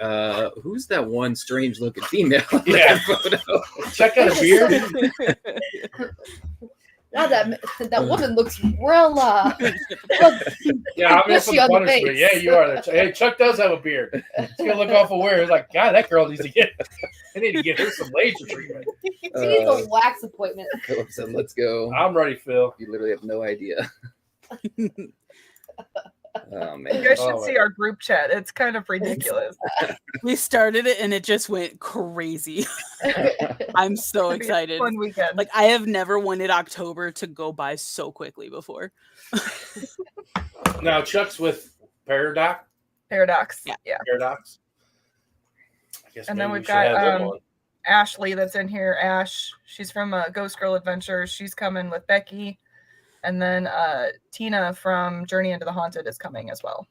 who's that one strange looking female? in Yeah. that photo? Chuck got a beard. Now that woman looks real. Yeah, I'm in Bushy for on the the punishment. face. Yeah, you are. Hey, Chuck does have a beard. He's gonna look awful weird. He's like, God, that girl needs to get. I need to get her some laser treatment. She needs a wax appointment. Philip said, "Let's go." I'm ready, Phil. You literally have no idea. Oh You man. guys should Oh, see my our group chat. It's kind of ridiculous. We started it and it just went crazy. I'm so It'll be a excited. Fun weekend. Like, I have never wanted October to go by so quickly before. Now Chuck's with Paradox. Paradox. Yeah. Yeah. Paradox. I guess And then maybe we've we should have got them on. Ashley that's in here. Ash, she's from Ghost Girl Adventures. She's coming with Becky. And then Tina from Journey into the Haunted is coming as well.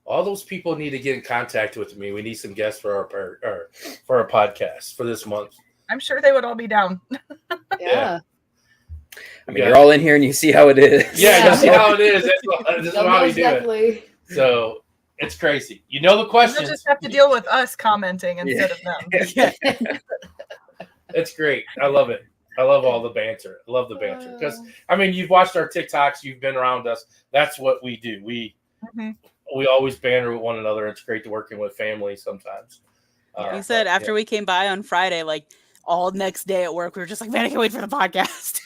All those people need to get in contact with me. We need some guests for our podcast for this month. I'm sure they would all be down. Yeah. I mean, you're all in here and you see how it is. Yeah, Yeah. you see how it is. This is how we Most do it. definitely. So it's crazy. You know the They'll questions. just have to deal with us commenting instead of them. It's great. I love it. I love all the banter. I love the banter because I mean, you've watched our TikToks. You've been around us. That's what we do. We always banter with one another. It's great to working with family sometimes. You said after we came by on Friday, like all next day at work, we were just like, man, I can't wait for the podcast.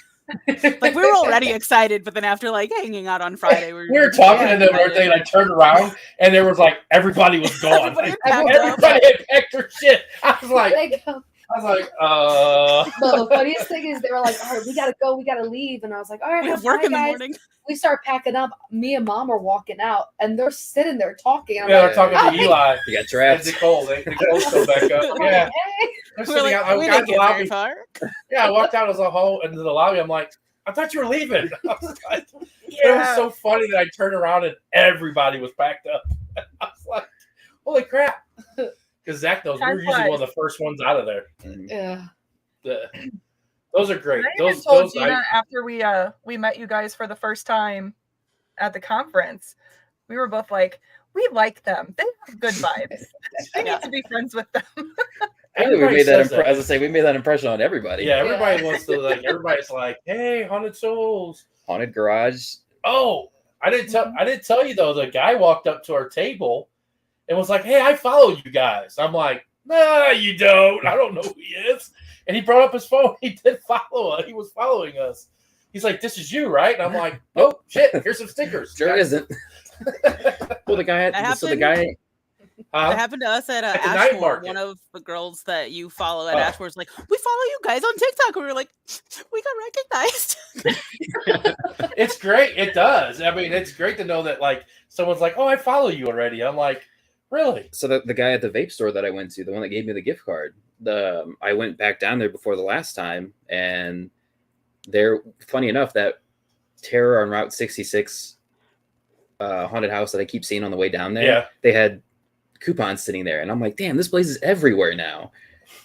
Like we were already excited, but then after like hanging out on Friday, we were talking to them and everything. And I turned around and there was like everybody was gone. Everybody had packed their shit. I was like, No, the funniest thing is they were like, all right, we gotta go, we gotta leave. And I was like, all right, We have have work fun, in the guys. morning. We start packing up. Me and Mom are walking out, and they're sitting there talking. And I'm Yeah, like, they're talking to Eli. You got And trapped. Nicole. Nicole's still back up. Yeah. hey. They're We're sitting like, out. I we got didn't in the get lobby. very far. Yeah, I walked out as a whole into the lobby. I'm like, I thought you were leaving. I was like, It was so funny that I turned around and everybody was packed up. I was like, holy crap. Because Zach knows Time we're usually flies. one of the first ones out of there. Yeah. Those are great. I even Those told Gina after we met you guys for the first time at the conference, we were both like, we like them. They have good vibes. I need to be friends with them. I think we made that, as I say, we made that impression on everybody. Yeah, everybody wants to like. Everybody's like, "Hey, haunted souls, Haunted garage. Oh, I didn't tell you though. The guy walked up to our table and was like, "Hey, I follow you guys." I'm like, "Nah, you don't. I don't know who he is." And he brought up his phone. He did follow us. He was following us. He's like, "This is you, right?" And I'm like, "Oh shit, here's some stickers." Sure isn't. Well, the guy had so the guy. That happened to us at the night Ashmore. market. One of the girls that you follow at Ashmore is like, we follow you guys on TikTok. And we were like, we got recognized. It's great. It does. I mean, it's great to know that like someone's like, "Oh, I follow you already." I'm like, really? So the guy at the vape store that I went to, the one that gave me the gift card, I went back down there before the last time, and there, funny enough, that Terror on Route 66 haunted house that I keep seeing on the way down there, Yeah. they had coupons sitting there. And I'm like, damn, this place is everywhere now.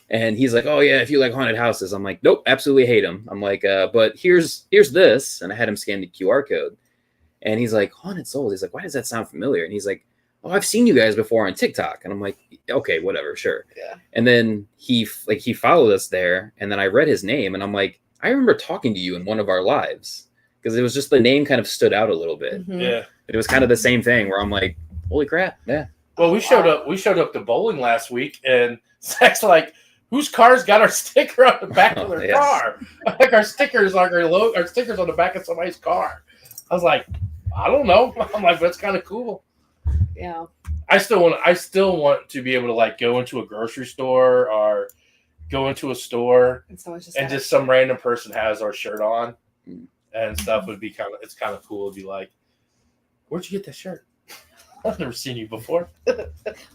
And he's like, oh yeah, if you like haunted houses. I'm like, nope, absolutely hate them. I'm like, but here's this. And I had him scan the QR code. And he's like, Haunted Souls. He's like, why does that sound familiar? And he's like, oh, I've seen you guys before on TikTok. And I'm like, okay, whatever, sure. Yeah. And then he followed us there. And then I read his name and I'm like, I remember talking to you in one of our lives, because it was just the name kind of stood out a little bit. Mhm. Yeah. It was kind of the same thing where I'm like, holy crap. Yeah. Well, we showed up to bowling last week, and Zach's like, whose car's got our sticker on the back of their Yes. car? Like our stickers on the back of somebody's car. I was like, I don't know. I'm like, that's kind of cool. Yeah. I still want to be able to like go into a grocery store or go into a store And so it's and just some random person has our shirt on and stuff would be it's kind of cool to be like, where'd you get that shirt? I've never seen you before.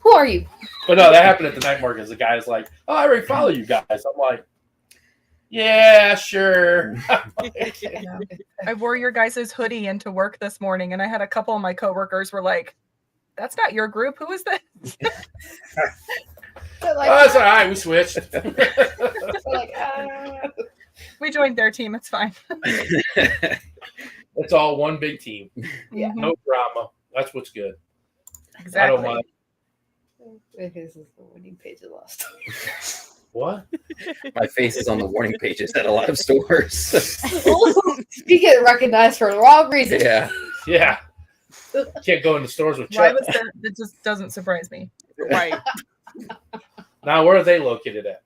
who are you? But no, that happened at the night market. The guy's like, oh, I already follow you guys. I'm like, yeah, sure. Yeah. I wore your guys' hoodie into work this morning, and I had a couple of my coworkers were like, that's not your group. Who is that? They're like, Oh, it's all right. We switched. they're like, We joined their team. It's fine. It's all one big team. Yeah. Mhm. No drama. That's what's good. Exactly. I don't mind. This is the winning page of lost. What? My face is on the warning pages at a lot of stores. You get recognized for the wrong reason. Yeah. Yeah. Can't go into stores with Why Chuck. was that? It just doesn't surprise me. Right. Now, where are they located at?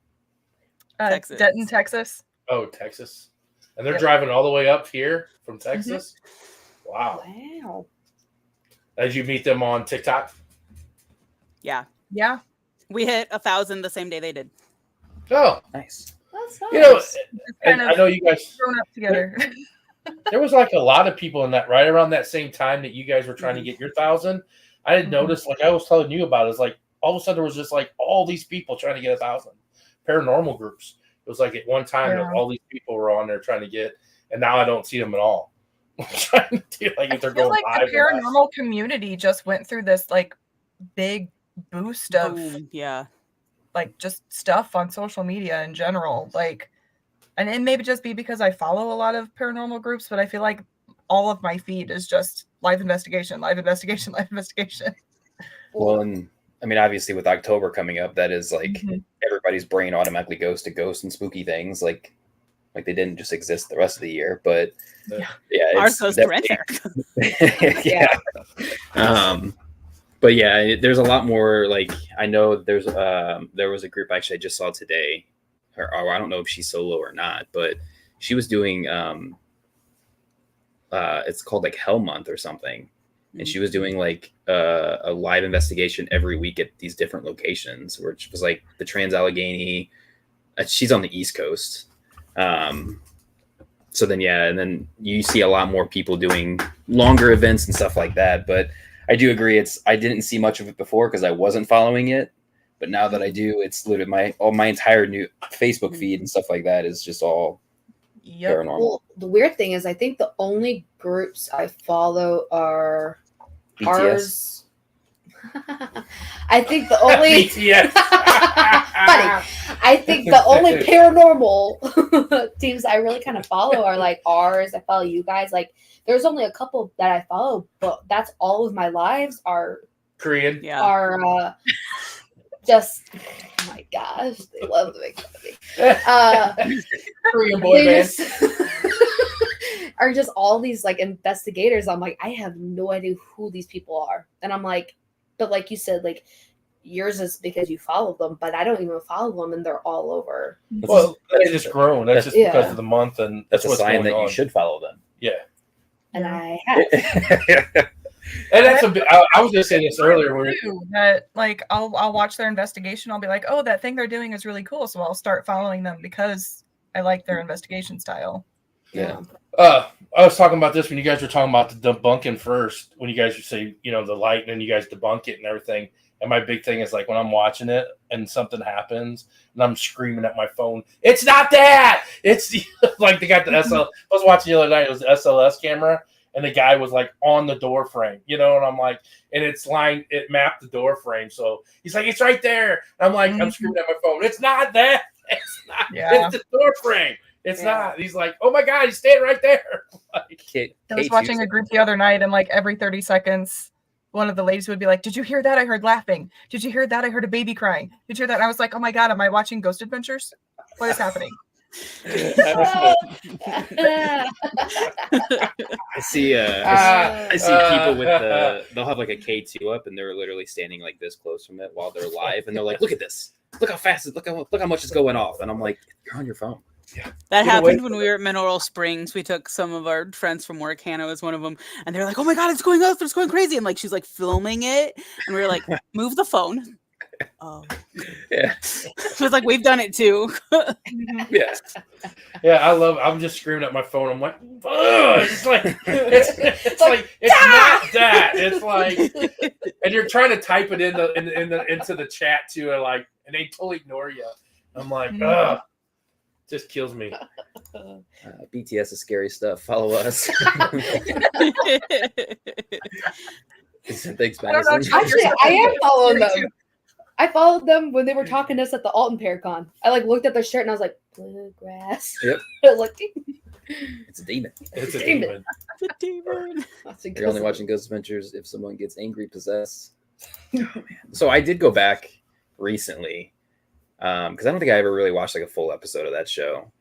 Texas. Denton, Texas. Oh, Texas. And they're Yep. driving all the way up here from Texas? Wow. Wow. Did you meet them on TikTok? Yeah. Yeah. We hit 1,000 the same day they did. Oh, Nice. That's nice. you know, Just and kind I of know you guys, grown up together. there was like a lot of people in that right around that same time that you guys were trying to get your 1,000. I didn't Mhm. notice, like I was telling you about, it's like all of a sudden there was just like all these people trying to get 1,000 paranormal groups. It was like at one time Yeah. that all these people were on there trying to get, and now I don't see them at all. I'm trying to do, like if I they're feel going like live the or not. paranormal community just went through this like big boost of Boom. Yeah. like just stuff on social media in general. Like, and it may just be because I follow a lot of paranormal groups, but I feel like all of my feed is just live investigation, live investigation, live investigation. Well, and I mean, obviously with October coming up, that is like Mhm. everybody's brain automatically goes to ghosts and spooky things. Like they didn't just exist the rest of the year, but Yeah. yeah, Ours it's goes to rent definitely- there. yeah. But yeah, there's a lot more. Like I know there was a group actually I just saw today, or I don't know if she's solo or not, but she was doing it's called like Hell Month or something, and she was doing like a live investigation every week at these different locations, which was like the Trans-Allegheny. She's on the East Coast. So then, yeah, and then you see a lot more people doing longer events and stuff like that. But I do agree. I didn't see much of it before because I wasn't following it. But now that I do, it's literally my entire new Facebook feed and stuff like that is just all Yep. paranormal. Well, the weird thing is, I think the only groups I follow are BTS. ours. I think the only BTS. funny. I think the only paranormal teams I really kind of follow are like ours. I follow you guys. Like, there's only a couple that I follow, but that's all of my lives are Korean. Yeah. just. Oh my gosh, they love to make fun of me. Korean boy They band. just are just all these like investigators. I'm like, I have no idea who these people are, and I'm like, but like you said, like yours is because you follow them, but I don't even follow them, and they're all over. Well, they just grown. That's just Yeah. because of the month, and That's a what's sign going that on. you should follow them. Yeah, And I have. and that's a bit. I was just saying this earlier. Where Too, that like I'll watch their investigation. I'll be like, oh, that thing they're doing is really cool, so I'll start following them because I like their investigation style. Yeah. I was talking about this when you guys were talking about the debunking first. When you guys would say, the light, and then you guys debunk it and everything. And my big thing is like when I'm watching it and something happens and I'm screaming at my phone, it's not that. It's like they got the SL. I was watching the other night. It was the SLS camera, and the guy was like on the door frame, you know, and I'm like, and it mapped the door frame. So he's like, it's right there. And I'm like, I'm screaming at my phone. It's not that. It's not. Yeah. It's the door frame. It's not. He's like, oh my God, he's standing right there. Like, I was watching a group the other night, and like every 30 seconds, one of the ladies would be like, did you hear that? I heard laughing. Did you hear that? I heard a baby crying. Did you hear that? And I was like, oh my God, am I watching Ghost Adventures? What is happening? I see people with they'll have like a K2 up and they're literally standing like this close from it while they're live, and they're like, look at this, look how fast look how much is going off, and I'm like, you're on your phone. Yeah. That happened when we were at Mineral Springs. We took some of our friends from work. Hannah was one of them, and they're like, oh my God, it's going off, it's going crazy, and like she's like filming it, and we were like, move the phone. Oh yeah. So it's like, we've done it too. Yeah, I'm just screaming at my phone. I'm like, it's like it's like it's not that. It's like, and you're trying to type it into the chat too, and they totally ignore you. I'm like, just kills me. BTS is scary stuff. Follow us. Thanks, Madison. Actually, I am following them. I followed them when they were talking to us at the Alton Paracon. I looked at their shirt and I was like, bluegrass. Yep. I was like, it's a demon. It's a demon. It's a demon. You're only watching Ghost Adventures if someone gets angry possessed. Oh, man. So I did go back recently because I don't think I ever really watched like a full episode of that show.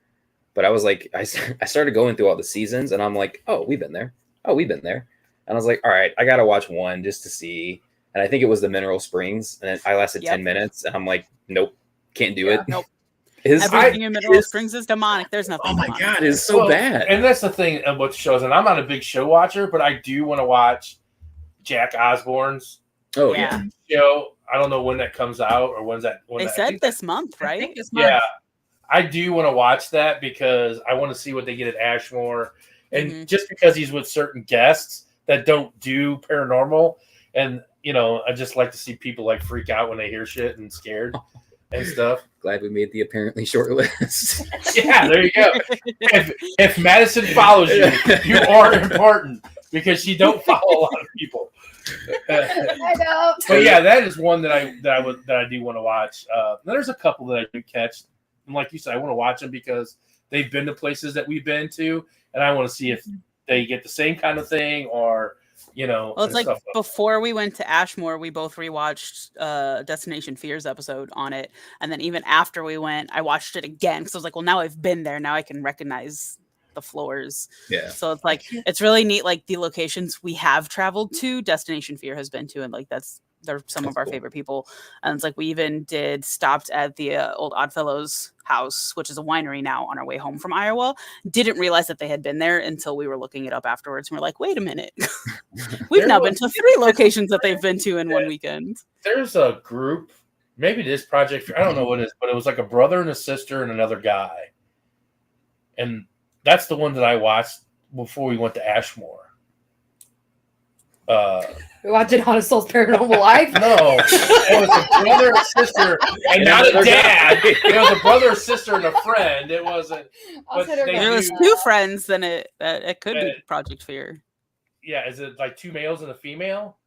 But I was like, I started going through all the seasons and I'm like, oh, we've been there. Oh, we've been there. And I was like, all right, I got to watch one just to see. And I think it was the Mineral Springs, and I lasted 10 minutes, and I'm like, nope, can't do it. Nope. Everything in Mineral Springs is demonic. There's nothing. Oh my demonic. God, it's so bad. And that's the thing about shows. And I'm not a big show watcher, but I do want to watch Jack Osborne's show. I don't know when that comes out or when's that. They said this month, right? I think this month. Yeah, I do want to watch that because I want to see what they get at Ashmore, and just because he's with certain guests that don't do paranormal, and I just like to see people like freak out when they hear shit and scared and stuff. Glad we made the apparently short list. Yeah, there you go. If Madison follows you, you are important because she don't follow a lot of people. I know. But yeah, that is one that I do want to watch. There's a couple that I do catch, and like you said, I want to watch them because they've been to places that we've been to, and I want to see if they get the same kind of thing or. Well, it's like before we went to Ashmore, we both rewatched Destination Fears episode on it, and then even after we went, I watched it again because I was like, well, now I've been there, now I can recognize the floors. Yeah. So it's like it's really neat, like the locations we have traveled to, Destination Fear has been to, and like they're some of our favorite people. And it's like we even stopped at the old Oddfellows house, which is a winery now, on our way home from Iowa. Didn't realize that they had been there until we were looking it up afterwards. And we're like, wait a minute. We've now been to 3 locations that they've been to in one weekend. There's a group, maybe this project, I don't know what it is, but it was like a brother and a sister and another guy. And that's the one that I watched before we went to Ashmore. We're watching Honest Souls Paranormal Live? No, it was a brother and sister, and not a dad. It was a brother, a sister, and a friend. It wasn't. If there was 2 friends, then it could be Project Fear. Yeah, is it like 2 males and a female?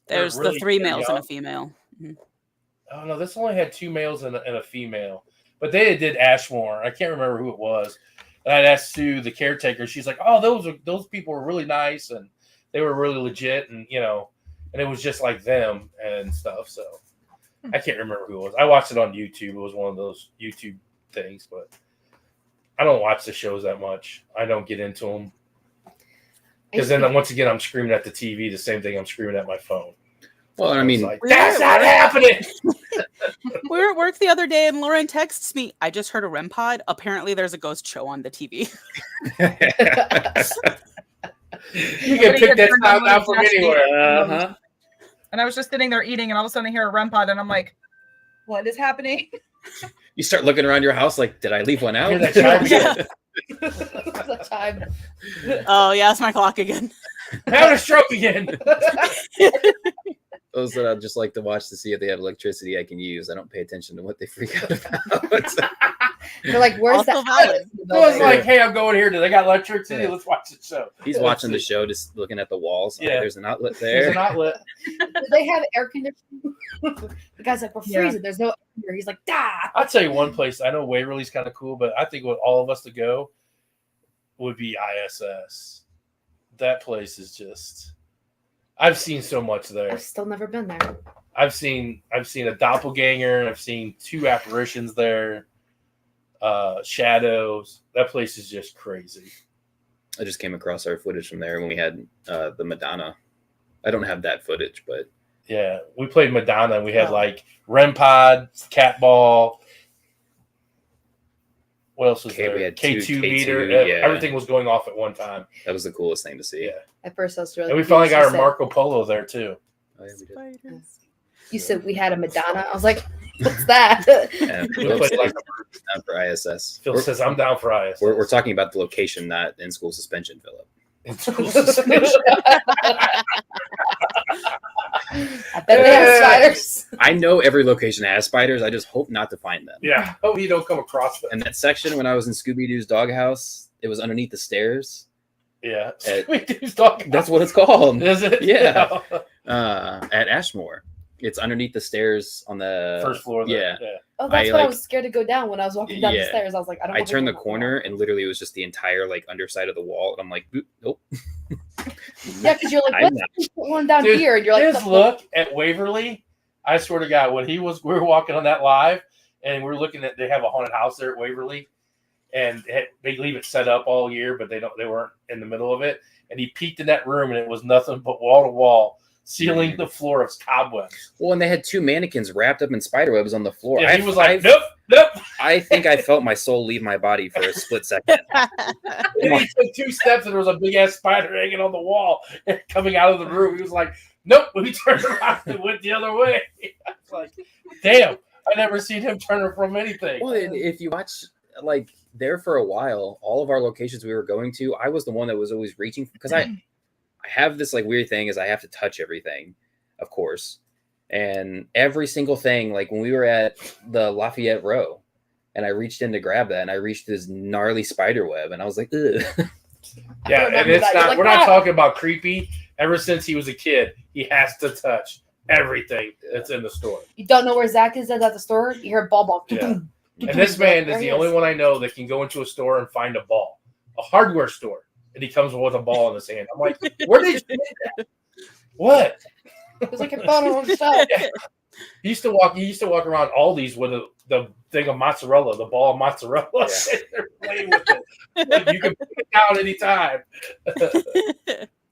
There's really the 3 males and a female. Mm-hmm. Oh no, this only had 2 males and a female. But they did Ashmore. I can't remember who it was. And I'd asked Sue, the caretaker. She's like, "Oh, those people were really nice and they were really legit, and and it was just like them and stuff." So I can't remember who it was. I watched it on YouTube. It was one of those YouTube things, but I don't watch the shows that much. I don't get into them because then once again I'm screaming at the TV. The same thing I'm screaming at my phone. Well, I mean, like, that's not happening. We were at work the other day, and Lauren texts me, "I just heard a REM pod. Apparently, there's a ghost show on the TV." You can pick that sound out from anywhere. And I was just sitting there eating, and all of a sudden I hear a REM pod, and I'm like, "What is happening?" You start looking around your house, like, did I leave one out? Time. Oh yeah, it's my clock again. I'm having a stroke again. Those that I'd just like to watch to see if they have electricity I can use. I don't pay attention to what they freak out about. They're like, where's Also that? valid. So it's like, hey, I'm going here. Do they got electricity? Yeah. Let's watch the show. He's watching the show, just looking at the walls. Yeah. There's an outlet There's there. an outlet. Do they have air conditioning? The guy's like, we're Yeah. freezing. There's no air here. He's like, "Dah." I'll tell you one place. I know Waverly's kind of cool, but I think with all of us to go would be ISS. That place is just. I've seen so much there. I've still never been there. I've seen a doppelganger. I've seen 2 apparitions there. Shadowz. That place is just crazy. I just came across our footage from there when we had the Madonna. I don't have that footage, but Yeah, we played Madonna and we had Oh. like REM pod, cat ball. What else was Okay, there? we had K2 two meter. K2, yeah. Everything was going off at one time. that was the coolest thing to see. Yeah. At first, I was really. And we finally got our confused. Marco Polo there too. Oh, yeah, we did. Spiders. You said we had a Madonna. I was like, what's that? And We Phil played says like he's down for ISS. Phil says, I'm down for IS. We're talking about the location, not in school suspension, Philip. It's cool suspension. I bet they have spiders. I know every location has spiders. I just hope not to find them. Yeah. Hope you don't come across them. And that section when I was in Scooby-Doo's doghouse, it was underneath the stairs. Yeah. At- Who's talking? That's what it's called. Is it? Yeah. At Ashmore. It's underneath the stairs on the First floor there. Yeah. Oh, that's I, what I like- was scared to go down when I was walking down the Yeah. stairs. I was like, I don't. I wanna turned go the down corner and literally it was just the entire like underside of the wall. And I'm like, "Boop, nope. Yeah, because you're like, I'm let's put one down Dude, here, and you're like, his look at Waverly, I swear to God, when we were walking on that live, and we're looking at, they have a haunted house there at Waverly, and they leave it set up all year, but they weren't in the middle of it. And he peeked in that room, and it was nothing but wall to wall, ceiling to floor of cobwebs. Well, and they had 2 mannequins wrapped up in spider webs on the floor. Yeah, he was like, nope. I think I felt my soul leave my body for a split second. And he took 2 steps, and there was a big ass spider hanging on the wall, and coming out of the room. He was like, nope. When he turned around and went the other way, I was like, damn, I never seen him turn from anything. Well, if you watch, like, there for a while, all of our locations we were going to, I was the one that was always reaching, because I have this like weird thing is I have to touch everything, of course. And every single thing, like when we were at the Lafayette Row and I reached in to grab that and I reached this gnarly spider web and I was like, ugh. Yeah, remember and it's that. You're not. like, We're not "Ah." talking about creepy. Ever since he was a kid, he has to touch everything that's in the store. You don't know where Zach is at the store. You hear ball ball. Yeah. And this man is the only one I know that can go into a store and find a ball, a hardware store, and he comes with a ball in his hand. I'm like, where did you get that? What? It was like a phone on himself. He used to walk around Aldi's with the thing of mozzarella, the ball of mozzarella. Yeah. They're playing with it. Like, you can put it down anytime.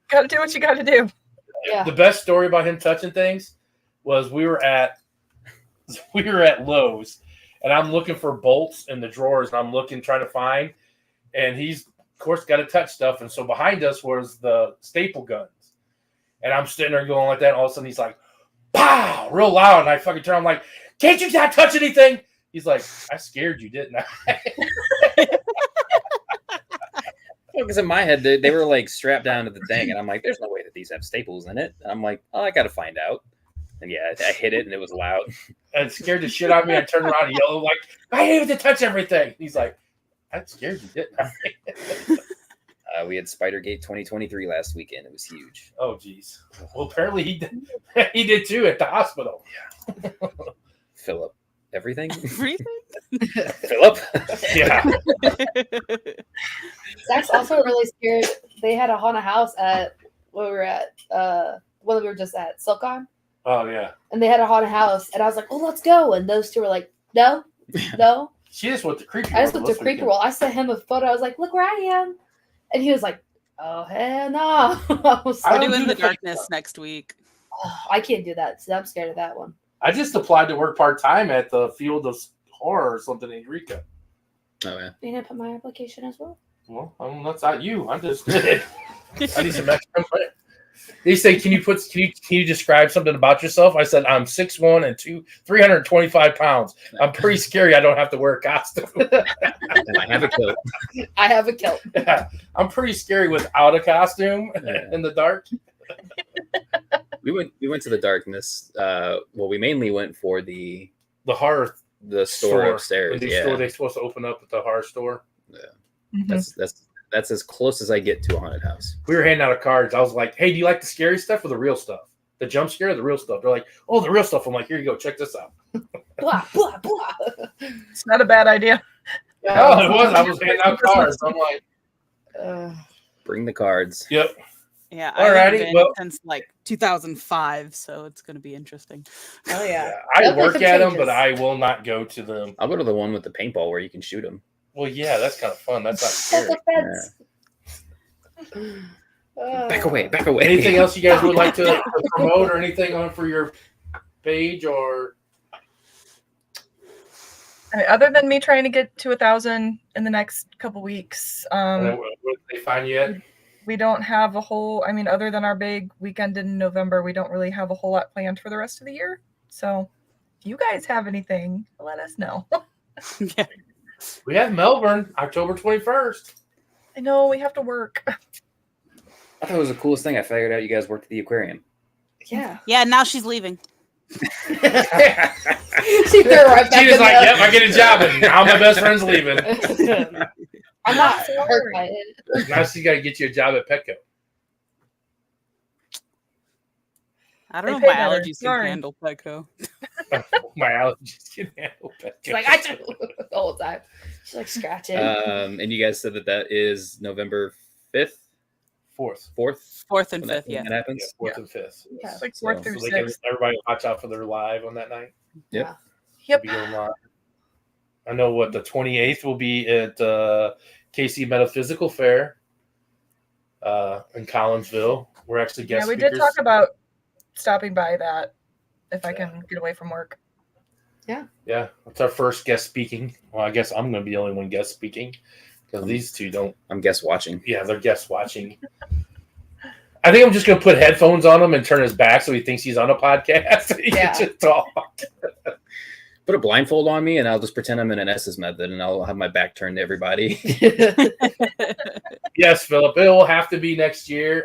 Gotta do what you gotta do. Yeah. The best story about him touching things was we were at Lowe's, and I'm looking for bolts in the drawers, and I'm trying to find, and he's of course got to touch stuff, and so behind us was the staple guns, and I'm sitting there going like that, and all of a sudden he's like, "Pow!" real loud, and I fucking turn. I'm like, "Can't you not touch anything?" He's like, "I scared you, didn't I?" Because in my head, they were like strapped down to the thing, and I'm like, "There's no way that these have staples in it." And I'm like, "Oh, I got to find out." And yeah, I hit it, and it was loud. And it scared the shit out of me. I turned around and yelled like, "I needed to touch everything." He's like, "I scared you, didn't I?" We had Spidergate 2023 last weekend. It was huge. Oh, geez. Well, apparently he did. He did too at the hospital. Philip, everything. Everything? Philip. Yeah. Zach's also really scared. They had a haunted house at where we were at. When we were just at Silcon, Oh, yeah. and they had a haunted house, and I was like, "Oh, let's go!" And those two were like, "No, no." She just went to creepy. I just World went to this creepy weekend. world. I sent him a photo. I was like, "Look where I am," and he was like, "Oh hell no!" I was I We're don't so, doing do the the darkness Facebook. next week. I can't do that. So I'm scared of that one. I just applied to work part-time at the Field of Horror or something in Eureka. Oh yeah. You gonna put my application as well? Well, that's not you. I'm just I need some extra money. They say, can you describe something about yourself? I said, I'm 6'1" and 325 pounds. I'm pretty scary. I don't have to wear a costume. And I have a kilt. I have a kilt. I'm pretty scary without a costume Yeah. in the dark. We went to the darkness. Well, we mainly went for the horror store upstairs. The new store they're supposed to open up at the horror store. Yeah, Mm-hmm. that's as close as I get to a haunted house. We were handing out cards. I was like, "Hey, do you like the scary stuff or the real stuff? The jump scare or the real stuff?" They're like, "Oh, the real stuff." I'm like, "Here you go. Check this out." Blah blah blah. It's not a bad idea. Oh, it was. I was handing out cards. I'm like, bring the cards. Yep. Yeah, Alrighty, I've been since like 2005, so it's going to be interesting. Oh yeah. I work at them, but I will not go to them. I'll go to the one with the paintball where you can shoot them. Well, yeah, that's kind of fun. That's not scary. Back away. Anything else you guys would like to promote or anything on for your page or? I mean, other than me trying to get to 1,000 in the next couple weeks, Where did they find you at? we don't have a whole. I mean, other than our big weekend in November, we don't really have a whole lot planned for the rest of the year. So, if you guys have anything, let us know. Yeah. We have Melbourne, October 21st. I know we have to work. I thought it was the coolest thing. I figured out you guys worked at the aquarium. Yeah. Yeah, now she's leaving. She threw right back. She was like, "Yep, I get a job, and now my best friend's leaving." I'm not hurt by it. Now she's got to get you a job at Petco. I don't know They if my pay better. allergies can Sorry. handle Petco. My allergies can handle Petco. She's like, I do the whole time. She's like scratching. And you guys said that is November 5th, 4th. 4th. 4th and when 5th, yeah. that happens. 4th and 5th. Yeah. It's like So- 4th through So they can, 6th. everybody watch out for their live on that night. Yep. Yep. Be going live. I know what the 28th will be at KC Metaphysical Fair in Collinsville. We're actually guest Yeah, we speakers. did talk about stopping by that if I can get away from work. Yeah, it's our first guest speaking. Well, I guess I'm going to be the only one guest speaking because these two don't. I'm guest watching. Yeah, they're guest watching. I think I'm just going to put headphones on him and turn his back so he thinks he's on a podcast. He Yeah. can just talk. Put a blindfold on me, and I'll just pretend I'm in an S's method, and I'll have my back turned to everybody. Yes, Philip, it will have to be next year.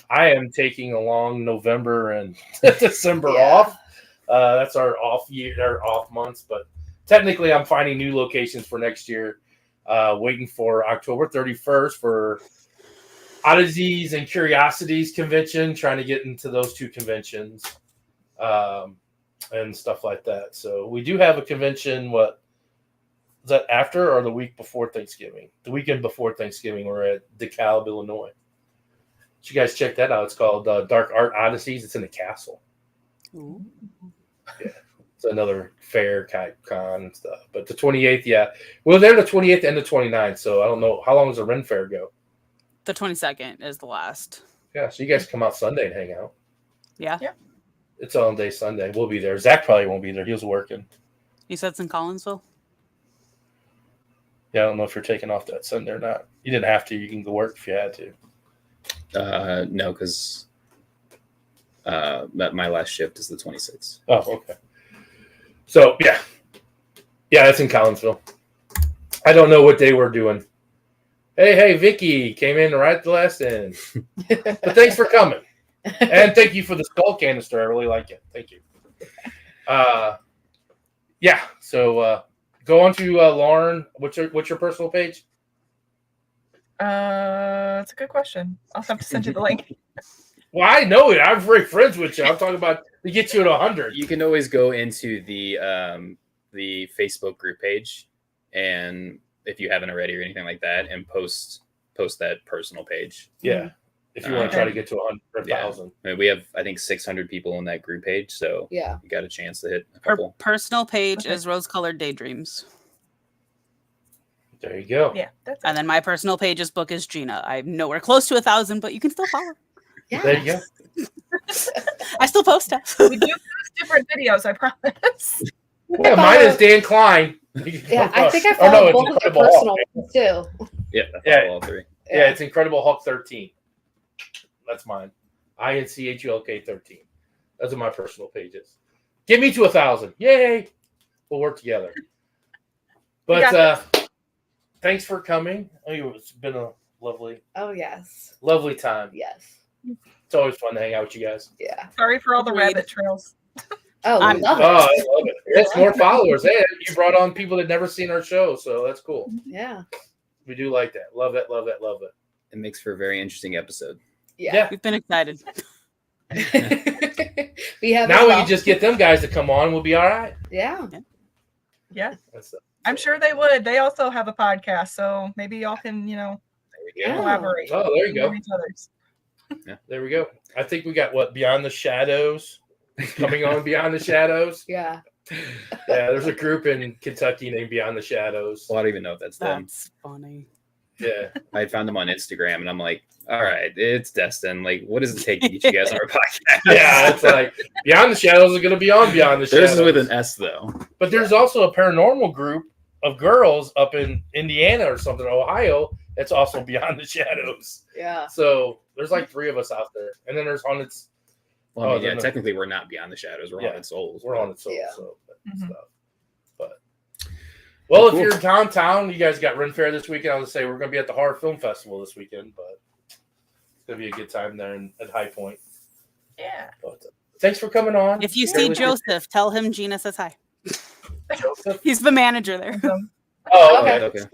I am taking a long November and December off. That's our off months, but technically I'm finding new locations for next year. Waiting for October 31st for Oddities and Curiosities convention, trying to get into those two conventions and stuff like that. So we do have a convention. What is that, after or the week before Thanksgiving? The weekend before Thanksgiving, we're at DeKalb, Illinois. So you guys check that out. It's called Dark Art Odysseys. It's in the castle. Ooh. Yeah, it's another fair con and stuff. But the 28th, yeah. Well, they're the 28th and the 29th, so I don't know. How long does the Ren Fair go? The 22nd is the last. Yeah, so you guys come out Sunday and hang out. Yeah. Yeah. It's all day Sunday. We'll be there. Zach probably won't be there. He was working. You said it's in Collinsville? Yeah, I don't know if you're taking off that Sunday or not. You didn't have to. You can go work if you had to. No, because my last shift is the 26th. Oh, okay. So, yeah. Yeah, it's in Collinsville. I don't know what day we're doing. Hey, Vicky came in right at the last end. But thanks for coming. And thank you for the skull canister. I really like it. Thank you. Yeah, so go on to Lauren. What's your personal page? That's a good question. I'll have to send you the link. Well, I know it. I'm very friends with you. I'm talking about to get you at 100. You can always go into the Facebook group page, and if you haven't already or anything like that, and post that personal page. Yeah. If you want to try to get to 100,000. I mean, we have, I think, 600 people on that group page, so Yeah. you got a chance to hit a Her couple. personal page is Rose-Colored Daydreams. There you go. Yeah, that's And then my personal page is Book is Gina. I'm nowhere close to 1,000, but you can still follow. Yeah. There you go. I still post stuff. We do post different videos, I promise. Yeah, mine is Dan Klein. Yeah, I think I Oh, no, follow it's both of your Incredible personal Hulk. ones too. Yeah, I Yeah. follow all three. Yeah, it's Incredible Hulk 13. That's mine. INCHULK 13. Those are my personal pages. Get me to 1,000. Yay! We'll work together. But thanks for coming. It's been a lovely Oh yes. time. Yes. It's always fun to hang out with you guys. Yeah. Sorry for all the Agreed. rabbit trails. Oh, I'm- love Oh, I love it. it. It's more followers. Hey, you brought on people that never seen our show, so that's cool. Yeah. We do like that. Love it, love it, love it. It makes for a very interesting episode. Yeah. We've been excited. We have Now as we well. can just get them guys to come on. We'll be all right. Yeah. Yeah, That's I'm sure they would. They also have a podcast, so maybe y'all can, there we Yeah. go. collaborate. Oh, there you go. with each other's. There we go. I think we got what Beyond the Shadows coming on. Beyond the Shadows. Yeah. Yeah, there's a group in Kentucky named Beyond the Shadows. Well, I don't even know if that's them. That's funny. Yeah. I found them on Instagram, and I'm like, all right, it's Destin. Like, what does it take to get you guys on our podcast? Yeah, it's like Beyond the Shadows is going to be on Beyond the Shadows. This is with an S, though. But there's also a paranormal group of girls up in Indiana or something, Ohio, that's also Beyond the Shadows. Yeah. So there's like 3 of us out there. And then there's Haunted. Well, I mean, Oh, yeah, no. technically, we're not Beyond the Shadows. We're Yeah. Haunted Souls. We're on it, so, Yeah. so Mhm. stuff. But well, Cool. if you're downtown, you guys got Ren Fair this weekend. I was gonna say we're gonna be at the Horror Film Festival this weekend, but it's gonna be a good time there at High Point. Yeah. But thanks for coming on. If you Yeah, see we- Joseph, tell him Gina says hi. Joseph. He's the manager there. Awesome. Oh, Okay. okay. Okay.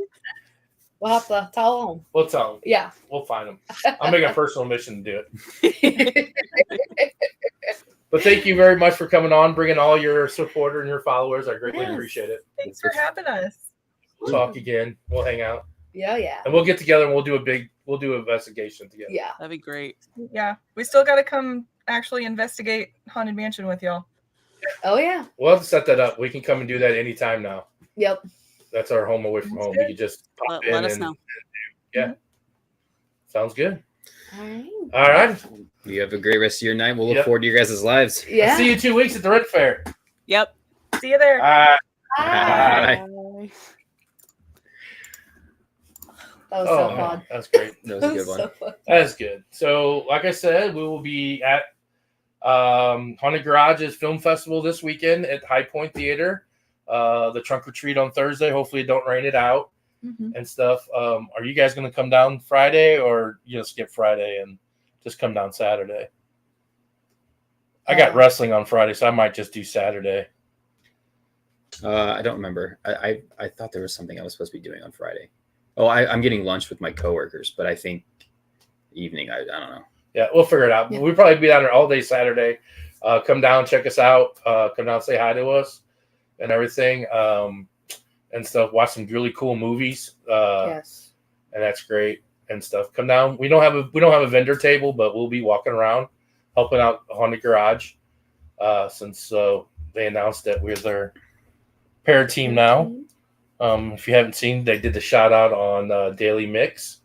We'll have to tell him. We'll tell him. Yeah. We'll find him. I'll make a personal mission to do it. But thank you very much for coming on, bringing all your support and your followers. I greatly Yes. appreciate it. Thanks for having us. We'll talk again. We'll hang out, Yeah. Yeah. and we'll get together and we'll do an investigation together. Yeah. That'd be great. Yeah, we still got to come actually investigate Haunted Mansion with y'all. Oh yeah. We'll have to set that up. We can come and do that anytime now. Yep. That's our home away from home. We can just pop in Let us and know. yeah. Sounds good. All right. All right. You have a great rest of your night. We'll look Yep. forward to your guys' lives. Yeah. See you 2 weeks at the Red Fair. Yep. See you there. Bye. Bye. Bye. That was Oh, so man, fun. that's great. That was a good one. So fun. That's good. So, like I said, we will be at Haunted Garage's Film Festival this weekend at High Point Theater. The trunk or treat on Thursday. Hopefully, it don't rain it out Mhm. and stuff. Are you guys going to come down Friday, or you know skip Friday and just come down Saturday? I got wrestling on Friday, so I might just do Saturday. I don't remember. I thought there was something I was supposed to be doing on Friday. Oh, I'm getting lunch with my coworkers, but I think evening. I don't know. Yeah, we'll figure it out. Yeah. We'll probably be down there all day Saturday. Come down, check us out. Come down, say hi to us and everything and stuff. Watch some really cool movies. Yes. And that's great and stuff. Come down. We don't have a vendor table, but we'll be walking around helping out Haunted Garage since they announced that we're their pair team now. If you haven't seen, they did the shout out on Daily Mix.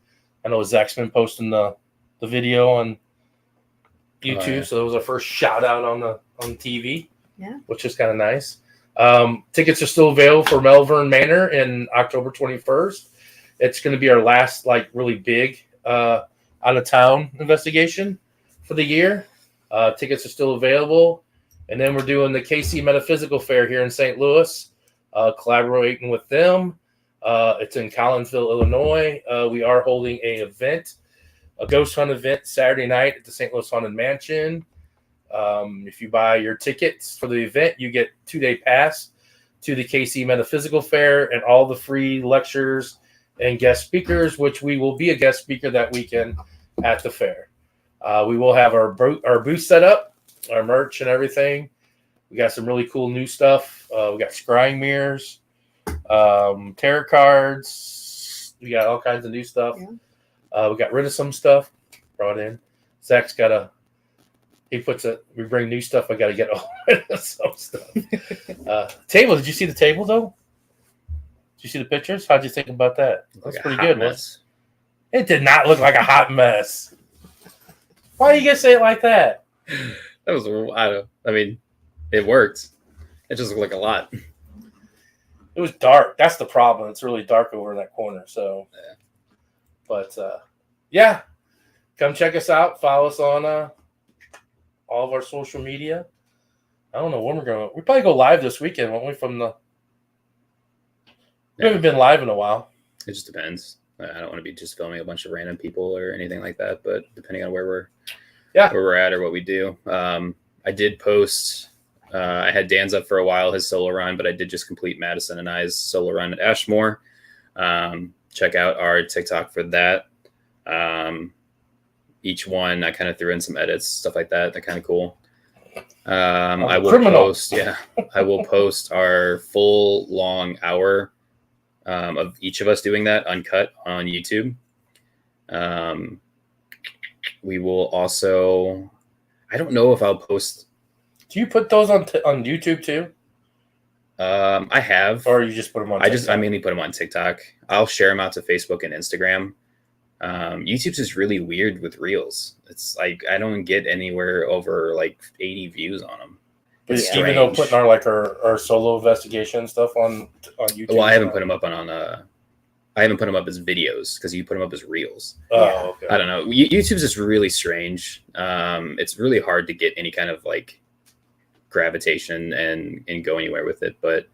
I know Zach's been posting the video on YouTube, Oh, yeah. so it was our first shout out on TV. Yeah. Which is kind of nice. Tickets are still available for Melbourne Manor in October 21st. It's going to be our last really big out of town investigation for the year. Tickets are still available, and then we're doing the KC Metaphysical Fair here in St. Louis. Collaborating with them. It's in Collinsville, Illinois. We are holding a ghost hunt event Saturday night at the St. Louis Haunted Mansion. If you buy your tickets for the event, you get 2-day pass to the KC Metaphysical Fair and all the free lectures and guest speakers, which we will be a guest speaker that weekend at the fair. We will have our booth set up, our merch and everything. We got some really cool new stuff. We got scrying mirrors, tarot cards. We got all kinds of new stuff. Yeah. We got rid of some stuff, brought in. Zach's got we bring new stuff. I got to get rid of some stuff. Table. Did you see the table though? Did you see the pictures? How'd you think about that? That's Like a pretty hot good. mess. It did not look like a hot mess. Why do you guys say it like that? That was. I mean, it worked. It just looked like a lot. It was dark. That's the problem. It's really dark over in that corner. So, Yeah. But yeah, come check us out. Follow us on all of our social media. I don't know when we're going. We probably go live this weekend, won't we? We haven't been live in a while. It just depends. I don't want to be just filming a bunch of random people or anything like that. But depending on where we're Yeah. where we're at or what we do. I did post. I had Dan's up for a while, his solo run, but I did just complete Madison and I's solo run at Ashmore. Check out our TikTok for that. Each one, I kind of threw in some edits, stuff like that. They're kind of cool. I will post. Yeah, I will post our full long hour of each of us doing that uncut on YouTube. We will also. I don't know if I'll post. Do you put those on YouTube too? I have. Or you just put them on TikTok? I mainly put them on TikTok. I'll share them out to Facebook and Instagram. YouTube's just really weird with Reels. It's like I don't get anywhere over like 80 views on them. But even though putting our solo investigation stuff on YouTube. Well, I haven't put them up I haven't put them up as videos because you put them up as Reels. Oh, okay. I don't know. YouTube's just really strange. It's really hard to get any kind of like gravitation and go anywhere with it. But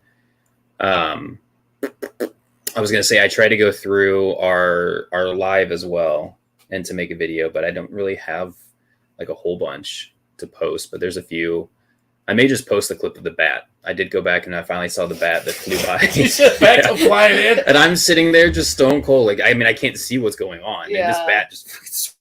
I was gonna say I try to go through our live as well and to make a video, but I don't really have like a whole bunch to post. But there's a few. I may just post the clip of the bat. I did go back and I finally saw the bat that flew by. You said bat come flying in, and I'm sitting there just stone cold. Like I can't see what's going on. Yeah. And this bat just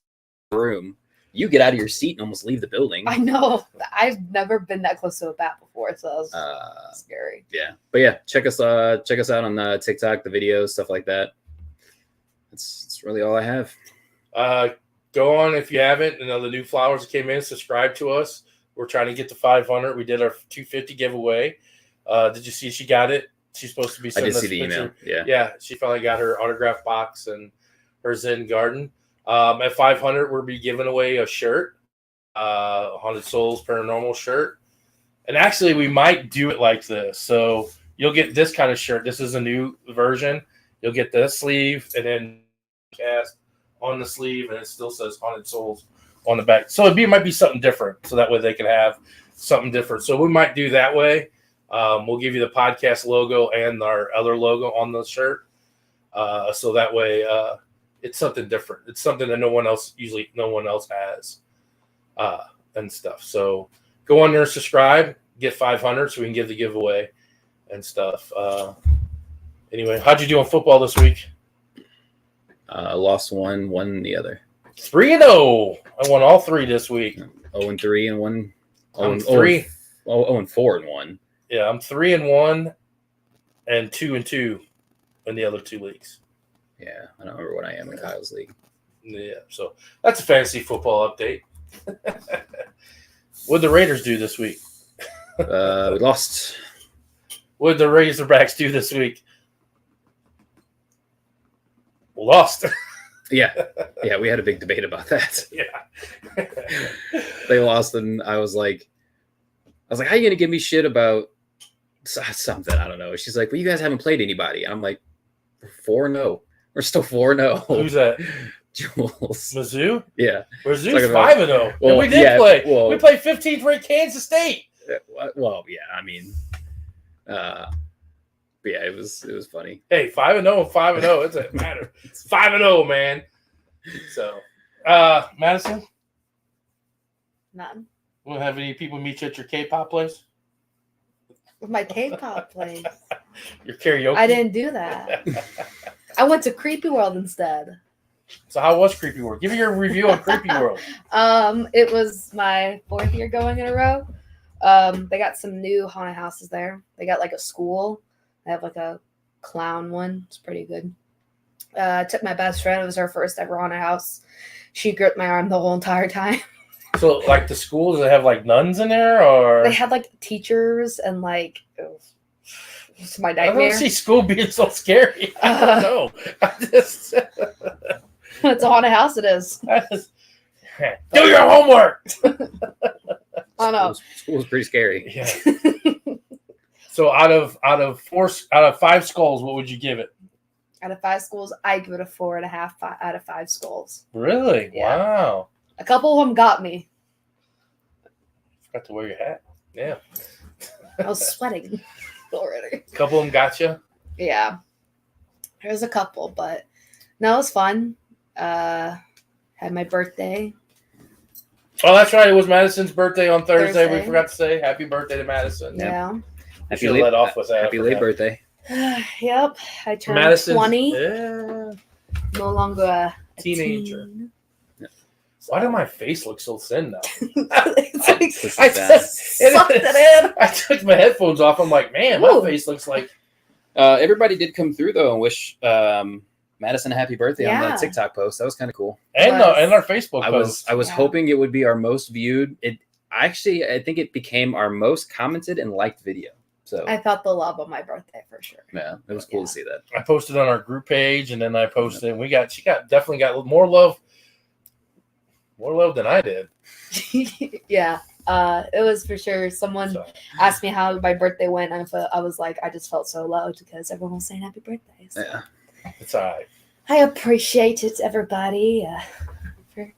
room. You get out of your seat and almost leave the building. I know. I've never been that close to a bat before, so that was scary. Yeah, but yeah, check us out on TikTok, the videos, stuff like that. That's really all I have. Go on if you haven't. The new flowers that came in. Subscribe to us. We're trying to get to 500. We did our 250 giveaway. Did you see she got it? She's supposed to be sending us a picture. Email. Yeah. Yeah, she finally got her autograph box and her Zen garden. At 500, we'll be giving away a shirt, Haunted Souls Paranormal shirt. And actually, we might do it like this. So you'll get this kind of shirt. This is a new version. You'll get this sleeve and then cast on the sleeve, and it still says Haunted Souls on the back. So it might be something different, so that way they can have something different. So we might do that way. We'll give you the podcast logo and our other logo on the shirt. So that way it's something different. It's something that no one else has and stuff. So go on there and subscribe, get 500 so we can give the giveaway and stuff. Anyway, how'd you do on football this week? Lost one, won the other. 3-0. I won all three this week. 0-3 and 1. I'm 3. 0-4 and 1. Yeah, I'm 3-1 and 2-2 in the other two leagues. Yeah, I don't remember what I am in Kyle's league. Yeah, so that's a fantasy football update. What did the Raiders do this week? We lost. What did the Razorbacks do this week? Lost. Yeah, we had a big debate about that. Yeah. They lost, and I was like, how are you gonna give me shit about something? I don't know. She's like, well, you guys haven't played anybody. I'm like, we're 4-0. We're still 4-0. Who's that? Jules. Mizzou? Yeah. Mizzou's 5-0. Well, and we did play. Well, we played 15th ranked Kansas State. Well, yeah. I mean, yeah, it was funny. Hey, 5-0 and 5-0. It doesn't matter. It's 5-0, man. So, Madison? None. We'll have any people meet you at your K-pop place? With my K-pop place. Your karaoke? I didn't do that. I went to Creepy World instead. So how was Creepy World? Give me your review on Creepy World. It was my 4th year going in a row. They got some new haunted houses there. They got like a school. They have like a clown one. It's pretty good. I took my best friend. It was her first ever haunted house. She gripped my arm the whole entire time. So, like the schools, they have like nuns in there, or they had like teachers and like it's my I nightmare. don't see school being so scary. I don't know. It's a haunted house. It is. Do your homework. I know. School's pretty scary. Yeah. So out of 5 skulls, what would you give it? Out of 5 skulls, I give it a 4.5 out of 5 skulls. Really? Yeah. Wow. A couple of them got me. Forgot to wear your hat. Yeah. I was sweating already. A couple of them got you? Yeah. There's a couple, but no, it was fun. Had my birthday. Oh, that's right. It was Madison's birthday on Thursday. We Thursday. forgot to say happy birthday to Madison. Yeah. Happy Should late, let off with that. happy late birthday. Yep. I turned Madison's 20. Yeah. No longer a Teenager. teen. Why does my face look so thin now? It's like, This is I bad. sucked it in. I took my headphones off. I'm like, man, my Ooh. face looks like. Everybody did come through though and wish Madison a happy birthday on Yeah. the TikTok post. That was kind of cool. And our Facebook I post. was Yeah. hoping it would be our most viewed. I think it became our most commented and liked video. So I felt the love on my birthday for sure. yeah, it was cool Yeah. to see that. I posted on our group page, and then I posted. And she definitely got more love than I did. Yeah. It was for sure. Someone So, asked me how my birthday went. I was like, I just felt so loved because everyone was saying happy birthday. So Yeah. it's all right. I appreciate it, everybody, for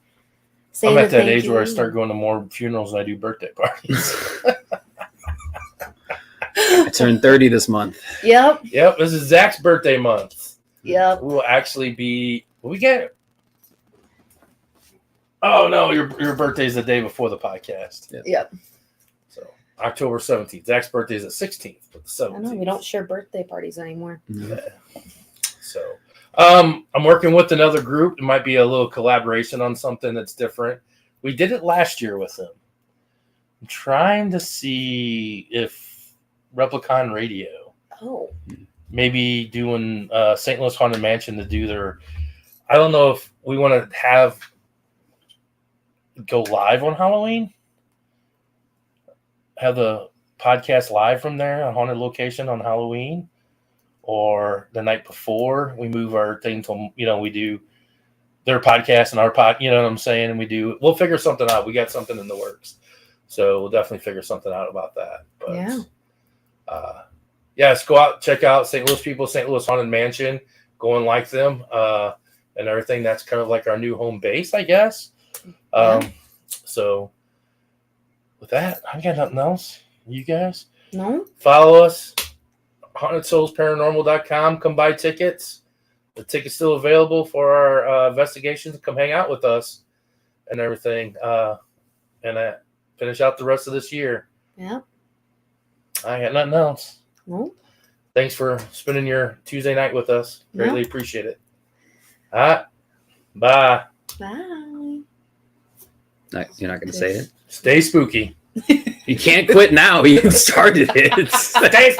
saying I'm at the that thank age where I you. start going to more funerals than I do birthday parties. I turned 30 this month. Yep. Yep, this is Zach's birthday month. Yep. We will actually be. Will we get? Oh no, your birthday is the day before the podcast. Yep. So October 17th. Zach's birthday is the 16th, but the 17th. I know we don't share birthday parties anymore. Yeah. So, I'm working with another group. It might be a little collaboration on something that's different. We did it last year with them. I'm trying to see if Replicon Radio, Oh. maybe doing St. Louis Haunted Mansion to do their. I don't know if we want to have go live on Halloween. Have the podcast live from there, a haunted location on Halloween. Or the night before we move our thing to, we do their podcast and our pod, you know what I'm saying? And we'll figure something out. We got something in the works. So we'll definitely figure something out about that. But let's go out, check out St. Louis people, St. Louis Haunted Mansion, go and like them and everything. That's kind of like our new home base, I guess. So with that, I got nothing else. You guys? No? Follow us. HauntedSoulsParanormal.com. Come buy tickets. The ticket's still available for our investigations. Come hang out with us and everything. And finish out the rest of this year. Yeah. I got nothing else. No? Thanks for spending your Tuesday night with us. Greatly appreciate it. All right. Bye. Bye. You're not going to say it? Stay spooky. You can't quit now. You started it. Stay